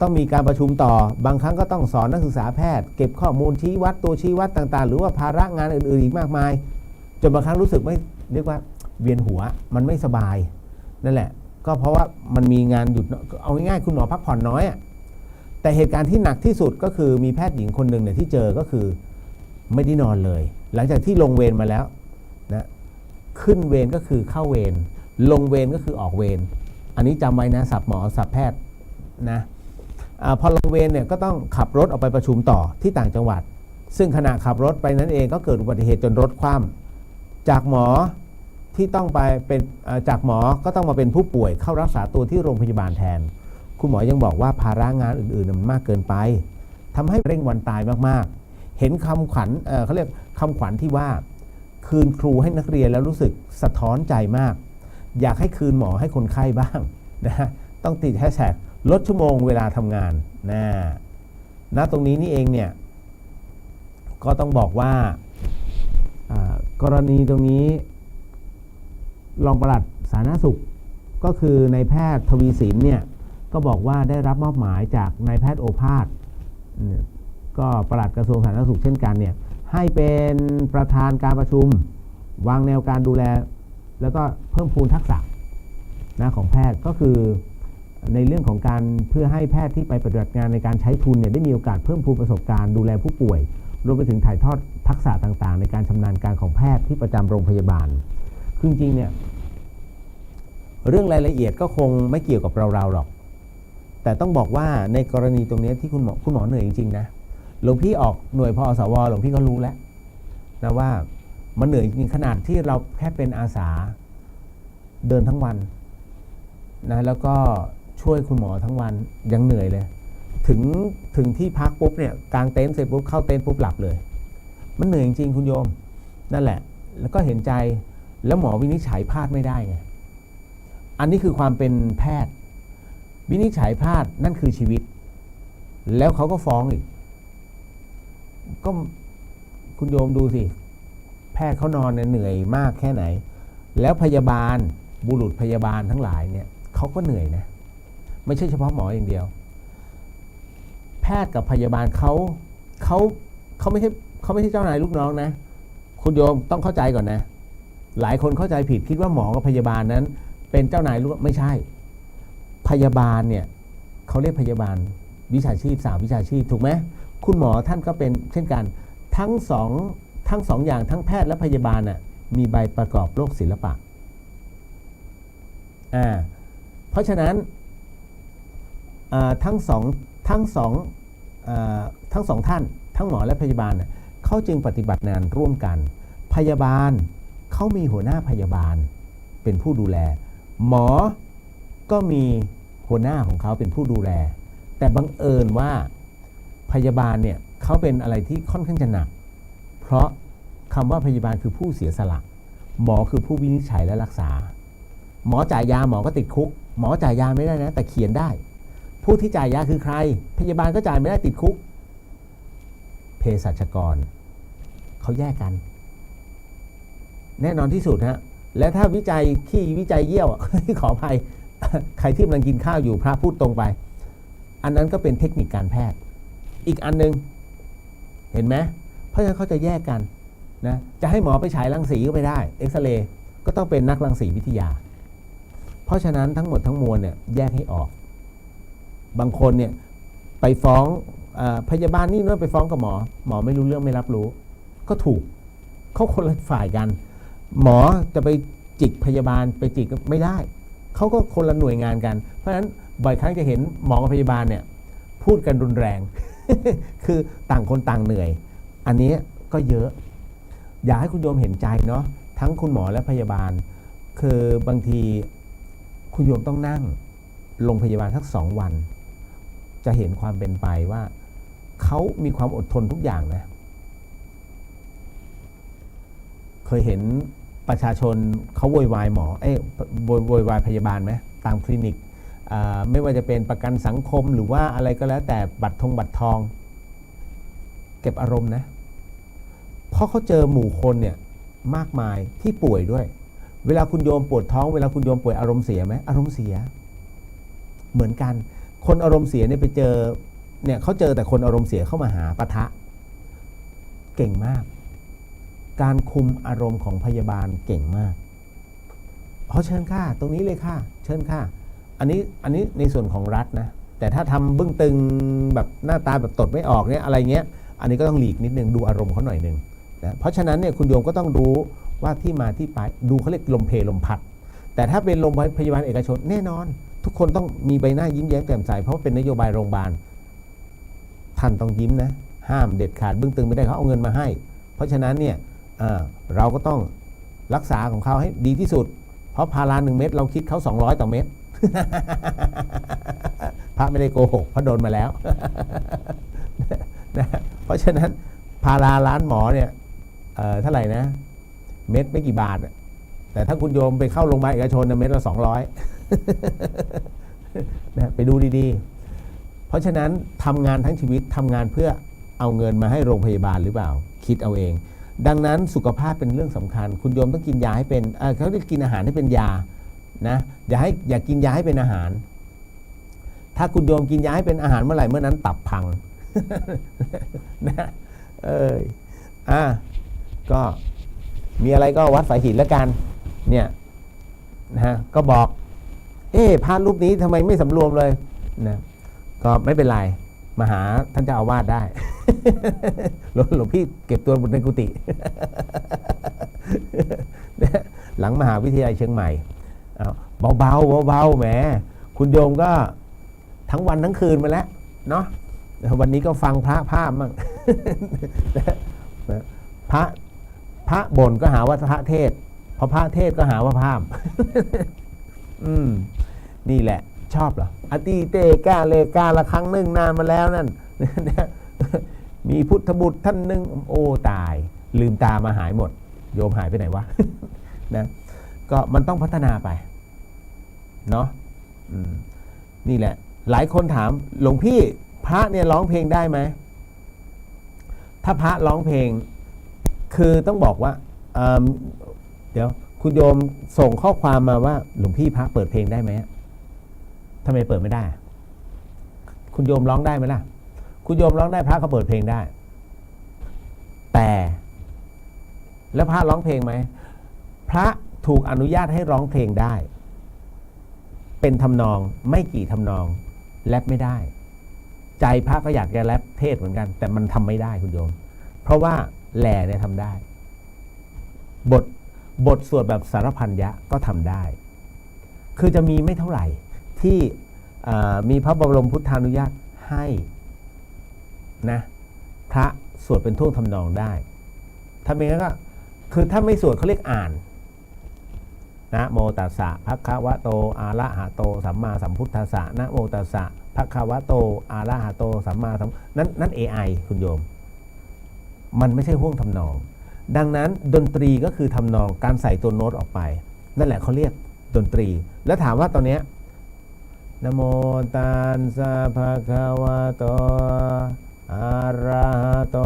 ต้องมีการประชุมต่อบางครั้งก็ต้องสอนนักศึกษาแพทย์เก็บข้อมูลชี้วัดตัวชี้วัดต่างๆหรือว่าภาระงานอื่นๆอีกมากมายจนบางครั้งรู้สึกไม่เรียกว่าเวียนหัวมันไม่สบายนั่นแหละก็เพราะว่ามันมีงานหยุดเอาง่ายๆคุณหมอพักผ่อนน้อย แต่เหตุการณ์ที่หนักที่สุดก็คือมีแพทย์หญิงคนหนึ่งเนี่ยที่เจอก็คือไม่ได้นอนเลยหลังจากที่ลงเวรมาแล้วนะขึ้นเวรก็คือเข้าเวรลงเวรก็คือออกเวรอันนี้จำไว้นะศัพท์หมอศัพท์แพทย์นะพอลงเวรเนี่ยก็ต้องขับรถออกไปประชุมต่อที่ต่างจังหวัดซึ่งขณะขับรถไปนั้นเองก็เกิดอุบัติเหตุจนรถคว่ำจากหมอที่ต้องไปเป็นจากหมอก็ต้องมาเป็นผู้ป่วยเข้ารักษาตัวที่โรงพยาบาลแทนคุณหมอยังบอกว่าภาระงานอื่นๆมันมากเกินไปทำให้เร่งวันตายมากๆเห็นคำขวัญเขาเรียกคำขวัญที่ว่าคืนครูให้นักเรียนแล้วรู้สึกสะท้อนใจมากอยากให้คืนหมอให้คนไข้บ้างนะต้องติดแฮชแท็กลดชั่วโมงเวลาทำงานณตรงนี้นี่เองเนี่ยก็ต้องบอกว่ากรณีตรงนี้รองปลัดสาธารณสุขก็คือนายแพทย์ทวีสินเนี่ยก็บอกว่าได้รับมอบหมายจากนายแพทย์โอภาสก็ปลัดกระทรวงสาธารณสุขเช่นกันเนี่ยให้เป็นประธานการประชุมวางแนวการดูแลแล้วก็เพิ่มพูนทักษะนะของแพทย์ก็คือในเรื่องของการเพื่อให้แพทย์ที่ไปปฏิบัติงานในการใช้ทุนเนี่ยได้มีโอกาสเพิ่มพูนประสบการณ์ดูแลผู้ป่วยรวมไปถึงถ่ายทอดทักษะต่างๆในการชำนาญการของแพทย์ที่ประจำโรงพยาบาลคือจริงๆเนี่ยเรื่องรายละเอียดก็คงไม่เกี่ยวกับเราหรอกแต่ต้องบอกว่าในกรณีตรงนี้ที่คุณหมอเหนื่อยจริงๆนะหลวงพี่ออกหน่วยพอสวหลวงพี่ก็รู้แล้วนะว่ามันเหนื่อยจริงขนาดที่เราแค่เป็นอาสาเดินทั้งวันนะแล้วก็ช่วยคุณหมอทั้งวันยังเหนื่อยเลยถึงที่พักปุ๊บเนี่ยกางเต็นท์เสร็จปุ๊บเข้าเต็นท์ปุ๊บหลับเลยมันเหนื่อยจริงๆคุณโยมนั่นแหละแล้วก็เห็นใจแล้วหมอวินิจฉัยพลาดไม่ได้ไงอันนี้คือความเป็นแพทย์วินิจฉัยพลาดนั่นคือชีวิตแล้วเขาก็ฟ้องอีกก็คุณโยมดูสิแพทย์เขานอนเนี่ยเหนื่อยมากแค่ไหนแล้วพยาบาลบุรุษพยาบาลทั้งหลายเนี่ยเขาก็เหนื่อยนะไม่ใช่เฉพาะหมออย่างเดียวแพทย์กับพยาบาลเขาไม่ใช่เจ้านายลูกน้องนะคุณโยมต้องเข้าใจก่อนนะหลายคนเข้าใจผิดคิดว่าหมอกับพยาบาลนั้นเป็นเจ้านายลูกไม่ใช่พยาบาลเนี่ยเขาเรียกพยาบาลวิชาชีพสาววิชาชีพถูกไหมคุณหมอท่านก็เป็นเช่นกันทั้งสองอย่างทั้งแพทย์และพยาบาลน่ะมีใบประกอบโรคศิลปะเพราะฉะนั้นทั้งสองท่านทั้งหมอและพยาบาลน่ะเขาจึงปฏิบัติงานร่วมกันพยาบาลเขามีหัวหน้าพยาบาลเป็นผู้ดูแลหมอก็มีหัวหน้าของเขาเป็นผู้ดูแลแต่บังเอิญว่าพยาบาลเนี่ยเขาเป็นอะไรที่ค่อนข้างจะหนักเพราะคำว่าพยาบาลคือผู้เสียสละหมอคือผู้วินิจฉัยและรักษาหมอจ่ายยาหมอก็ติดคุกหมอจ่ายยาไม่ได้นะแต่เขียนได้ผู้ที่จ่ายยาคือใครพยาบาลก็จ่ายไม่ได้ติดคุกเภสัชกรเขาแยกกันแน่นอนที่สุดฮะและถ้าวิจัยเยี่ยว ขออภัย ใครที่กำลังกินข้าวอยู่พระพูดตรงไปอันนั้นก็เป็นเทคนิคการแพทย์อีกอันนึงเห็นไหมเพราะฉะนั้นเขาจะแยกกันนะจะให้หมอไปฉายรังสีก็ไม่ได้เอ็กซเรย์ก็ต้องเป็นนักรังสีวิทยาเพราะฉะนั้นทั้งหมดทั้งมวลเนี่ยแยกให้ออกบางคนเนี่ยไปฟ้องพยาบาลนี่เนื่อไปฟ้องกับหมอไม่รู้เรื่องไม่รับรู้ก็ถูกเขาคนละฝ่ายกันหมอจะไปจิกพยาบาลไปจิกไม่ได้เขาก็คนละหน่วยงานกันเพราะฉะนั้นบ่อยครั้งจะเห็นหมอกับพยาบาลเนี่ยพูดกันรุนแรง คือต่างคนต่างเหนื่อยอันนี้ก็เยอะอยากให้คุณโยมเห็นใจเนาะทั้งคุณหมอและพยาบาลคือบางทีคุณโยมต้องนั่งโรงพยาบาลสัก2 วันจะเห็นความเป็นไปว่าเขามีความอดทนทุกอย่างนะเคยเห็นประชาชนเขาโวยวายหมอโวยวายพยาบาลไหมตามคลินิกไม่ว่าจะเป็นประกันสังคมหรือว่าอะไรก็แล้วแต่บัตรทองเก็บอารมณ์นะเพราะเขาเจอหมู่คนเนี่ยมากมายที่ป่วยด้วยเวลาคุณโยมปวดท้องเวลาคุณโยมป่วยอารมณ์เสียไหมอารมณ์เสียเหมือนกันคนอารมณ์เสียเนี่ยไปเจอเนี่ยเขาเจอแต่คนอารมณ์เสียเข้ามาหาปะทะเก่งมากการคุมอารมณ์ของพยาบาลเก่งมากเชิญค่ะตรงนี้เลยค่ะเชิญค่ะอันนี้ในส่วนของรัฐนะ แต่ถ้าทำบึ้งตึงแบบหน้าตาแบบตดไม่ออกเนี่ยอะไรเงี้ยอันนี้ก็ต้องหลีกนิดนึงดูอารมณ์เขาหน่อยนึงนะเพราะฉะนั้นเนี่ยคุณโยมก็ต้องรู้ว่าที่มาที่ไปดูเขาเรียกลมเพลลมพัดแต่ถ้าเป็นโรงพยาบาลเอกชนแน่นอนทุกคนต้องมีใบหน้ายิ้มแย้มแจ่มใสเพราะเป็นนโยบายโรงพยาบาลท่านต้องยิ้มนะห้ามเด็ดขาดบึ้งตึงไม่ได้เขาเอาเงินมาให้เพราะฉะนั้นเนี่ยเราก็ต้องรักษาของเขาให้ดีที่สุดเพราะพารา1 เม็ดเราคิดเขา200ต่อเม็ด พระไม่ได้โกหกพระโดนมาแล้ว นะเพราะฉะนั้นพาราร้านหมอเนี่ยเท่าไหร่นะเม็ดไม่กี่บาทแต่ถ้าคุณโยมไปเข้าโรงพยาบาลเอกชนเม็ดละ200 นะไปดูดีๆเพราะฉะนั้นทำงานทั้งชีวิตทำงานเพื่อเอาเงินมาให้โรงพยาบาลหรือเปล่าคิดเอาเองดังนั้นสุขภาพเป็นเรื่องสำคัญคุณโยมต้องกินยาให้เป็นเขาเรียกกินอาหารให้เป็นยานะอย่ากินยาให้เป็นอาหารถ้าคุณโยมกินยาให้เป็นอาหารเมื่อไหร่เมื่อนั้นตับพัง นะก็มีอะไรก็วัดสายหินแล้วกันเนี่ยนะฮะก็บอกพระรูปนี้ทำไมไม่สำรวมเลยนะก็ไม่เป็นไรมาหาท่านเจ้าอาวาสได้ หลวงพี่เก็บตัวบนในกุฏิ หลังมหาวิทยาลัยเชียงใหม่เบาแหมคุณโยมก็ทั้งวันทั้งคืนมาแล้วเนาะวันนี้ก็ฟังพระภาพมั่ง พระบ่นก็หาว่าพระเทศพอพระเทศก็หาว่าภาพ นี่แหละชอบเหรออติเตกาเลกาละครั้งหนึ่งนานมาแล้วนั่น มีพุทธบุตรท่านหนึ่งโอ้ตายลืมตามาหายหมดโยมหายไปไหนวะ นะก็มันต้องพัฒนาไปเนาะนี่แหละหลายคนถามหลวงพี่พระเนี่ยร้องเพลงได้ไหมถ้าพระร้องเพลงคือต้องบอกว่าเดี๋ยวคุณโยมส่งข้อความมาว่าหลวงพี่พระเปิดเพลงได้ไหมทำไมเปิดไม่ได้คุณโยมร้องได้ไหมล่ะคุณโยมร้องได้พระก็เปิดเพลงได้แต่แล้วพระร้องเพลงไหมพระถูกอนุญาตให้ร้องเพลงได้เป็นทำนองไม่กี่ทำนองแรปไม่ได้ใจพระก็อยากจะแรปเทศเหมือนกันแต่มันทำไม่ได้คุณโยมเพราะว่าแหล่เนี่ยทำได้บทสวดแบบสารพันยะก็ทำได้คือจะมีไม่เท่าไหร่ที่มีพระบรมพุทธานุญาตให้นะพระสวดเป็นท่วงทำนองได้ถ้าไม่งั้นก็คือถ้าไม่สวดเขาเรียกอ่านนะโมตัสสะภะคะวะโตอะระหะโตสัมมาสัมพุทธัสสะนะโมตัสสะภะคะวะโตอะระหะโตสัมมาสัมนั่น AI คุณโยมมันไม่ใช่ห่วงทำนองดังนั้นดนตรีก็คือทำนองการใส่ตัวโน้ตออกไปนั่นแหละเขาเรียกดนตรีแล้วถามว่าตอนนี้นะโมตัสสะภะคะวะโตอะระหะโต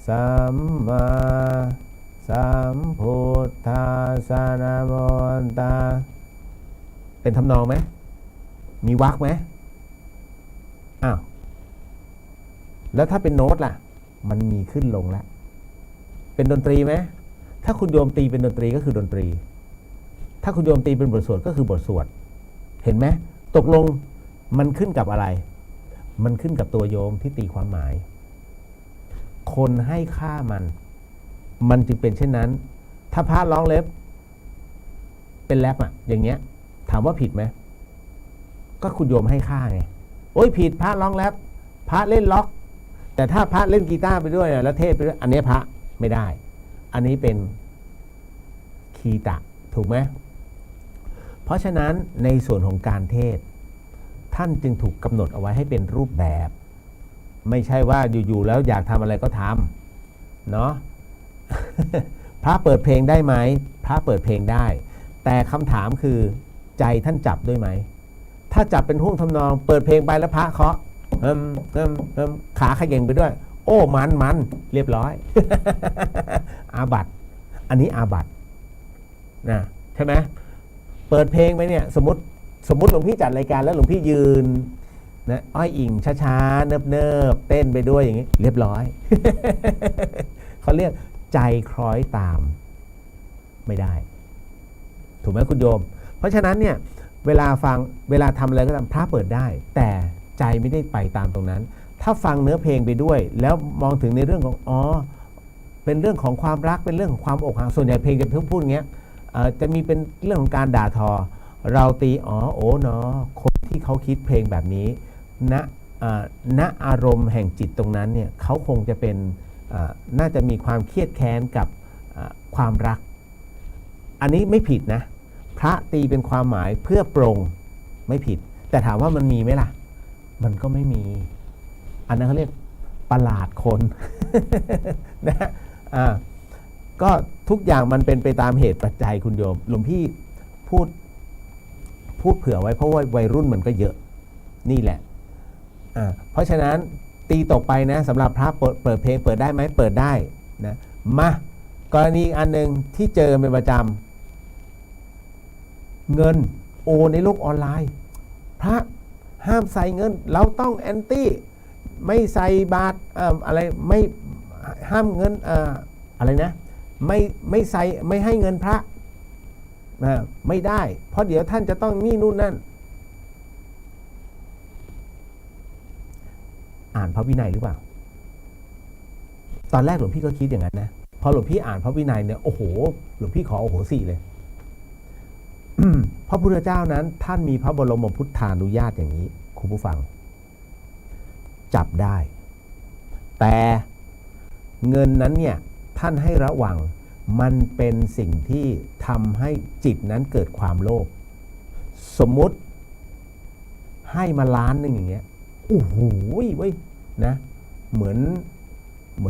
สัมมาสัมพุทธัสสะนะโมตัสเป็นทำนองไหมมีวรรคไหมอ้าวแล้วถ้าเป็นโน้ตล่ะมันมีขึ้นลงแล้วเป็นดนตรีไหมถ้าคุณโยมตีเป็นดนตรีก็คือดนตรีถ้าคุณโยมตีเป็นบทสวดก็คือบทสวดเห็นไหมตกลงมันขึ้นกับอะไรมันขึ้นกับตัวโยมที่ตีความหมายคนให้ค่ามันจึงเป็นเช่นนั้นถ้าพระร้องเล็บเป็นแรปอย่างเงี้ยถามว่าผิดไหมก็คุณโยมให้ค่าไงโอ้ยผิดพระร้องแรปพระเล่นล็อกแต่ถ้าพระเล่นกีตาร์ไปด้วยแล้วเทศไปด้วยอันนี้พระไม่ได้อันนี้เป็นคีตะถูกไหมเพราะฉะนั้นในส่วนของการเทศท่านจึงถูกกำหนดเอาไว้ให้เป็นรูปแบบไม่ใช่ว่าอยู่ๆแล้วอยากทำอะไรก็ทำเนาะ พระเปิดเพลงได้ไหมพระเปิดเพลงได้แต่คำถามคือใจท่านจับด้วยไหมถ้าจับเป็นห่วงทำนองเปิดเพลงไปแล้วพระเคาะขาขย่งไปด้วยโอ้มันเรียบร้อย อาบัติอันนี้อาบัตินะใช่ไหมเปิดเพลงไปเนี่ยสมมติหลวงพี่จัดรายการแล้วหลวงพี่ยืนนะอ้อยอิงช้าๆเนิบๆเต้นไปด้วยอย่างนี้เรียบร้อย เขาเรียกใจคล้อยตามไม่ได้ถูกไหมคุณโยมเพราะฉะนั้นเนี่ย เวลาฟังเวลาทำอะไรก็ตามพระเปิดได้แต่ใจไม่ได้ไปตามตรงนั้นถ้าฟังเนื้อเพลงไปด้วยแล้วมองถึงในเรื่องของเป็นเรื่องของความรักเป็นเรื่องของความอกหักส่วนใหญ่เพลงจะพูดอย่างเงี้ยจะมีเป็นเรื่องของการด่าทอเราตีโอ้เนาะคนที่เขาคิดเพลงแบบนี้ณอารมณ์แห่งจิตตรงนั้นเนี่ยเขาคงจะเป็นน่าจะมีความเครียดแค้นกับความรักอันนี้ไม่ผิดนะพระตีเป็นความหมายเพื่อปรงไม่ผิดแต่ถามว่ามันมีไหมล่ะมันก็ไม่มีอันนั้นเขาเรียกประหลาดคน นะก็ทุกอย่างมันเป็นไปตามเหตุปัจจัยคุณโยมหลวงพี่พูดเผื่อไว้เพราะว่าวัยรุ่นมันก็เยอะนี่แหละเพราะฉะนั้นตีตกไปนะสำหรับพระเปิดเพลงเปิดได้ไหมเปิดได้นะมากรณีอันหนึ่งที่เจอเป็นประจำเงินโอในโลกออนไลน์พระห้ามใส่เงินเราต้องแอนตี้ไม่ใส่บาทอะไรไม่ห้ามเงินอะไรนะไม่ใส่ไม่ให้เงินพระไม่ได้เพราะเดี๋ยวท่านจะต้องนี่นู่นนั่นอ่านพระวินัยหรือเปล่าตอนแรกหลวงพี่ก็คิดอย่างนั้นนะพอหลวงพี่อ่านพระวินัยเนี่ยโอ้โหหลวงพี่ขอโอ้โหสิเลย พระพุทธเจ้านั้นท่านมีพระบรมพุทธานุญาตอย่างนี้คุณผู้ฟังจับได้แต่เงินนั้นเนี่ยท่านให้ระวังมันเป็นสิ่งที่ทำให้จิตนั้นเกิดความโลภสมมุติให้มาล้านหนึ่งอย่างเงี้ยโอ้โหเว้ยนะเหมือ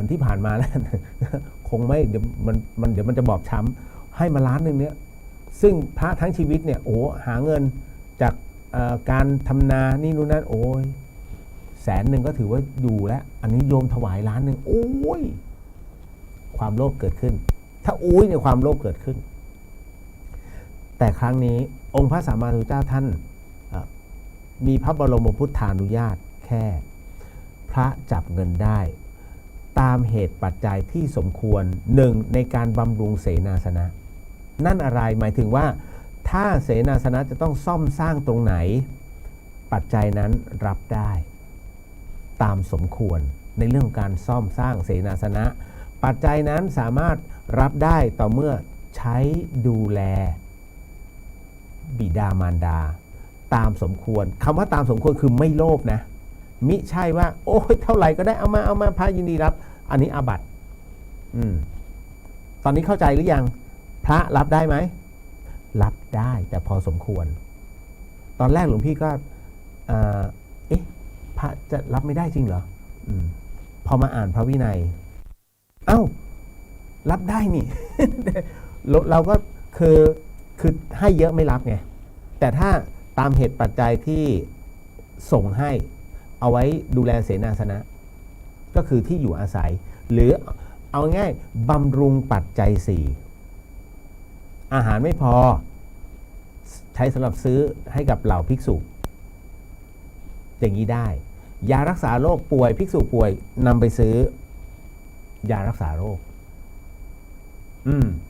นที่ผ่านมาแล้ว คงไม่เดี๋ยวมันจะบอบช้ำให้มาล้านหนึ่งเนี้ยซึ่งพระทั้งชีวิตเนี่ยโอ้หาเงินจากการทำนานี่นู่นนั่นโอ้ย100,000ก็ถือว่าอยู่แล้วอันนี้โยมถวายล้านหนึ่งโอ้ยความโลภเกิดขึ้นถ้าอุ้ยเนี่ยความโลภเกิดขึ้นแต่ครั้งนี้องค์พระสัมมาสัมพุทธเจ้าท่านมีพระบรมพุทธานุญาตแค่พระจับเงินได้ตามเหตุปัจจัยที่สมควร1ในการบำรุงเสนาสนะนั่นอะไรหมายถึงว่าถ้าเสนาสนะจะต้องซ่อมสร้างตรงไหนปัจจัยนั้นรับได้ตามสมควรในเรื่องการซ่อมสร้างเสนาสนะปัจจัยนั้นสามารถรับได้ต่อเมื่อใช้ดูแลบิดามารดาตามสมควรคำว่าตามสมควรคือไม่โลภนะมิใช่ว่าโอ้ยเท่าไหร่ก็ได้เอามาพระยินดีรับอันนี้อาบัติตอนนี้เข้าใจหรือยังพระรับได้ไหมรับได้แต่พอสมควรตอนแรกหลวงพี่ก็พระจะรับไม่ได้จริงเหรอพอมาอ่านพระวินัยเอ้ารับได้นี่ เราก็คือให้เยอะไม่รับไงแต่ถ้าตามเหตุปัจจัยที่ส่งให้เอาไว้ดูแลเสนาสนะก็คือที่อยู่อาศัยหรือเอาง่ายบำรุงปัจจัย4อาหารไม่พอใช้สำหรับซื้อให้กับเหล่าภิกษุอย่างนี้ได้ยารักษาโรคป่วยภิกษุป่วยนำไปซื้อยารักษาโรค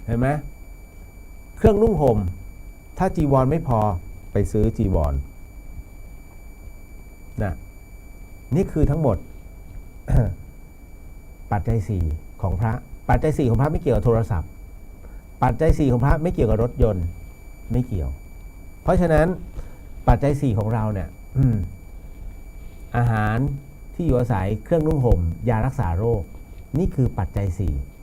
เห็นไหมเครื่องนุ่งห่มถ้าจีวรไม่พอไปซื้อจีวรนะนี่คือทั้งหมด ปัจจัย4ของพระปัจจัย4ของพระไม่เกี่ยวกับโทรศัพท์ปัจจัย4ของพระไม่เกี่ยวกับรถยนต์ไม่เกี่ยวเพราะฉะนั้นปัจจัย4ของเราเนี่ยอาหารที่อยู่อาศัยเครื่องนุ่งห่มยารักษาโรคนี่คือปัจจัย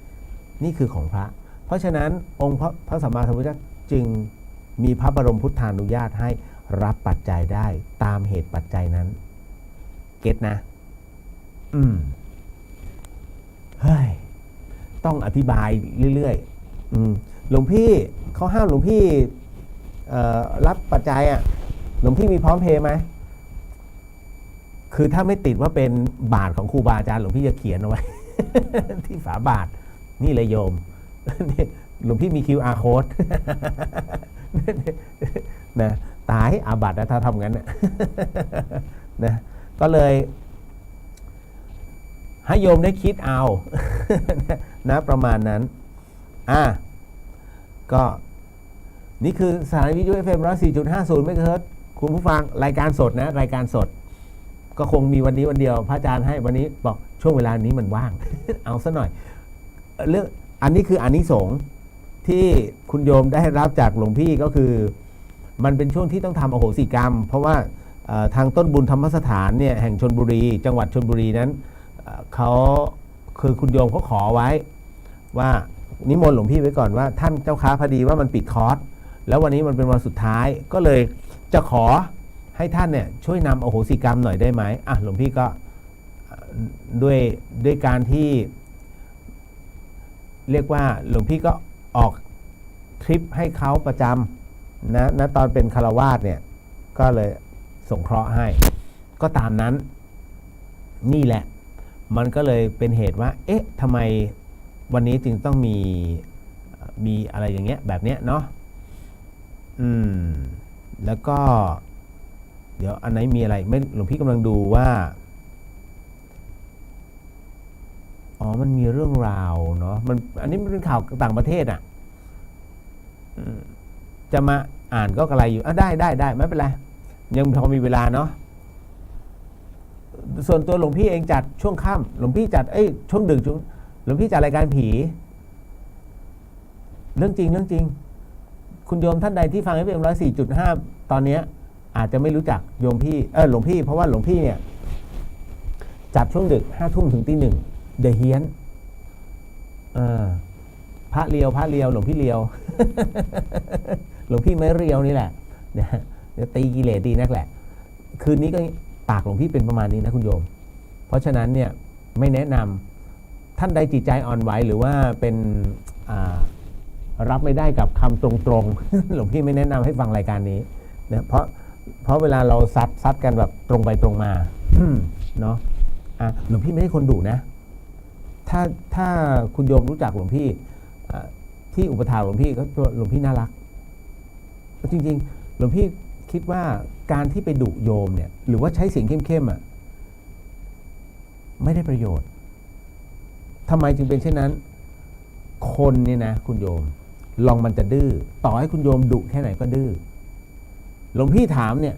4นี่คือของพระเพราะฉะนั้นองค์พระสัมมาสัมพุทธเจ้าจึงมีพระบรมพุทธานุญาตให้รับปัจจัยได้ตามเหตุปัจจัยนั้นเก็ทนะเฮ้ยต้องอธิบายเรื่อยๆหลวงพี่เขาห้ามหลวงพี่รับปัจจัยหลวงพี่มีพร้อมเพย์ไหมคือถ้าไม่ติดว่าเป็นบาทของครูบาอาจารย์หลวงพี่จะเขียนเอาไว้ ที่ฝาบาทนี่เลยโยมหลวงพี่มี QR code นะตายอาบัตินะถ้าทำงั้นนะก็เลยให้โยมได้คิดเอา นะประมาณนั้นก็ นี่คือสถานีวิทยุ FM 104.50 เมกะเฮิรตซ์คุณผู้ฟังรายการสดนะรายการสดก็คงมีวันนี้วันเดียวพระอาจารย์ให้วันนี้บอกช่วงเวลานี้มันว่าง เอาซะหน่อยเรื่องอันนี้คืออานิสงส์ที่คุณโยมได้รับจากหลวงพี่ก็คือมันเป็นช่วงที่ต้องทำอโหสิกรรมเพราะว่าทางต้นบุญธรรมสถานเนี่ยแห่งชลบุรีจังหวัดชลบุรีนั้นเขาคือคุณโยมเขาขอไว้ว่านิมนต์หลวงพี่ไว้ก่อนว่าท่านเจ้าค้าพอดีว่ามันปิดคอร์สแล้ววันนี้มันเป็นวันสุดท้ายก็เลยจะขอให้ท่านเนี่ยช่วยนำอโหสิกรรมหน่อยได้ไหมอ่ะหลวงพี่ก็ด้วยการที่เรียกว่าหลวงพี่ก็ออกทริปให้เขาประจำนะตอนเป็นคฤหัสถ์เนี่ยก็เลยสงเคราะห์ให้ก็ตามนั้นนี่แหละมันก็เลยเป็นเหตุว่าเอ๊ะทำไมวันนี้จึงต้องมีอะไรอย่างเงี้ยแบบเนี้ยเนาะแล้วก็เดี๋ยวอันไหนมีอะไรไม่หลวงพี่กำลังดูว่าอ๋อมันมีเรื่องราวเนาะมันอันนี้มันเป็นข่าวต่างประเทศอ่ะจะมาอ่านก็กระไรอยู่ได้ไม่เป็นไรยังพอมีเวลาเนาะส่วนตัวหลวงพี่เองจัดช่วงค่ำหลวงพี่จัดช่วงดึกหลวงพี่จัดรายการผีเรื่องจริงคุณโยมท่านใดที่ฟังFM 104.5ตอนนี้อาจจะไม่รู้จักโยมพี่หลวงพี่เพราะว่าหลวงพี่เนี่ยจัดช่วงดึก5 ทุ่มถึงตี 1เดอะเฮียนพระเลียวหลวงพี่เลียว หลวงพี่ไม่เรียวนี่แหละเนี่ยจะตีกิเลสดีนักแหละคืนนี้ก็ปากหลวงพี่เป็นประมาณนี้นะคุณโยมเพราะฉะนั้นเนี่ยไม่แนะนำท่านใดจิตใจอ่อนไหวหรือว่าเป็นรับไม่ได้กับคำตรงๆ หลวงพี่ไม่แนะนำให้ฟังรายการนี้นะเพราะเวลาเราซัดกันแบบตรงไปตรงมา เนาะหลวงพี่ไม่ใช่คนดุนะถ้าคุณโยมรู้จักหลวงพี่ที่อุปถากหลวงพี่ก็หลวงพี่น่ารักจริงๆหลวงพี่คิดว่าการที่ไปดุโยมเนี่ยหรือว่าใช้เสียงเข้มๆไม่ได้ประโยชน์ทำไมจึงเป็นเช่นนั้นคนเนี่ยนะคุณโยมลองมันจะดื้อต่อให้คุณโยมดุแค่ไหนก็ดื้อหลวงพี่ถามเนี่ย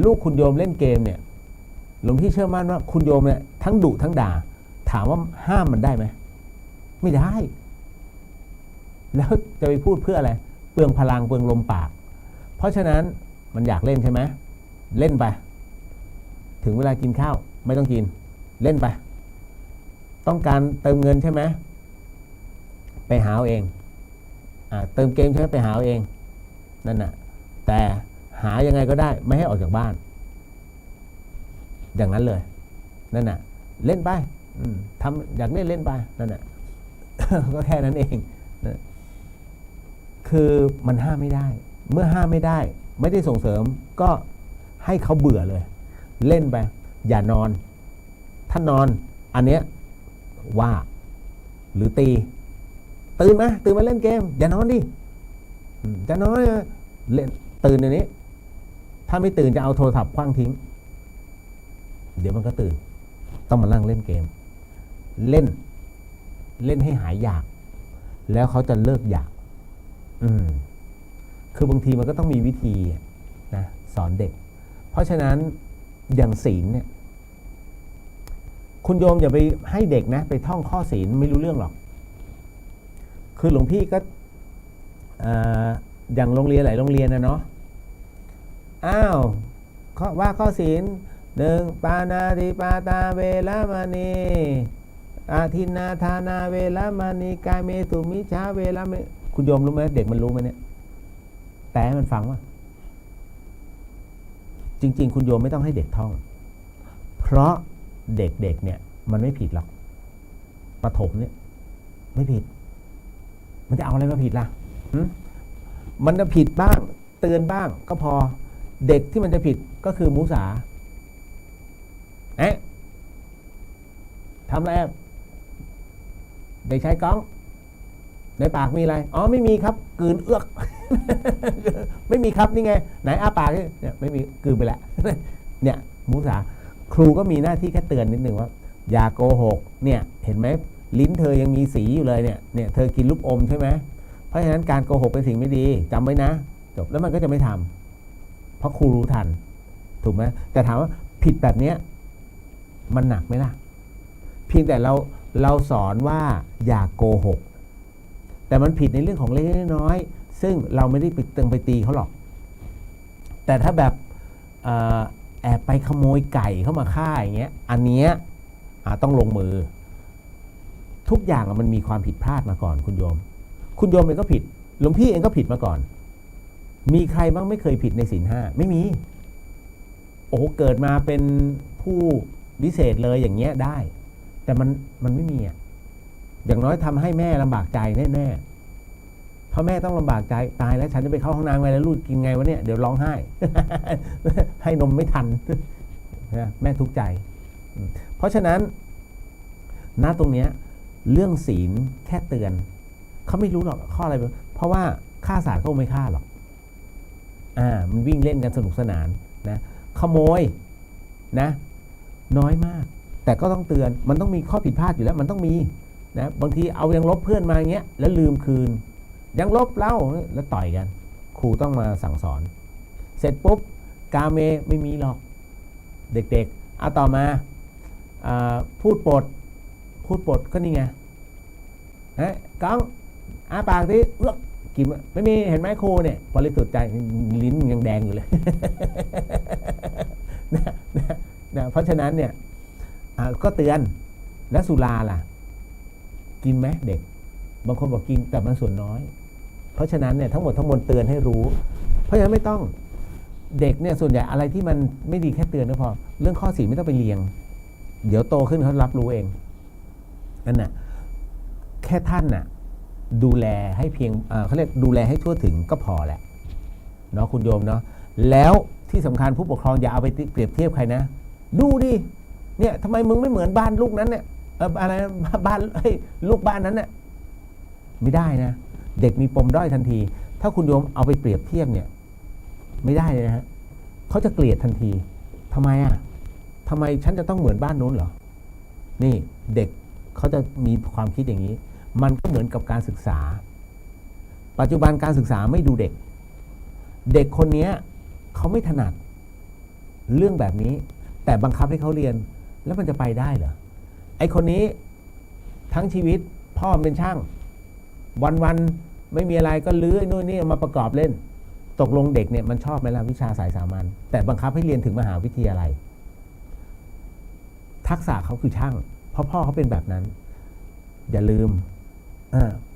ลูกคุณโยมเล่นเกมเนี่ยหลวงพี่เชื่อมั่นว่าคุณโยมเนี่ยทั้งดุทั้งด่าถามว่าห้ามมันได้ไหมไม่ได้แล้วจะไปพูดเพื่ออะไรเปลืองพลังเปลืองลมปากเพราะฉะนั้นมันอยากเล่นใช่ไหมเล่นไปถึงเวลากินข้าวไม่ต้องกินเล่นไปต้องการเติมเงินใช่ไหมไปหาเองเติมเกมใช่ไหมไปหาเองนั่นน่ะแต่หายังไงก็ได้ไม่ให้ออกจากบ้านอย่างนั้นเลยนั่นน่ะเล่นไปทำอยากเล่นไปนั่นน่ะ ก็แค่นั้นเองนะคือมันห้ามไม่ได้เมื่อห้ามไม่ได้ไม่ได้ส่งเสริมก็ให้เขาเบื่อเลยเล่นไปอย่านอนถ้านอนอันเนี้ยว่าหรือตื่นมาเล่นเกมอย่านอนดิจะนอนเล่นตื่นเดี๋ยวนี้ถ้าไม่ตื่นจะเอาโทรศัพท์คว้างทิ้งเดี๋ยวมันก็ตื่นต้องมานั่งเล่นเกมเล่นให้หายอยากแล้วเขาจะเลิกอยากคือบางทีมันก็ต้องมีวิธีนะสอนเด็กเพราะฉะนั้นอย่างศีลเนี่ยคุณโยมอย่าไปให้เด็กนะไปท่องข้อศีลไม่รู้เรื่องหรอกคือหลวงพี่ก็อย่างโรงเรียนหลายโรงเรียนนะเนาะว่าข้อศีล1ปานาติปาตาเวรมณีอาทินนาทานาเวรมณีกายเมสุมิชาเวรมณีคุณโยมรู้ไหมเด็กมันรู้ไหมเนี่ยแต่ให้มันฟังว่าจริงๆคุณโยมไม่ต้องให้เด็กท่องเพราะเด็กเนี่ยมันไม่ผิดหรอกประถมเนี่ยไม่ผิดมันจะเอาอะไรมาผิดล่ะมันจะผิดบ้างเตือนบ้างก็พอเด็กที่มันจะผิดก็คือมุสาทำอะไรเด็กชายก้องในปากมีอะไรอ๋อไม่มีครับกลืนเอื้อก ไม่มีครับนี่ไงไหนอ้าปากเนี่ยไม่มีกลืนไปแล้ว เนี่ยมุสาครูก็มีหน้าที่แค่เตือนนิดนึงว่าอย่าโกหกเนี่ยเห็นไหมลิ้นเธอยังมีสีอยู่เลยเนี่ยเธอกินลูกอมใช่ไหม เพราะฉะนั้นการโกหกเป็นสิ่งไม่ดีจำไว้นะจบแล้วมันก็จะไม่ทำเพราะครูรู้ทันถูกไหมแต่ถามว่าผิดแบบเนี้ยมันหนักไหมล่ะเพียงแต่เราสอนว่าอย่าโกหกแต่มันผิดในเรื่องของเล็กน้อยซึ่งเราไม่ได้ไปตีเขาหรอกแต่ถ้าแบบแอบไปขโมยไก่เข้ามาฆ่าอย่างเงี้ยอันเนี้ยต้องลงมือทุกอย่างมันมีความผิดพลาดมาก่อนคุณโยมเองก็ผิดหลวงพี่เองก็ผิดมาก่อนมีใครบ้างไม่เคยผิดในศีลห้าไม่มีโอ้เกิดมาเป็นผู้วิเศษเลยอย่างเงี้ยได้แต่มันไม่มีอย่างน้อยทำให้แม่ลำบากใจแน่ๆเพราะแม่ต้องลำบากใจตายแล้วฉันจะไปเข้าห้องน้ำไงแล้วลูกกินไงวะเนี่ยเดี๋ยวร้องไห้ ให้นมไม่ทัน แม่ทุกข์ใจเพราะฉะนั้นณตรงเนี้ยเรื่องศีลแค่เตือนเขาไม่รู้หรอกข้ออะไรเพราะว่าฆ่าสัตว์เขาไม่ฆ่าหรอกมันวิ่งเล่นกันสนุกสนานนะขโมยนะน้อยมากแต่ก็ต้องเตือนมันต้องมีข้อผิดพลาดอยู่แล้วมันต้องมีนะบางทีเอายังลบเพื่อนมาอย่างเงี้ยแล้วลืมคืนยังลบเล่าแล้วต่อยกันครูต้องมาสั่งสอนเสร็จปุ๊บกาเมไม่มีหรอกเด็กๆเอาต่อมาพูดปดก็นี่ไงก้องปากที่กินไม่มีเห็นไหมครูเนี่ยบริสุทธิ์ใจลิ้นยังแดงอยู่เลย นะเพราะฉะนั้นเนี่ยก็เตือนแล้วสุราล่ะกินไหมเด็กบางคนบอกกินแต่มันส่วนน้อยเพราะฉะนั้นเนี่ยทั้งหมดเตือนให้รู้เพราะฉะนั้นไม่ต้องเด็กเนี่ยส่วนใหญ่อะไรที่มันไม่ดีแค่เตือนก็พอเรื่องข้อศีลไม่ต้องไปเรียงเดี๋ยวโตขึ้นเขารับรู้เองนั่นน่ะแค่ท่านน่ะดูแลให้เพียงเขาเรียกดูแลให้ทั่วถึงก็พอแหละเนาะคุณโยมเนาะแล้วที่สำคัญผู้ปกครองอย่าเอาไปเปรียบเทียบใครนะดูดิเนี่ยทำไมมึงไม่เหมือนบ้านลูกนั้นเนี่ยอะไรบ้านลูกบ้านนั้นเนี่ยไม่ได้นะเด็กมีปมด้อยทันทีถ้าคุณโยมเอาไปเปรียบเทียบเนี่ยไม่ได้เลยนะฮะเขาจะเกลียดทันทีทำไมฉันจะต้องเหมือนบ้านนู้นเหรอนี่เด็กเขาจะมีความคิดอย่างนี้มันก็เหมือนกับการศึกษาปัจจุบันการศึกษาไม่ดูเด็กคนนี้เขาไม่ถนัดเรื่องแบบนี้แต่บังคับให้เขาเรียนแล้วมันจะไปได้เหรอไอคนนี้ทั้งชีวิตพ่อเป็นช่างวันไม่มีอะไรก็ลื้อนู่นนี่มาประกอบเล่นตกลงเด็กเนี่ยมันชอบไหมล่ะวิชาสายสามัญแต่บังคับให้เรียนถึงมหาวิทยาลัยทักษะเขาคือช่างเพราะพ่อเขาเป็นแบบนั้นอย่าลืม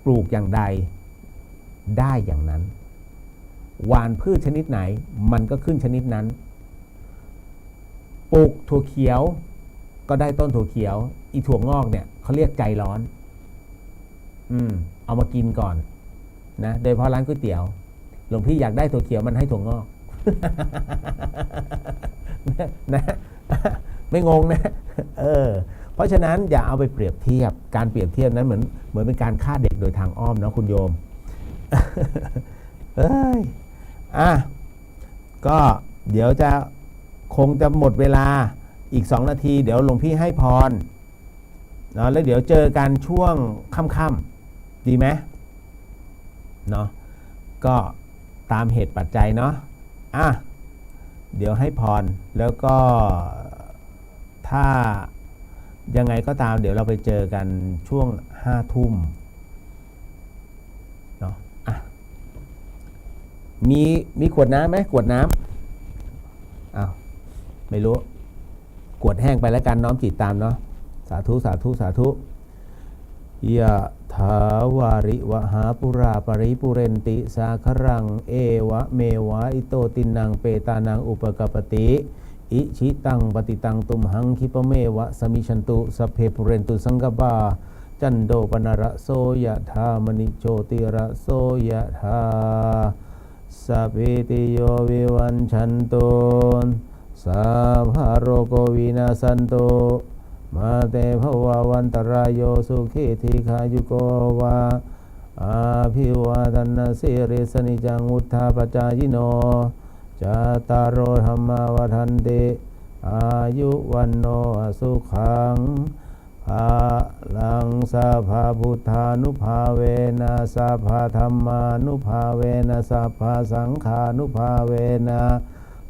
ปลูกอย่างใดได้อย่างนั้นหว่านพืชชนิดไหนมันก็ขึ้นชนิดนั้นปลูกถั่วเขียวก็ได้ต้นถั่วเขียวอีถั่วงอกเนี่ยเขาเรียกใจร้อนเอามากินก่อนนะโดยเฉพาะร้านก๋วยเตี๋ยวหลวงพี่อยากได้ถั่วเขียวมันให้ถั่วงอก นะไม่งงนะเพราะฉะนั้นอย่าเอาไปเปรียบเทียบการเปรียบเทียบนั้นเหมือนเป็นการฆ่าเด็กโดยทางอ้อมนะคุณโยม ก็เดี๋ยวคงจะหมดเวลาอีก2 นาทีเดี๋ยวหลวงพี่ให้พรเนาะแล้วเดี๋ยวเจอกันช่วงค่ำๆดีไหมเนาะก็ตามเหตุปัจจัยเนาะเดี๋ยวให้พรแล้วก็ถ้ายังไงก็ตามเดี๋ยวเราไปเจอกันช่วง5 ทุ่มเนาะมีขวดน้ำไหมขวดน้ำไม่รู้ขวดแห้งไปแล้วกันน้อมจิตตามเนาะสาธุสาธุสาธุยะถาวาริวหาปุราปริปุเรนติสาครังเอวะเมวะอิโตตินังเปตานังอุปกปติอิชิตังปฏิตังตุมหังคิปเมวะสมิชันตุสัพเพปุเรนตุสังกปาจันโดปนระโสยะธามณิโชติระโสยะธาสัพพิติโยวิวัญชันตุสัพพะโรโควินาสันตุมาเตภวะวันตรายโยสุขิธิขายุโกวาอาภิวาทนาสิริสนิจังอุทธาปจายโนจตารโอธรรมาวทันติอายุวันโนสุขังภา ลังสัพพะพุทธานุภาเวนะสัพพะธัมมานุภาเวนะสัพพะสังฆานุภาเวนะ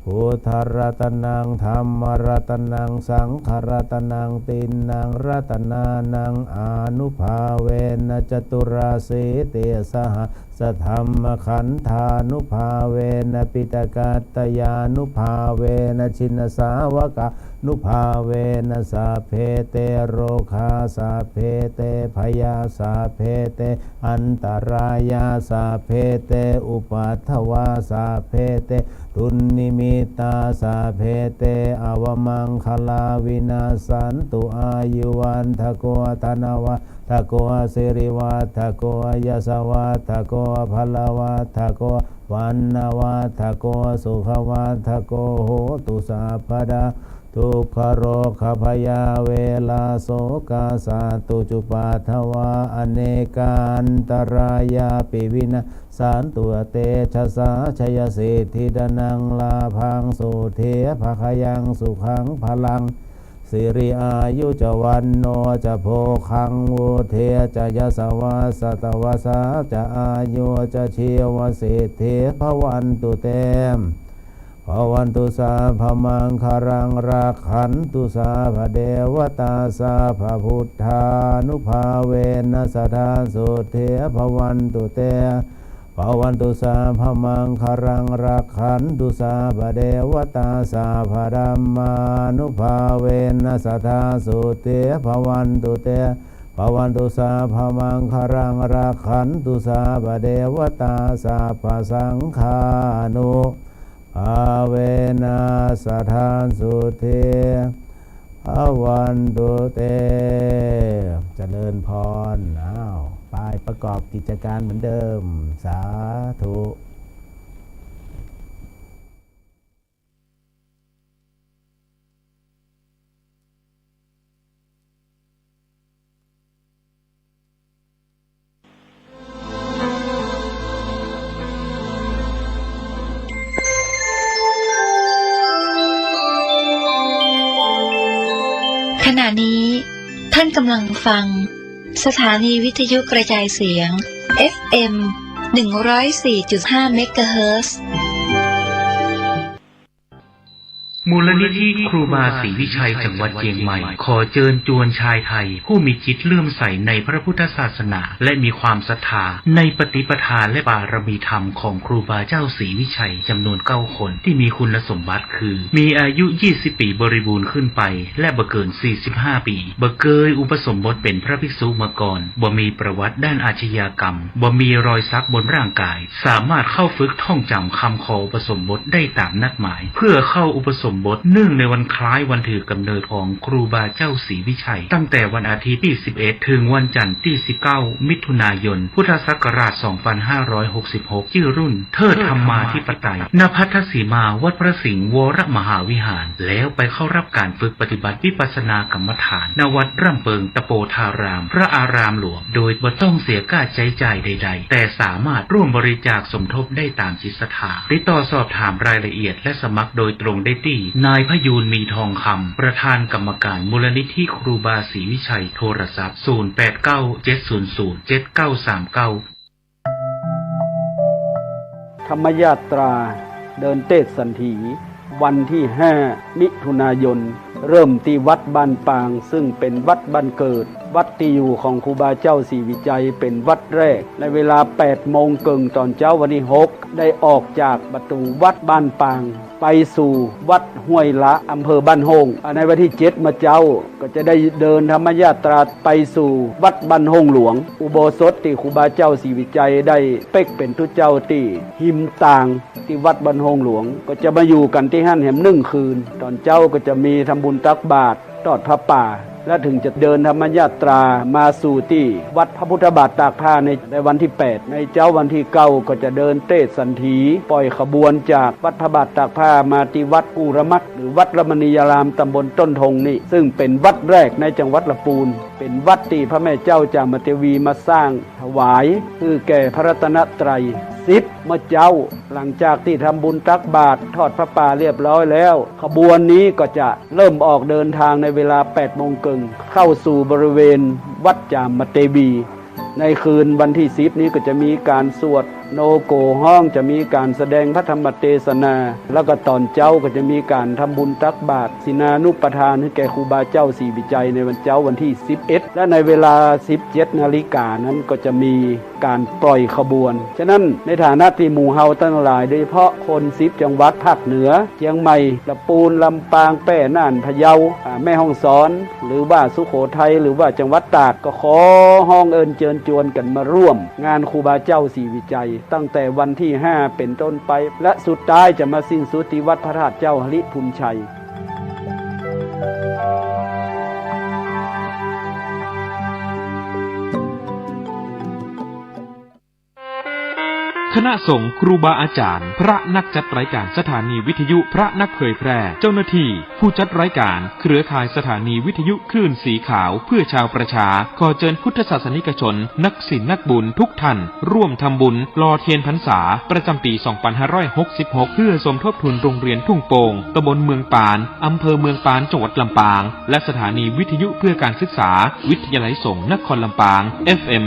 พุทธรัตนังธัมมรัตนังสังฆรัตนังตินนังรัตนานังอานุภาเวนะจตุราสีเตสหสธัมมขันธานุภาเวนะปิตกัตตยานุภาเวนะชินสาวกานุภาเวนะสาเพเตโรคาสาเพเตพยาสาเพเตอันตรายาสาเพเตอุปัฏฐวาสาเพเตทุนนิมิตาสาเพเตอวมังคลาวินาสันตุอายุวันทโกธนวะทโกสิริวัฒโกยสวัฒโกพลวัฒโกวันนวัฒโกสุขวัฒโกโหตุสัพพดาทุกขโรคพยาเวลาโสกาสาตุจุปัฏฐวาอเนกาอันตรายาปิวินาสานตัวเตชะสาชยสิทธิดนังลาพังสุเทภคยังสุขังพลังสิริอายุจวันโนจะโพคังวุเทจะยสวาสตวสาจะอายุจะชีวสิทธิภวันตุเตมภวันตุสาภมังคารังราขันตุสาภเดวตาสาภพุทธานุภาเวนัสธาสุเทภวันตุเตภวันตุสาภมังคารังราขันตุสาภเดวตาสาภดัมมานุภาเวนัสธาสุเทภวันตุเตภวันตุสาภมังคารังราขันตุสาภเดวตาสาภสังฆานุภาเวนัสธาสุเทภวันตุเตเจริญพรไปประกอบกิจการเหมือนเดิมสาธุ ขณะนี้ท่านกำลังฟังสถานีวิทยุกระจายเสียง FM 104.5 เมกะเฮิรตซ์ มูลนิธิครูบาศรีวิชัยจังหวัดเชียงใหม่ขอเชิญชวนชายไทยผู้มีจิตเลื่อมใสในพระพุทธศาสนาและมีความศรัทธาในปฏิปทาและบารมีธรรมของครูบาเจ้าศรีวิชัยจำนวน9 คนที่มีคุณสมบัติคือมีอายุ20 ปีบริบูรณ์ขึ้นไปและบ่เกิน45 ปีบ่เคยอุปสมบทเป็นพระภิกษุมาก่อนบ่มีประวัติด้านอาชญากรรมบ่มีรอยสักบนร่างกายสามารถเข้าฝึกท่องจำคำขออุปสมบทได้ตามนัดหมายเพื่อเข้าอุปสมบทเนื่องในวันคล้ายวันถือกำเนิดของครูบาเจ้าศรีวิชัยตั้งแต่วันอาทิตย์ที่11ถึงวันจันทร์ที่19มิถุนายนพุทธศักราช2566ชื่อรุ่นเทิดธรรมาธิปไตยณพัทธสีมาวัดพระสิงห์วรมหาวิหารแล้วไปเข้ารับการฝึกปฏิบัติวิปัสสนากรรมฐานณวัดร่ำเปิงตะโปธารามพระอารามหลวงโดยบ่ต้องเสียค่าใช้จ่ายใดๆแต่สามารถร่วมบริจาคสมทบได้ตามจิตศรัทธาติดต่อสอบถามรายละเอียดและสมัครโดยตรงได้ที่นายพยูนมีทองคำประธานกรรมการมูลนิธิครูบาศรีวิชัยโทรศัพท์0897007939ธรรมยาตราเดินเทศสันถีวันที่5มิถุนายนเริ่มที่วัดบ้านปางซึ่งเป็นวัดบ้านเกิดวัดที่อยู่ของครูบาเจ้าศรีวิชัยเป็นวัดแรกในเวลา 8:00 น.ตอนเช้าวันที่6ได้ออกจากประตูวัดบ้านปางไปสู่วัดห้วยละอำเภอบ้านโฮงในวันที่7มาเจ้าก็จะได้เดินธรรมยาตราไปสู่วัดบ้านโฮงหลวงอุโบสถที่ครูบาเจ้าศรีวิชัยได้เป๊กเป็นทุเจ้าที่หิมต่างที่วัดบ้านโฮงหลวงก็จะมาอยู่กันที่หั่นแหม1 คืนตอนเช้าก็จะมีทำบุญตักบาตรทอดพระป่าและถึงจะเดินธรรมยาตรามาสู่ที่วัดพระพุทธบาทตากผ้าในวันที่8ในเจ้าวันที่9ก็จะเดินเทศสันถีปล่อยขบวนจากวัดพระบาทตากผ้ามาที่วัดกูรมัดหรือวัดรมณียารามตำบลต้นทงนี่ซึ่งเป็นวัดแรกในจังหวัดลำพูนเป็นวัดที่พระแม่เจ้าจามเทวีมาสร้างถวายคือแก่พระรัตนตรัย 10เมื่อเจ้าหลังจากที่ทำบุญตักบาตรทอดพระป่าเรียบร้อยแล้วขบวนนี้ก็จะเริ่มออกเดินทางในเวลา 8:30 น.เข้าสู่บริเวณวัดจามเตบีในคืนวันที่10นี้ก็จะมีการสวดโนโกห้องจะมีการแสดงพระธรรมเทศนาแล้วก็ตอนเจ้าก็จะมีการทำบุญตักบาตรศีนานุปทานให้แก่ครูบาเจ้าศรีวิจัยในวันเจ้าวันที่11และในเวลา 17 นาฬิกานั้นก็จะมีการปล่อยขบวนฉะนั้นในฐานะที่หมู่เฮาทั้งหลายโดยเฉพาะคน10จังหวัดภาคเหนือเชียงใหม่ลำพูนลำปางแพร่น่านพะเยาแม่ฮ่องสอนหรือว่าสุโขทัยหรือว่าจังหวัดตากก็ขอห้องเอิญเชิญชวนกันมาร่วมงานครูบาเจ้าศรีวิจัยตั้งแต่วันที่5เป็นต้นไปและสุดท้ายจะมาสิ้นสุดที่วัดพระธาตุเจ้าหฤทุมชัย คณะสงฆ์ครูบาอาจารย์พระนักจัดรายการสถานีวิทยุพระนักเผยแพร่เจ้าหน้าที่ผู้จัดรายการเครือข่ายสถานีวิทยุคลื่นสีขาวเพื่อชาวประชาขอเชิญพุทธศาสนิกชนนักศิลป์นักบุญทุกท่านร่วมทำบุญหล่อเทียนพรรษาประจำปี 2566 เพื่อสมทบทุนโรงเรียนทุ่งโป่งตำบลเมืองปานอำเภอเมืองปานจังหวัดลำปางและสถานีวิทยุเพื่อการศึกษาวิทยาลัยสงฆ์นครลำปาง FM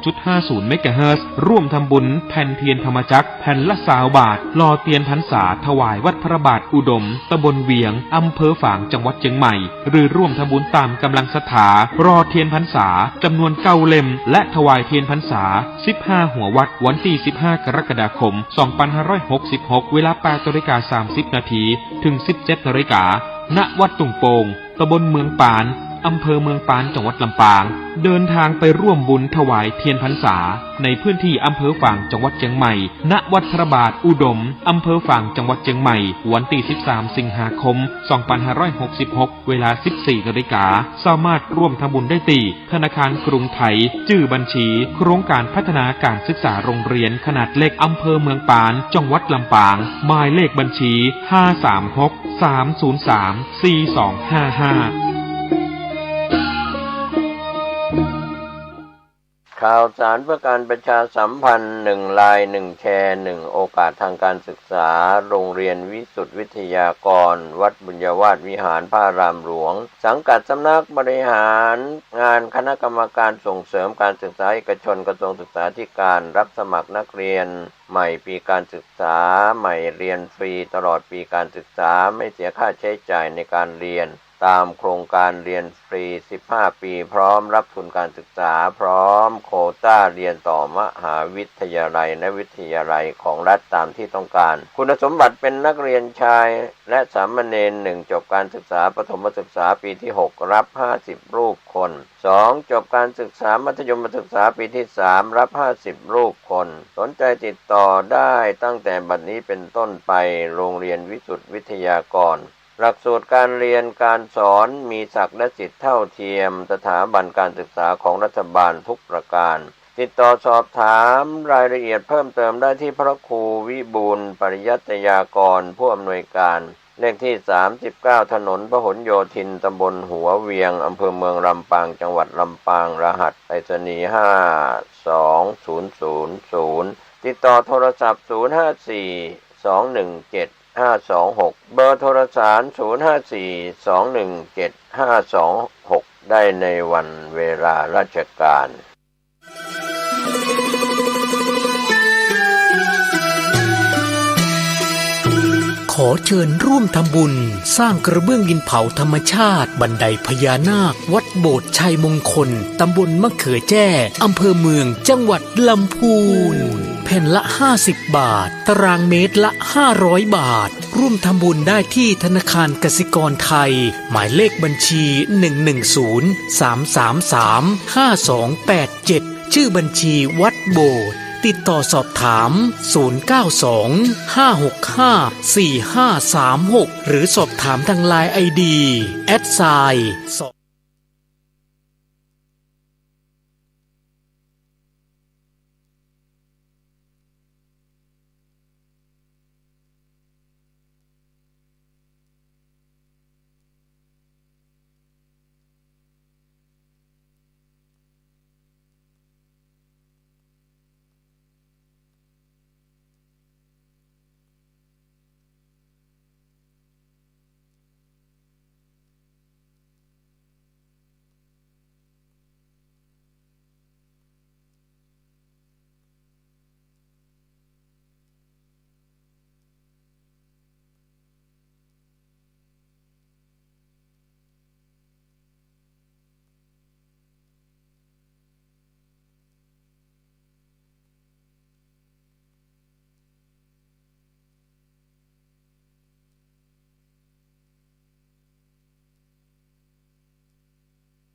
106.50 เมกะเฮิรตซ์ร่วมทำบุญแผ่นเทียนธรรมจักรแผ่นละ20 บาทหล่อเทียนพรรษาถวายวัดพระบาทอุดมตำบลเวียงอำเภอฝางจังหวัดเชียงใหม่หรือร่วมทำบุญตามกำลังศรัทธารอเทียนพรรษาจำนวน9 เล่มและถวายเทียนพรรษา15หัววัดวันที่15 กรกฎาคม 2566 เวลา 8:30 นาทีถึง 17 นาฬิกาณวัดตุ่งโป่งตำบลเมืองปานอำเภอเมืองปานจังหวัดลำปางเดินทางไปร่วมบุญถวายเทียนพรรษาในพื้นที่อำเภอฝางจังหวัดเชียงใหม่ณวัดพระบาทอุดมอำเภอฝางจังหวัดเชียงใหม่วันที่13 สิงหาคม 2566 เวลา 14 นาฬิกาสามารถร่วมทำบุญได้ที่ธนาคารกรุงไทยชื่อบัญชีโครงการพัฒนาการศึกษาโรงเรียนขนาดเล็กอำเภอเมืองปานจังหวัดลำปางหมายเลขบัญชี 536-303-4255ข่าวสารเพื่อการประชาสัมพันธ์1 ลาย 1 แชร์ 1 โอกาสทางการศึกษาโรงเรียนวิสุทธิวิทยากรวัดบุญญาวาสวิหารพระอารามหลวงสังกัดสำนักบริหารงานคณะกรรมการส่งเสริมการศึกษาเอกชนกระทรวงศึกษาธิการรับสมัครนักเรียนใหม่ปีการศึกษาใหม่เรียนฟรีตลอดปีการศึกษาไม่เสียค่าใช้จ่ายในการเรียนตามโครงการเรียนฟรี15 ปีพร้อมรับทุนการศึกษาพร้อมโควต้าเรียนต่อมหาวิทยาลัยและวิทยาลัยของรัฐตามที่ต้องการคุณสมบัติเป็นนักเรียนชายและสามเณร1จบการศึกษาประถมศึกษาปีที่6รับ50รูปคน2จบการศึกษามัธยมศึกษาปีที่3รับ50รูปคนสนใจติดต่อได้ตั้งแต่บัดนี้เป็นต้นไปโรงเรียนวิสุทธิวิทยากรหลักสูตรการเรียนการสอนมีศักดิ์และสิทธิเท่าเทียมสถาบันการศึกษาของรัฐบาลทุกประการติดต่อสอบถามรายละเอียดเพิ่มเติมได้ที่พระครูวิบูลย์ปริยัตยากรผู้อำนวยการเลขที่39ถนนพหลโยธินตำบลหัวเวียงอำเภอเมืองลำปางจังหวัดลำปางรหัสไปรษณีย์52000ติดต่อโทรศัพท์054 217 526เบอร์โทรศัพท์054 217 526ได้ในวันเวลาราชการขอเชิญร่วมทำบุญสร้างกระเบื้องดินเผาธรรมชาติบันไดพญานาควัดโบสถ์ชัยมงคลตำบลมะเขือแจ้อำเภอเมืองจังหวัดลำพูนแผ่นละ50 บาทตารางเมตรละ500 บาทร่วมทำบุญได้ที่ธนาคารกสิกรไทยหมายเลขบัญชี 110-333-5287 ชื่อบัญชีวัดโบสถ์ติดต่อสอบถาม 092-565-4536 หรือสอบถามทางไลน์ ID